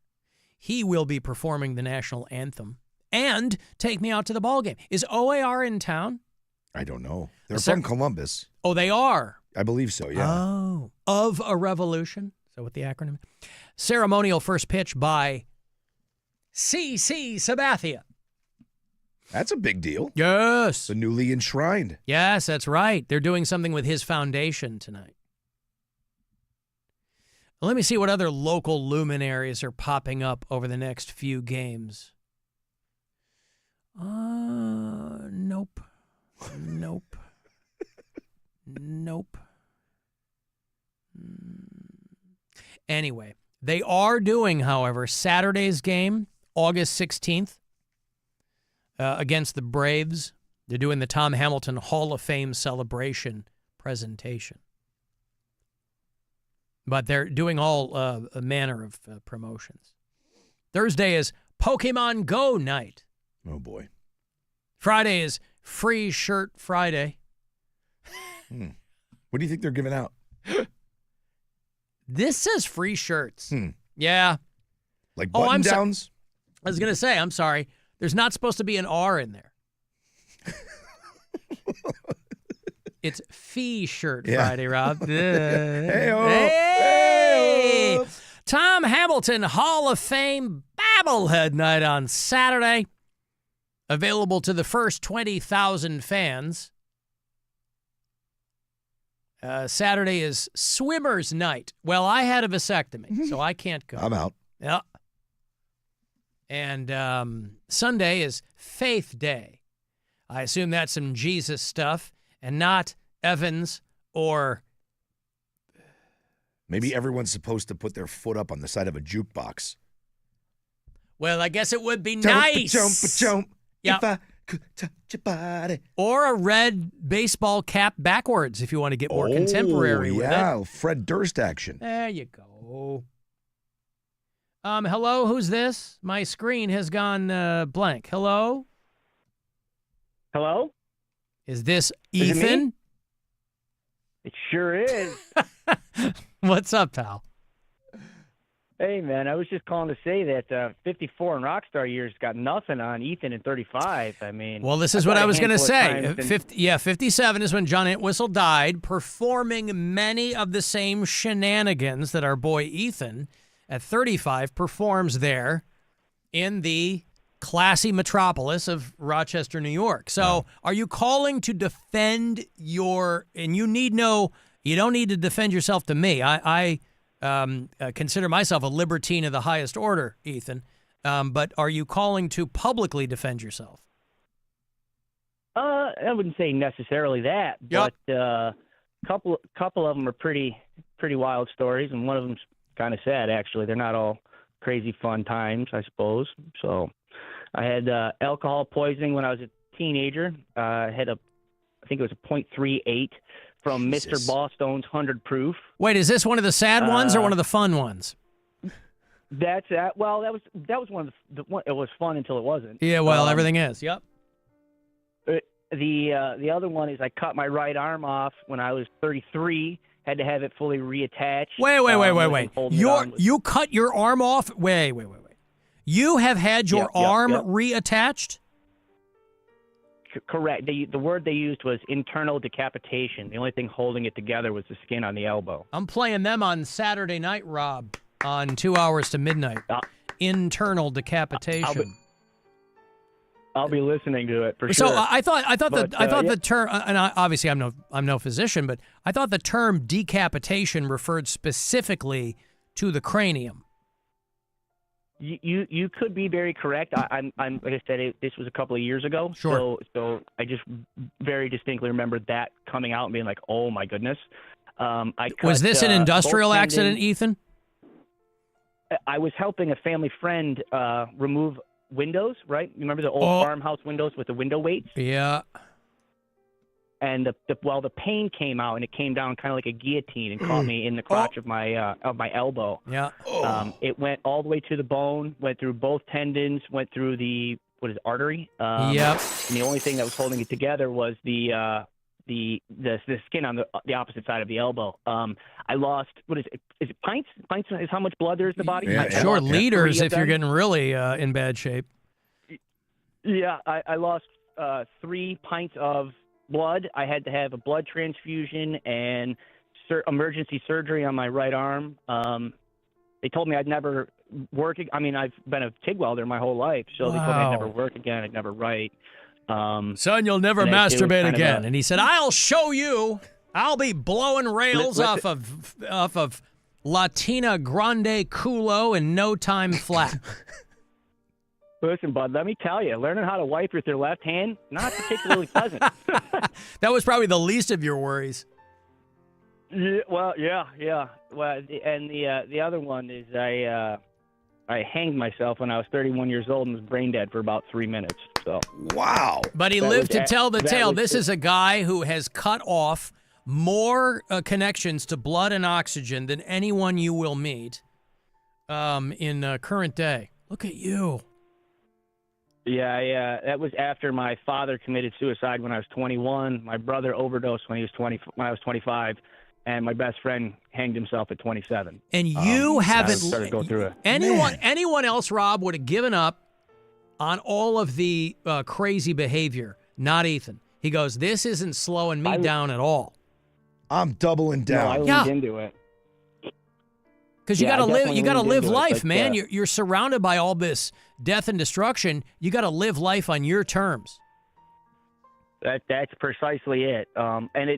He will be performing the national anthem and take me out to the ball game. Is OAR in town? I don't know. They're from Columbus. Oh, they are? I believe so, yeah. Oh, of a revolution. Is that what the acronym is? Ceremonial first pitch by C.C. Sabathia. That's a big deal. Yes. The newly enshrined. Yes, that's right. They're doing something with his foundation tonight. Well, let me see what other local luminaries are popping up over the next few games. Nope. Nope. Nope. Anyway, they are doing, however, Saturday's game, August 16th, against the Braves. They're doing the Tom Hamilton Hall of Fame celebration presentation. But they're doing all a manner of promotions. Thursday is Pokemon Go night. Oh, boy. Friday is Free Shirt Friday. What do you think they're giving out? This says free shirts. Yeah. Like button-downs? I was going to say, I'm sorry. There's not supposed to be an R in there. It's Fee Shirt Friday, Rob. Hey! Tom Hamilton Hall of Fame Babblehead Night on Saturday. Available to the first 20,000 fans. Saturday is Swimmer's Night. Well, I had a vasectomy, so I can't go. I'm out. Yeah. And Sunday is Faith Day. I assume that's some Jesus stuff and not Evans or... Maybe everyone's supposed to put their foot up on the side of a jukebox. Well, I guess it would be nice. Jump. Yep. If I could touch your body. Or a red baseball cap backwards if you want to get more contemporary with it. Yeah, Fred Durst action. There you go. Hello, who's this? My screen has gone blank. Hello? Hello? Is this Is it Ethan? me? It sure is. What's up, pal? Hey, man, I was just calling to say that 54 in Rockstar years got nothing on Ethan in 35. I mean, Well, this is what I was going to say. 57 is when John Entwistle died, performing many of the same shenanigans that our boy Ethan at 35 performs there in the classy metropolis of Rochester, New York. So are you calling to defend your, and you don't need to defend yourself to me. I consider myself a libertine of the highest order, Ethan. But are you calling to publicly defend yourself? I wouldn't say necessarily that, but couple of them are pretty wild stories, and one of them's kind of sad, actually. They're not all crazy fun times, I suppose. So I had alcohol poisoning when I was a teenager. I think it was a 0.38 from Jesus. Mr. Ballstone's 100 Proof. Wait, is this one of the sad ones or one of the fun ones? That's well, that was one of the one. It was fun until it wasn't. Yeah, well, everything is. Yep. The other one is I cut my right arm off when I was 33. Had to have it fully reattached. Wait. You cut your arm off? Wait. You have had your arm reattached? Correct. The word they used was internal decapitation. The only thing holding it together was the skin on the elbow. I'm playing them on Saturday night, Rob, on 2 hours to midnight. Internal decapitation. I'll be listening to it for so sure. I thought the term, and obviously I'm no physician, but I thought the term decapitation referred specifically to the cranium. You could be very correct. I'm like I said, this was a couple of years ago. Sure. So I just very distinctly remember that coming out and being like, oh my goodness. Was this an industrial accident, Ethan? I was helping a family friend remove windows, right? You remember the old farmhouse windows with the window weights? Yeah. And the pain came out, and it came down kind of like a guillotine and caught me in the crotch of my elbow. Yeah. It went all the way to the bone, went through both tendons, went through the artery. Yep. And the only thing that was holding it together was the skin on the opposite side of the elbow. I lost, what is it? Is it pints? Pints is how much blood there is in the body? Yeah, sure, liters if you're getting really in bad shape. Yeah, I lost 3 pints of blood. I had to have a blood transfusion and emergency surgery on my right arm. They told me I'd never work. I mean, I've been a TIG welder my whole life, so they told me I'd never work again. I'd never write. Son, you'll never masturbate again. And he said, I'll show you. I'll be blowing rails off of Latina Grande Culo in no time flat. Listen, bud, let me tell you, learning how to wipe with your left hand, not particularly pleasant. That was probably the least of your worries. Yeah. Well, and the other one is I hanged myself when I was 31 years old and was brain dead for about 3 minutes. So wow. But he lived to tell the tale. This is a guy who has cut off more connections to blood and oxygen than anyone you will meet in current day. Look at you. Yeah. That was after my father committed suicide when I was 21. My brother overdosed when I was 25. And my best friend hanged himself at 27. And you haven't started going through it. Anyone else, Rob, would have given up on all of the crazy behavior. Not Ethan. He goes, this isn't slowing me down at all. I'm doubling down. No, I leaned into it. Because you got to live. You got to live life, man. You're surrounded by all this death and destruction. You got to live life on your terms. That's precisely it. And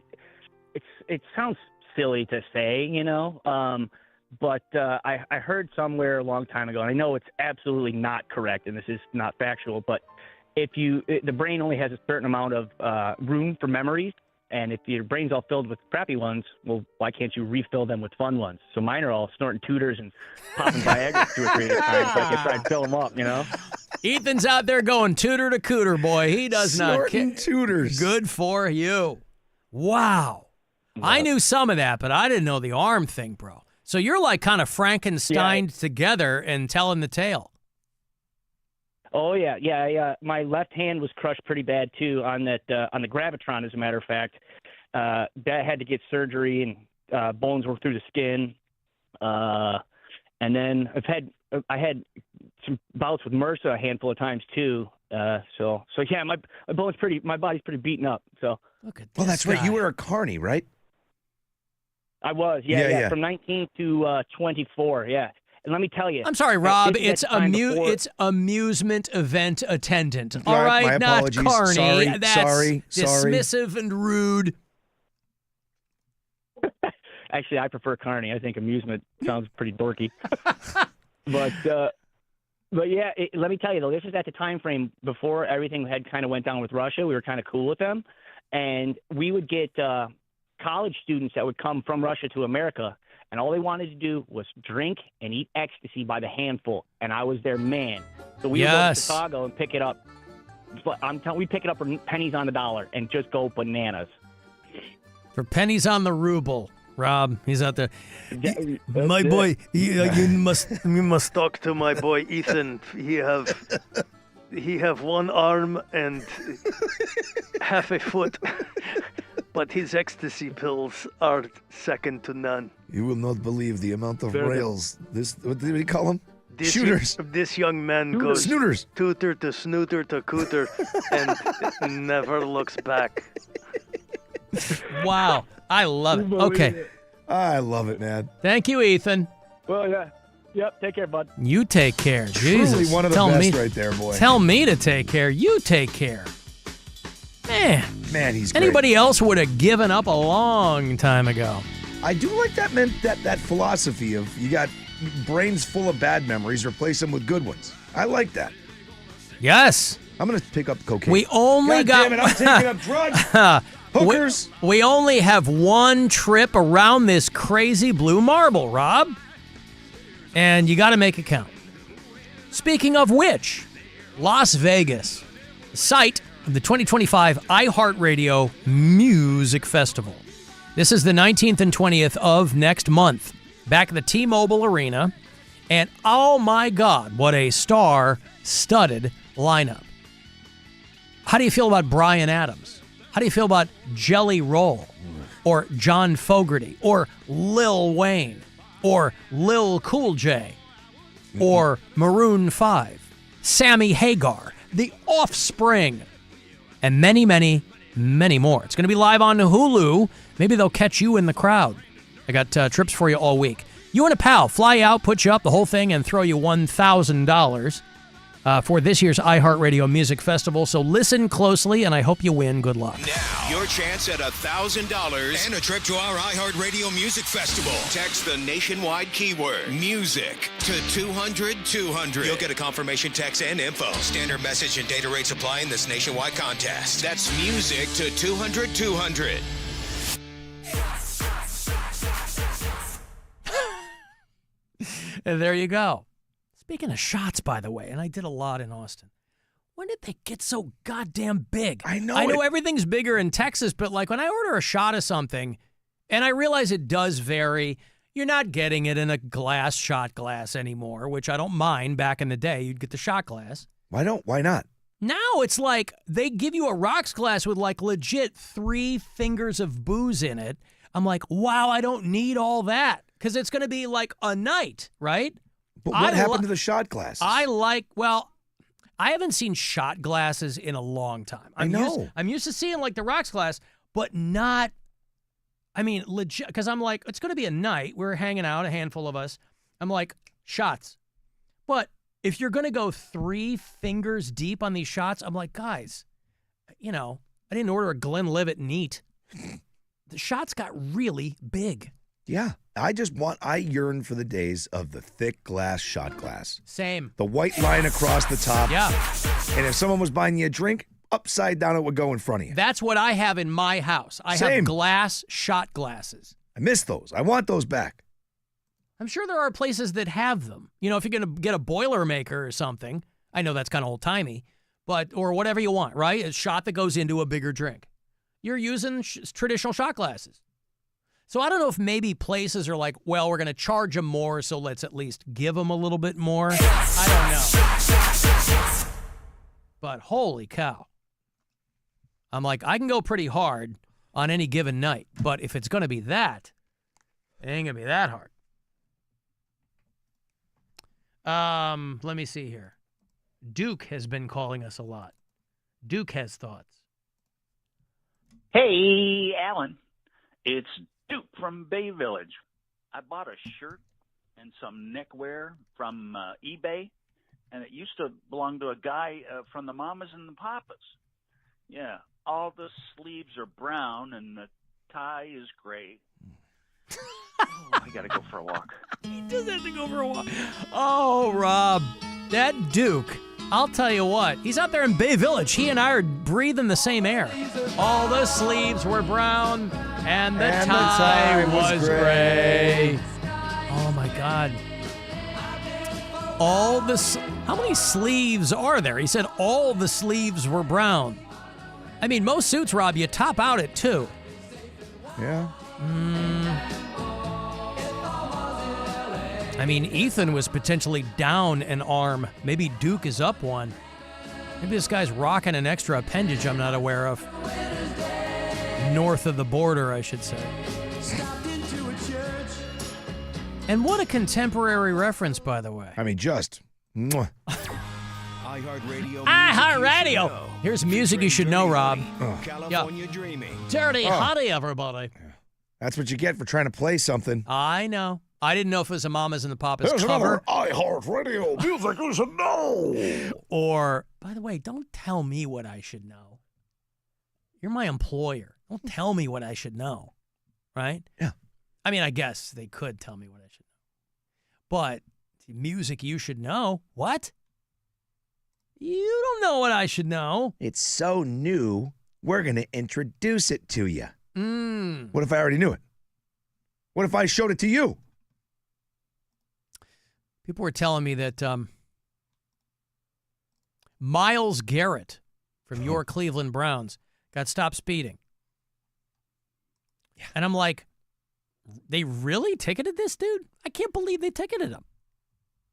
it sounds silly to say, but I heard somewhere a long time ago, and I know it's absolutely not correct, and this is not factual, but the brain only has a certain amount of room for memories, and if your brain's all filled with crappy ones, well, why can't you refill them with fun ones? So mine are all snorting tutors and popping Viagra 2 or 3 times, so I can try and fill them up, Ethan's out there going tutor to cooter, boy. He does not care. Tutors. Good for you. Wow. I knew some of that, but I didn't know the arm thing, bro. So you're like kind of Frankensteined together and telling the tale. Oh, yeah. My left hand was crushed pretty bad, too, on the Gravitron, as a matter of fact. That had to get surgery, and bones were through the skin. And then I had some bouts with MRSA a handful of times, too. So yeah, my body's pretty beaten up. So. Look at this. Well, that's guy. right. You were a carny, right? I was, yeah. From 19 to 24, yeah. And let me tell you. I'm sorry, Rob. It's amusement event attendant. All right, my not apologies. carny. That's sorry. dismissive and rude. Actually, I prefer carny. I think amusement sounds pretty dorky. But yeah, let me tell you though, this was at the time frame before everything had kind of went down with Russia. We were kind of cool with them, and we would get college students that would come from Russia to America, and all they wanted to do was drink and eat ecstasy by the handful, and I was their man. So we would go to Chicago and pick it up. We pick it up for pennies on the dollar and just go bananas. For pennies on the ruble. Rob, he's out there. My boy, you must talk to my boy Ethan. He have one arm and half a foot, but his ecstasy pills are second to none. You will not believe the amount of rails. What did we call them? Shooters. This young man goes Snooters. Tooter to snooter to cooter and never looks back. Wow. I love it. Okay. I love it, man. Thank you, Ethan. Well, yeah. Yep, take care, bud. You take care. Jesus. Truly one of the best right there, boy. Tell me to take care. You take care. Man, he's great. Anybody else would have given up a long time ago. I do like that philosophy of you got brains full of bad memories, replace them with good ones. I like that. Yes. I'm going to pick up cocaine. We only God damn it, I'm taking up drugs. Hookers. We only have one trip around this crazy blue marble, Rob. And you got to make it count. Speaking of which, Las Vegas, the site of the 2025 iHeartRadio Music Festival. This is the 19th and 20th of next month, back at the T-Mobile Arena. And oh my God, what a star-studded lineup. How do you feel about Bryan Adams? How do you feel about Jelly Roll? Or John Fogerty? Or Lil Wayne? Or Lil Cool J? Or Maroon 5? Sammy Hagar? The Offspring? And many, many, many more. It's going to be live on Hulu. Maybe they'll catch you in the crowd. I got trips for you all week. You and a pal fly out, put you up, the whole thing, and throw you $1,000 for this year's iHeartRadio Music Festival. So listen closely, and I hope you win. Good luck. Now, your chance at $1,000 and a trip to our iHeartRadio Music Festival. Text the nationwide keyword music to 200-200. You'll get a confirmation text and info. Standard message and data rates apply in this nationwide contest. That's music to 200-200. And there you go. Speaking of shots, by the way, and I did a lot in Austin. When did they get so goddamn big? I know everything's bigger in Texas, but like when I order a shot of something, and I realize it does vary, you're not getting it in a shot glass anymore, which I don't mind. Back in the day, you'd get the shot glass. Why not? Now it's like they give you a rocks glass with like legit 3 fingers of booze in it. I'm like, wow, I don't need all that because it's going to be like a night, right? But what happened to the shot glasses? I haven't seen shot glasses in a long time. I know. I'm used to seeing like the rocks glass, but not, legit, because I'm like, it's going to be a night. We're hanging out, a handful of us. I'm like, shots. But if you're going to go 3 fingers deep on these shots, I'm like, guys, I didn't order a Glenlivet neat. The shots got really big. Yeah. I yearn for the days of the thick glass shot glass. Same. The white line across the top. Yeah. And if someone was buying you a drink, upside down it would go in front of you. That's what I have in my house. I have glass shot glasses. I miss those. I want those back. I'm sure there are places that have them. If you're going to get a Boilermaker or something, I know that's kind of old-timey, or whatever you want, right? A shot that goes into a bigger drink. You're using traditional shot glasses. So I don't know if maybe places are like, well, we're going to charge them more, so let's at least give them a little bit more. I don't know. But holy cow. I'm like, I can go pretty hard on any given night, but if it's going to be that, it ain't going to be that hard. Let me see here. Duke has been calling us a lot. Duke has thoughts. Hey, Alan. It's Duke from Bay Village. I bought a shirt and some neckwear from eBay, and it used to belong to a guy from the Mamas and the Papas. Yeah, all the sleeves are brown and the tie is gray. I got to go for a walk. He does have to go for a walk. Oh, Rob, that Duke, I'll tell you what, he's out there in Bay Village. He and I are breathing the same air. All the sleeves were brown and the tie was gray. Oh, my God. How many sleeves are there? He said all the sleeves were brown. I mean, most suits, Rob, you top out at 2. Yeah. I mean, Ethan was potentially down an arm. Maybe Duke is up one. Maybe this guy's rocking an extra appendage I'm not aware of. North of the border, I should say. And what a contemporary reference, by the way. I mean, just. Mwah. iHeartRadio. Here's music you should know, Rob. California Dreaming. Dirty Honey, everybody. That's what you get for trying to play something. I know. I didn't know if it was a Mamas and the Papas There's cover. another iHeartRadio music you should know. Or, by the way, don't tell me what I should know. You're my employer. Don't tell me what I should know. Right? Yeah. I mean, I guess they could tell me what I should know. But music you should know. What? You don't know what I should know. It's so new, we're going to introduce it to you. Mm. What if I already knew it? What if I showed it to you? People were telling me that Myles Garrett from your Cleveland Browns got stopped speeding. Yeah. And I'm like, they really ticketed this dude? I can't believe they ticketed him.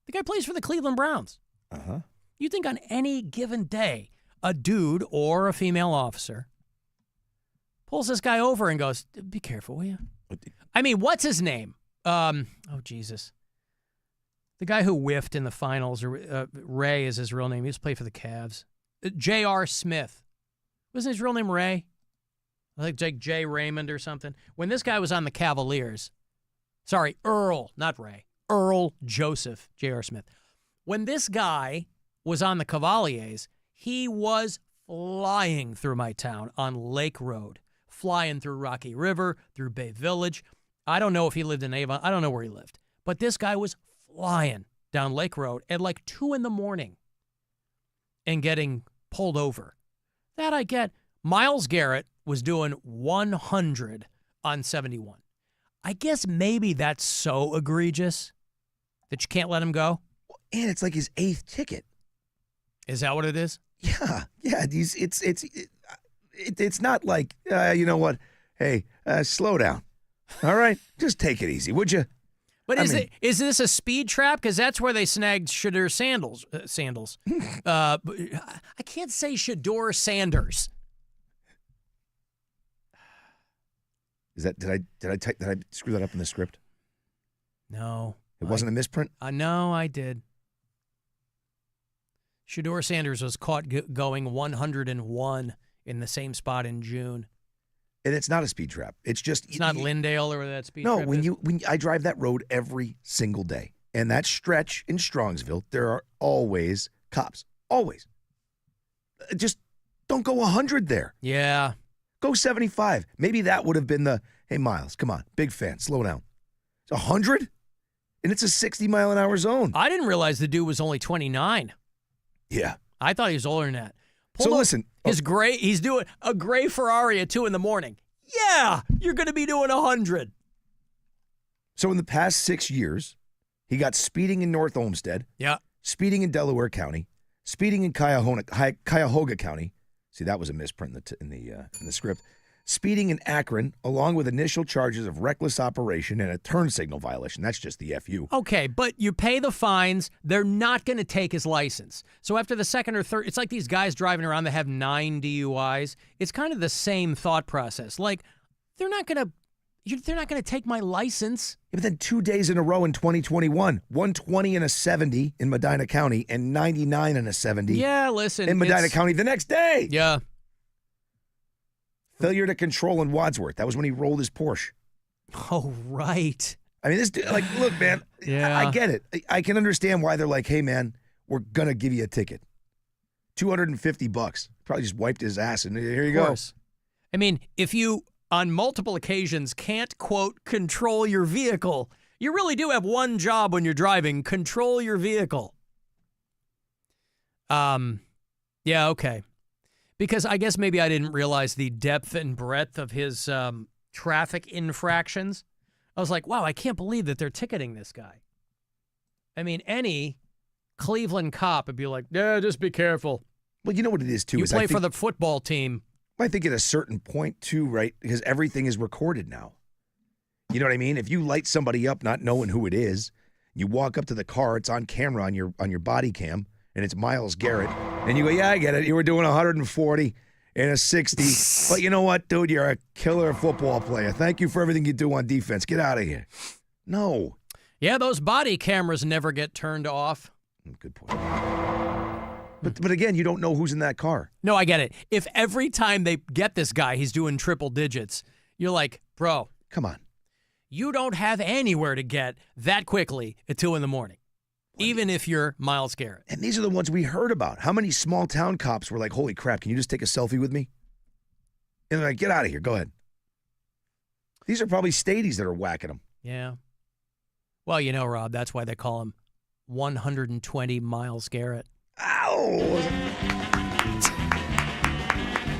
The guy plays for the Cleveland Browns. Uh-huh. You think on any given day, a dude or a female officer pulls this guy over and goes, be careful, will you? I mean, what's his name? Oh, Jesus. The guy who whiffed in the finals, Ray is his real name. He used to play for the Cavs. J.R. Smith. Wasn't his real name Ray? I think like J. Raymond or something. When this guy was on the Cavaliers, sorry, Earl, not Ray. Earl Joseph, J.R. Smith. When this guy was on the Cavaliers, he was flying through my town on Lake Road, flying through Rocky River, through Bay Village. I don't know if he lived in Avon. I don't know where he lived. But this guy was flying down Lake Road at like 2 a.m. and getting pulled over. That I get. Myles Garrett was doing 100 on 71. I guess maybe that's so egregious that you can't let him go. And it's like his 8th ticket. Is that what it is? Yeah. It's not like, you know what? Hey, slow down. All right? Just take it easy, would you? But is this a speed trap? Because that's where they snagged Shedeur Sanders. I can't say Shedeur Sanders. Is that did I screw that up in the script? No. It wasn't a misprint? No, I did. Shedeur Sanders was caught going 101 in the same spot in June. And it's not a speed trap. It's just it's not Lindale or where that speed no, trap when is. when I drive that road every single day. And that stretch in Strongsville, there are always cops. Always. Just don't go 100 there. Yeah. Go 75. Maybe that would have been the, hey, Miles, come on, big fan, slow down. It's 100? And it's a 60-mile-an-hour zone. I didn't realize the dude was only 29. Yeah. I thought he was older than that. Listen. He's doing a gray Ferrari at 2 a.m. Yeah, you're going to be doing 100. So in the past 6 years, he got speeding in North Olmsted. Yeah. Speeding in Delaware County. Speeding in Cuyahoga County. See, that was a misprint in the script. Speeding in Akron, along with initial charges of reckless operation and a turn signal violation. That's just the FU. Okay, but you pay the fines. They're not going to take his license. So after the second or third, it's like these guys driving around that have 9 DUIs. It's kind of the same thought process. Like, they're not going to take my license. Yeah, but then 2 days in a row in 2021, 120 and a 70 in Medina County and 99 and a 70 yeah, listen, in Medina County the next day. Yeah. Failure to control in Wadsworth. That was when he rolled his Porsche. Oh, right. I mean, this dude, like, look, man, yeah. I get it. I can understand why they're like, hey, man, we're going to give you a ticket. $250. Probably just wiped his ass, and here you go. I mean, if you, on multiple occasions, can't, quote, control your vehicle, you really do have one job when you're driving, control your vehicle. Yeah, okay. Because I guess maybe I didn't realize the depth and breadth of his traffic infractions. I was like, wow, I can't believe that they're ticketing this guy. I mean, any Cleveland cop would be like, yeah, just be careful. Well, you know what it is, too. You play for the football team. I think at a certain point too, right? Because everything is recorded now. You know what I mean? If you light somebody up not knowing who it is, you walk up to the car, it's on camera on your body cam, and it's Myles Garrett, and you go, yeah, I get it. You were doing 140 and a 60, but you know what, dude? You're a killer football player. Thank you for everything you do on defense. Get out of here. No. Yeah, those body cameras never get turned off. Good point. But again, you don't know who's in that car. No, I get it. If every time they get this guy, he's doing triple digits, you're like, bro. Come on. You don't have anywhere to get that quickly at 2 a.m, even if you're Myles Garrett. And these are the ones we heard about. How many small town cops were like, holy crap, can you just take a selfie with me? And they're like, get out of here. Go ahead. These are probably stadies that are whacking them. Yeah. Well, you know, Rob, that's why they call him 120 Myles Garrett. Ow!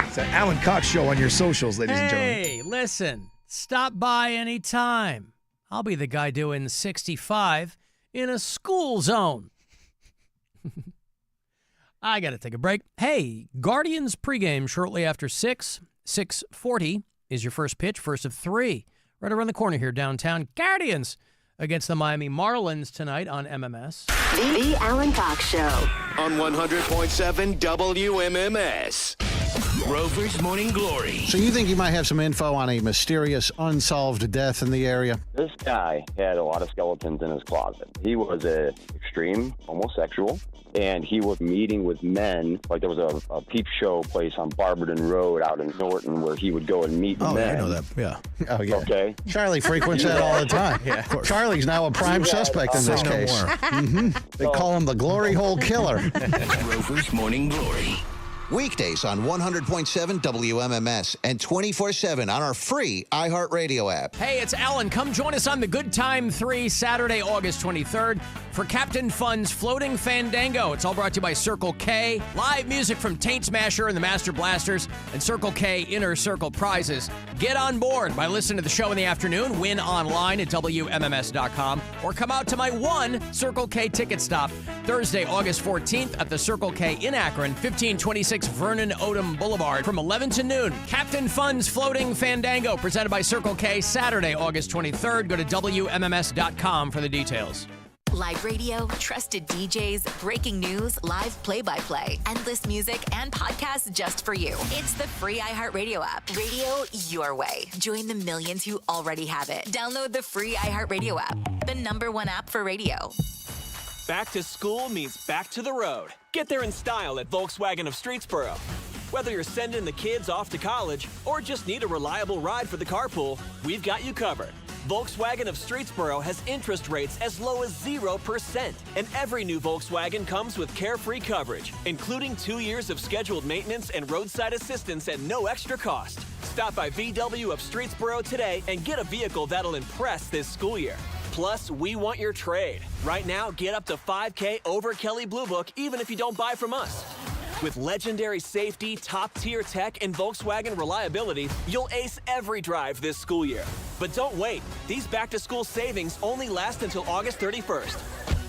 It's the Alan Cox Show on your socials, ladies and gentlemen. Hey, listen. Stop by any time. I'll be the guy doing 65 in a school zone. I got to take a break. Hey, Guardians pregame shortly after 6. 6:40 is your first pitch, first of 3. Right around the corner here downtown. Guardians against the Miami Marlins tonight on MMS. The Alan Cox Show. On 100.7 WMMS. Rover's Morning Glory. So you think you might have some info on a mysterious unsolved death in the area? This guy had a lot of skeletons in his closet. He was an extreme homosexual, and he was meeting with men. Like there was a peep show place on Barberton Road out in Norton where he would go and meet men. Yeah, I know that. Yeah. Oh, yeah. Okay. Charlie frequents that all the time. Yeah, of course. Charlie's now a prime suspect in this case. Mm-hmm. They call him the Glory Hole Killer. Rover's Morning Glory. Weekdays on 100.7 WMMS and 24/7 on our free iHeartRadio app. Hey, it's Alan. Come join us on the Good Time 3, Saturday, August 23rd for Captain Fun's Floating Fandango. It's all brought to you by Circle K. Live music from Taint Smasher and the Master Blasters and Circle K Inner Circle prizes. Get on board by listening to the show in the afternoon. Win online at WMMS.com or come out to my one Circle K ticket stop Thursday, August 14th at the Circle K in Akron, 1526 Vernon Odom Boulevard from 11 to noon. Captain Fun's Floating Fandango presented by Circle K Saturday, August 23rd. Go to WMMS.com for the details. Live radio, trusted DJs, breaking news, live play-by-play, endless music, and podcasts just for you. It's the free iHeartRadio app. Radio your way. Join the millions who already have it. Download the free iHeartRadio app, the #1 app for radio. Back to school means back to the road. Get there in style at Volkswagen of Streetsboro. Whether you're sending the kids off to college or just need a reliable ride for the carpool, we've got you covered. Volkswagen of Streetsboro has interest rates as low as 0%, and every new Volkswagen comes with carefree coverage, including 2 years of scheduled maintenance and roadside assistance at no extra cost. Stop by VW of Streetsboro today and get a vehicle that'll impress this school year. Plus, we want your trade. Right now, get up to $5K over Kelley Blue Book, even if you don't buy from us. With legendary safety, top-tier tech, and Volkswagen reliability, you'll ace every drive this school year. But don't wait. These back-to-school savings only last until August 31st.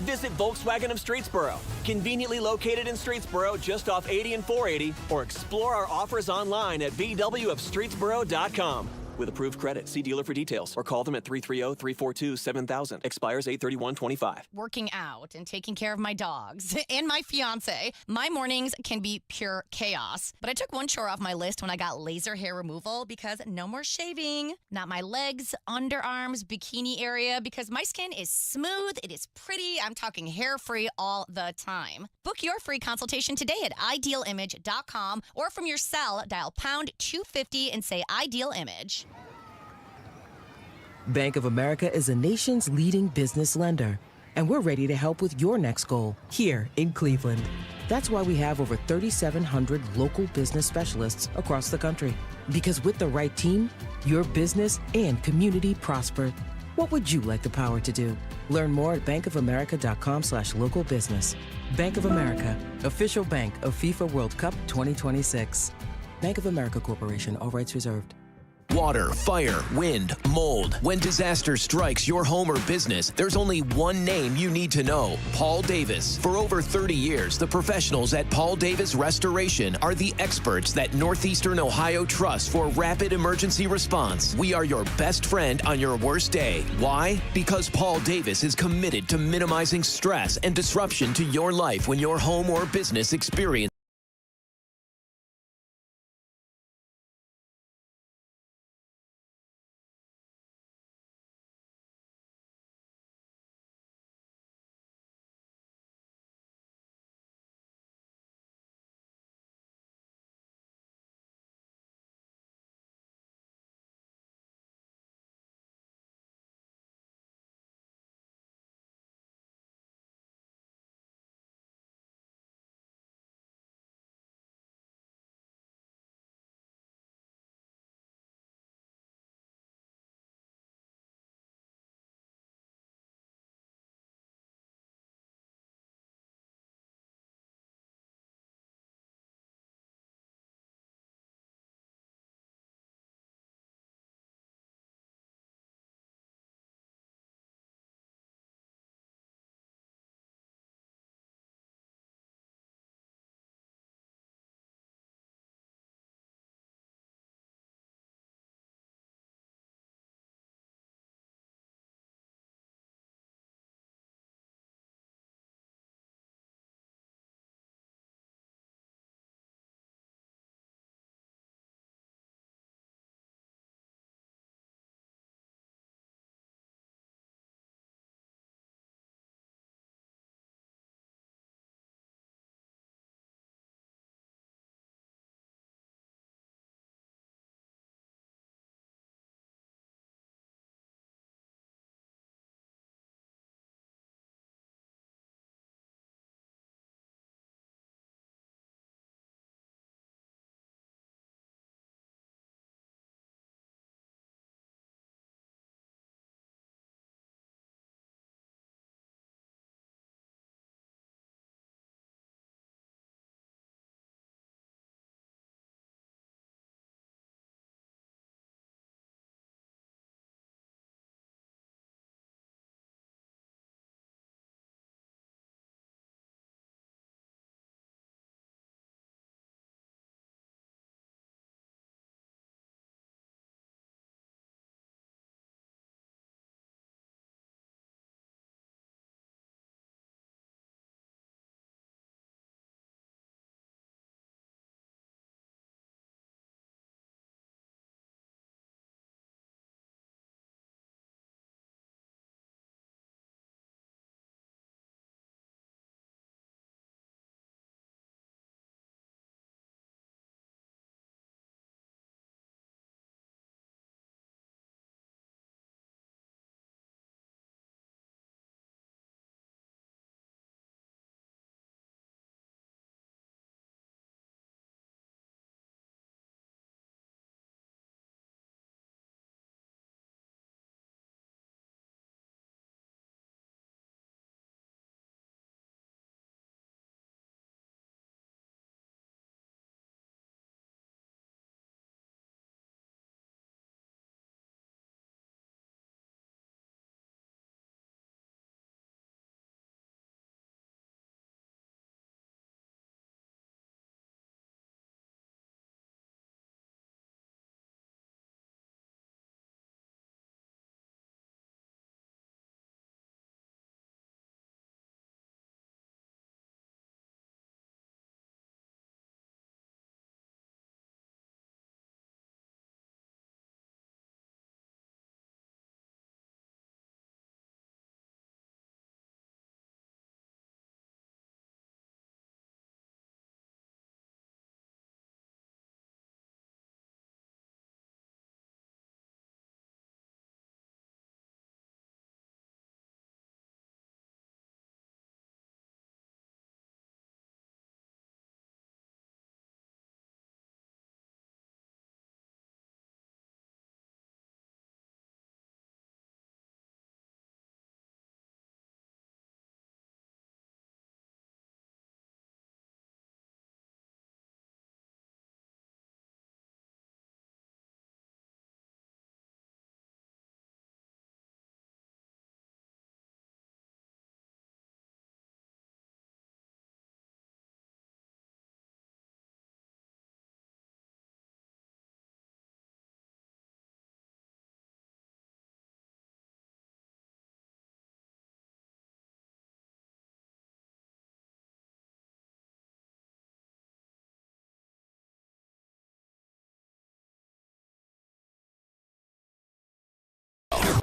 Visit Volkswagen of Streetsboro, conveniently located in Streetsboro just off 80 and 480, or explore our offers online at VWofStreetsboro.com. With approved credit, see dealer for details or call them at 330-342-7000. Expires 8/31/25. Working out and taking care of my dogs and my fiance, my mornings can be pure chaos. But I took one chore off my list when I got laser hair removal because no more shaving. Not my legs, underarms, bikini area because my skin is smooth, it is pretty. I'm talking hair-free all the time. Book your free consultation today at idealimage.com or from your cell, dial pound 250 and say Ideal Image. Bank of America is a nation's leading business lender, and we're ready to help with your next goal here in Cleveland. That's why we have over 3,700 local business specialists across the country. Because with the right team, your business and community prosper. What would you like the power to do? Learn more at bankofamerica.com/local business. Bank of America, official bank of FIFA World Cup 2026. Bank of America Corporation, all rights reserved. Water, fire, wind, mold. When disaster strikes your home or business, there's only one name you need to know: Paul Davis. For over 30 years, the professionals at Paul Davis Restoration are the experts that Northeastern Ohio trusts for rapid emergency response. We are your best friend on your worst day. Why? Because Paul Davis is committed to minimizing stress and disruption to your life when your home or business experiences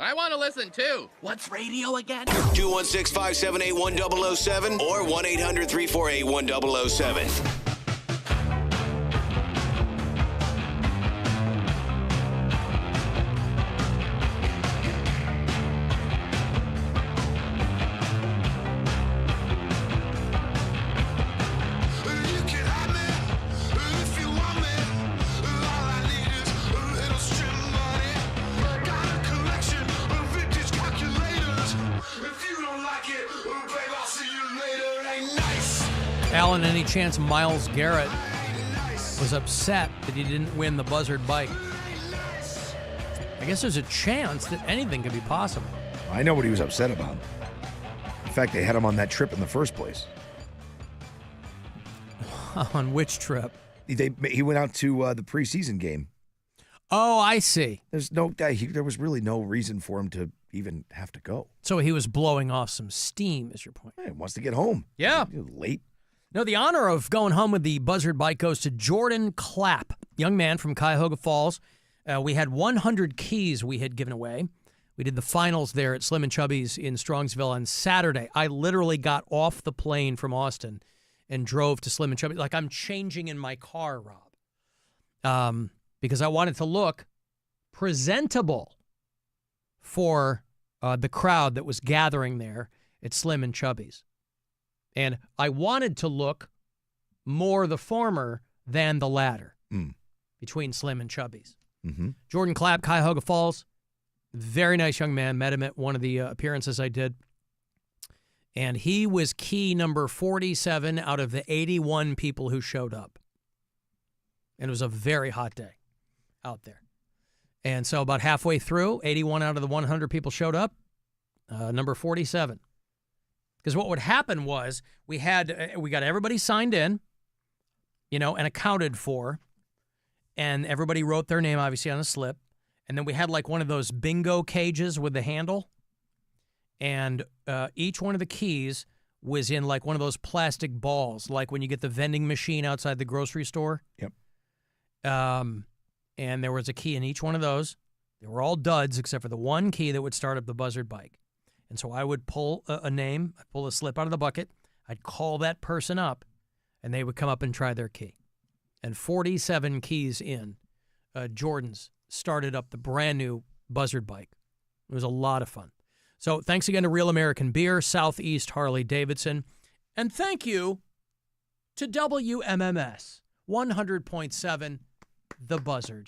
I want to listen too. What's radio again? 216-578-1007 or 1-800-348-1007. Alan, any chance Myles Garrett was upset that he didn't win the Buzzard bike? I guess there's a chance that anything could be possible. I know what he was upset about. In fact, they had him on that trip in the first place. On which trip? He went out to the preseason game. Oh, I see. There was really no reason for him to even have to go. So he was blowing off some steam, is your point? He wants to get home. Yeah. Late. No, the honor of going home with the Buzzard bike goes to Jordan Clapp, young man from Cuyahoga Falls. We had 100 keys we had given away. We did the finals there at Slim and Chubby's in Strongsville on Saturday. I literally got off the plane from Austin and drove to Slim and Chubby's. Like I'm changing in my car, Rob, because I wanted to look presentable for the crowd that was gathering there at Slim and Chubby's. And I wanted to look more the former than the latter between Slim and Chubby's. Mm-hmm. Jordan Clapp, Cuyahoga Falls, very nice young man. Met him at one of the appearances I did. And he was key number 47 out of the 81 people who showed up. And it was a very hot day out there. And so about halfway through, 81 out of the 100 people showed up, number 47. Because what would happen was we got everybody signed in, and accounted for, and everybody wrote their name, obviously, on a slip. And then we had like one of those bingo cages with the handle. And each one of the keys was in like one of those plastic balls, like when you get the vending machine outside the grocery store. Yep. And there was a key in each one of those. They were all duds except for the one key that would start up the Buzzard bike. And so I would pull a name, I'd pull a slip out of the bucket, I'd call that person up, and they would come up and try their key. And 47 keys in, Jordan's started up the brand new Buzzard bike. It was a lot of fun. So thanks again to Real American Beer, Southeast Harley-Davidson, and thank you to WMMS 100.7, the Buzzard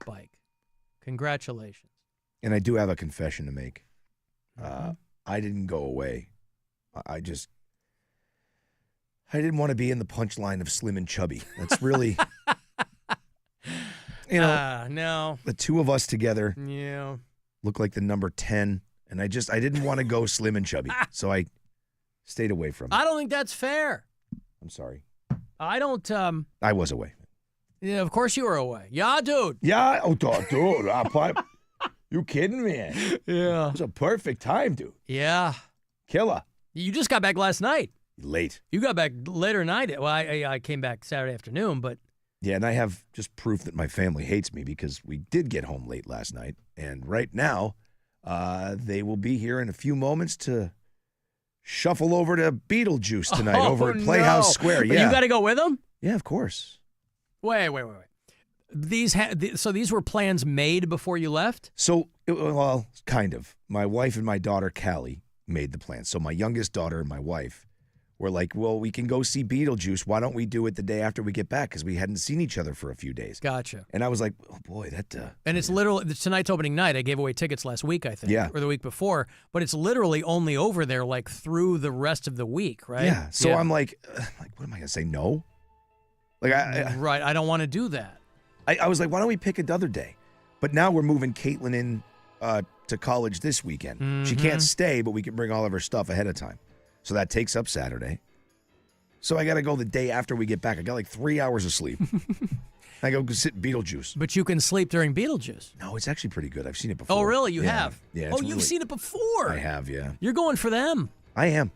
bike. Congratulations. And I do have a confession to make. I didn't go away. I didn't want to be in the punchline of Slim and Chubby. That's really, no. The two of us together Yeah. look like the number 10, and I didn't want to go Slim and Chubby, so I stayed away from it. I don't think that's fair. I'm sorry. I don't. I was away. Yeah, of course you were away. Yeah, dude. Yeah, dude. You kidding me? Yeah. It was a perfect time, dude. Yeah. Killer. You just got back last night. Late. You got back later night. Well, I came back Saturday afternoon, but. Yeah, and I have just proof that my family hates me because we did get home late last night. And right now, they will be here in a few moments to shuffle over to Beetlejuice tonight over at Playhouse Square. Yeah. You got to go with them? Yeah, of course. Wait. So these were plans made before you left? So, well, kind of. My wife and my daughter, Callie, made the plans. So my youngest daughter and my wife were like, well, we can go see Beetlejuice. Why don't we do it the day after we get back? Because we hadn't seen each other for a few days. Gotcha. And I was like, oh, boy, that... And it's literally, tonight's opening night. I gave away tickets last week, I think. Yeah. Or the week before. But it's literally only over there like through the rest of the week, right? Yeah. So I'm like, what am I going to say, no? Like, Right. I don't want to do that. I was like, why don't we pick another day? But now we're moving Caitlin in to college this weekend. Mm-hmm. She can't stay, but we can bring all of her stuff ahead of time. So that takes up Saturday. So I got to go the day after we get back. I got like 3 hours of sleep. I go sit in Beetlejuice. But you can sleep during Beetlejuice. No, it's actually pretty good. I've seen it before. Oh, really? You Yeah. have? Yeah. Oh, you've seen it before? I have, yeah. You're going for them. I am.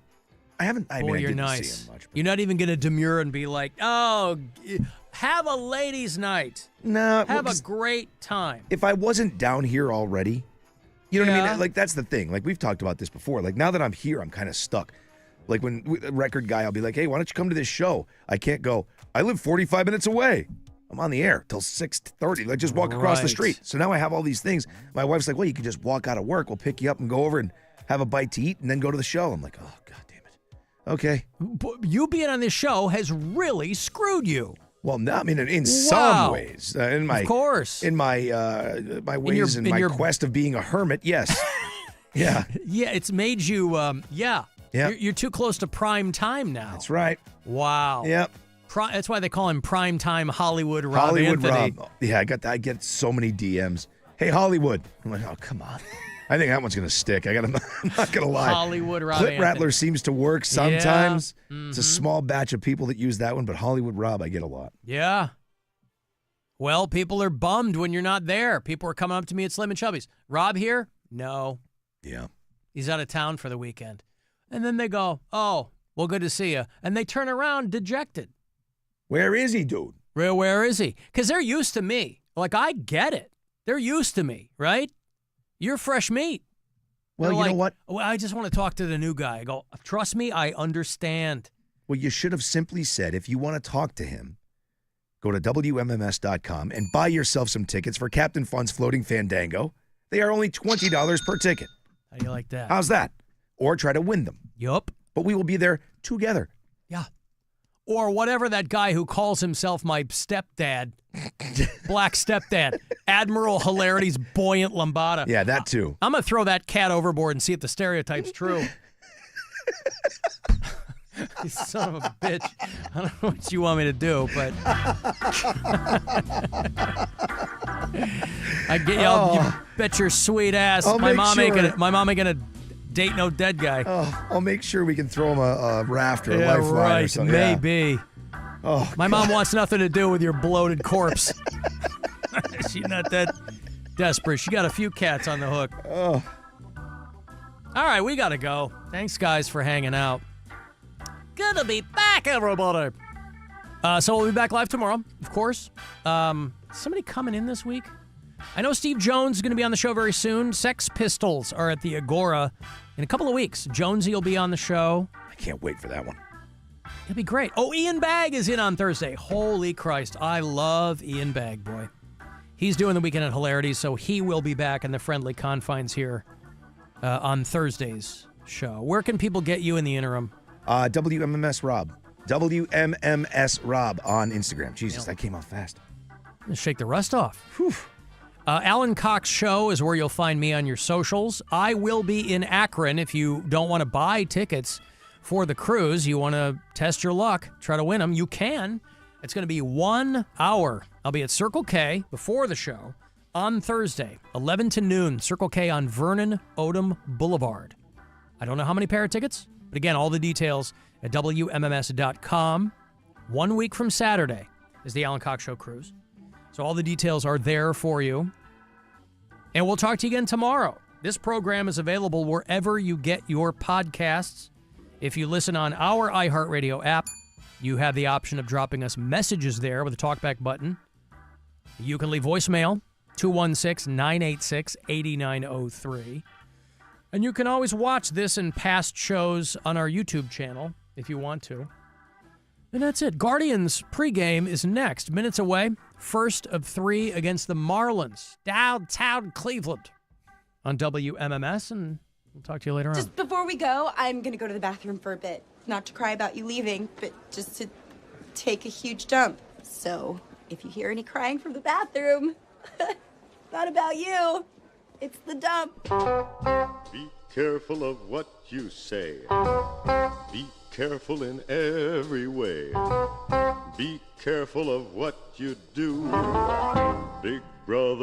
I haven't. I Boy, mean, I you're didn't nice. see him much. You're not even going to demur and be like, oh, Have a ladies' night. No. Have a great time. If I wasn't down here already, you know what I Yeah. mean? Like, that's the thing. Like, we've talked about this before. Like, now that I'm here, I'm kind of stuck. Like, when a record guy, I'll be like, hey, why don't you come to this show? I can't go. I live 45 minutes away. I'm on the air till 6:30. Like, just walk across the Right. street. So now I have all these things. My wife's like, well, you can just walk out of work. We'll pick you up and go over and have a bite to eat and then go to the show. I'm like, oh, God damn it. Okay. You being on this show has really screwed you. Well, no, I mean, in Wow. some ways. In my, Of course. In my my ways in my quest of being a hermit, yes. Yeah. Yeah, it's made you, yeah. Yep. You're too close to prime time now. That's right. Wow. Yep. That's why they call him prime time Hollywood Rob Hollywood Anthony. Rob. Yeah, I get so many DMs. Hey, Hollywood. I'm like, oh, come on. I think that one's going to stick. I'm not going to lie. Hollywood Rob Clip Anthony. Rattler seems to work sometimes. Yeah. It's a small batch of people that use that one, but Hollywood Rob, I get a lot. Yeah. Well, people are bummed when you're not there. People are coming up to me at Slim and Chubby's. Rob here? No. Yeah. He's out of town for the weekend. And then they go, oh, well, good to see you. And they turn around dejected. Where is he, dude? Where is he? Because they're used to me. Like, I get it. They're used to me, right? You're fresh meat. Well, They're you know like, what? Well, I just want to talk to the new guy. I go, trust me, I understand. Well, you should have simply said, if you want to talk to him, go to WMMS.com and buy yourself some tickets for Captain Fun's Floating Fandango. They are only $20 per ticket. How do you like that? How's that? Or try to win them. Yup. But we will be there together. Yeah. Or whatever that guy who calls himself my stepdad, black stepdad, Admiral Hilarity's buoyant lambada. Yeah, that too. I'm going to throw that cat overboard and see if the stereotype's true. You son of a bitch. I don't know what you want me to do, but I get you. You bet your sweet ass. My mom ain't gonna date no dead guy. Oh, I'll make sure we can throw him a raft or a lifeline right. or something. Maybe. Yeah. Oh, my mom wants nothing to do with your bloated corpse. She's not that desperate. She got a few cats on the hook. Oh. All right, we gotta go. Thanks, guys, for hanging out. Good to be back, everybody. So we'll be back live tomorrow, of course. Somebody coming in this week? I know Steve Jones is going to be on the show very soon. Sex Pistols are at the Agora in a couple of weeks. Jonesy will be on the show. I can't wait for that one. It'll be great. Oh, Ian Bagg is in on Thursday. Holy Christ. I love Ian Bagg, boy. He's doing the Weekend at Hilarity, so he will be back in the friendly confines here on Thursday's show. Where can people get you in the interim? WMMS Rob. WMMS Rob on Instagram. Jesus, that came out fast. Shake the rust off. Whew. Alan Cox Show is where you'll find me on your socials. I will be in Akron. If you don't want to buy tickets for the cruise, you want to test your luck, try to win them, you can. It's going to be 1 hour. I'll be at Circle K before the show on Thursday, 11 to noon, Circle K on Vernon Odom Boulevard. I don't know how many pair of tickets, but again, all the details at WMMS.com. 1 week from Saturday is the Alan Cox Show cruise. So all the details are there for you. And we'll talk to you again tomorrow. This program is available wherever you get your podcasts. If you listen on our iHeartRadio app, you have the option of dropping us messages there with a talkback button. You can leave voicemail, 216-986-8903. And you can always watch this and past shows on our YouTube channel if you want to. And that's it. Guardians pregame is next. Minutes away. First of 3 against the Marlins. Downtown Cleveland on WMMS. And we'll talk to you later on. Just before we go, I'm going to go to the bathroom for a bit. Not to cry about you leaving, but just to take a huge dump. So if you hear any crying from the bathroom, not about you. It's the dump. Be careful of what you say. Be careful in every way. Be careful of what you do. Big brother.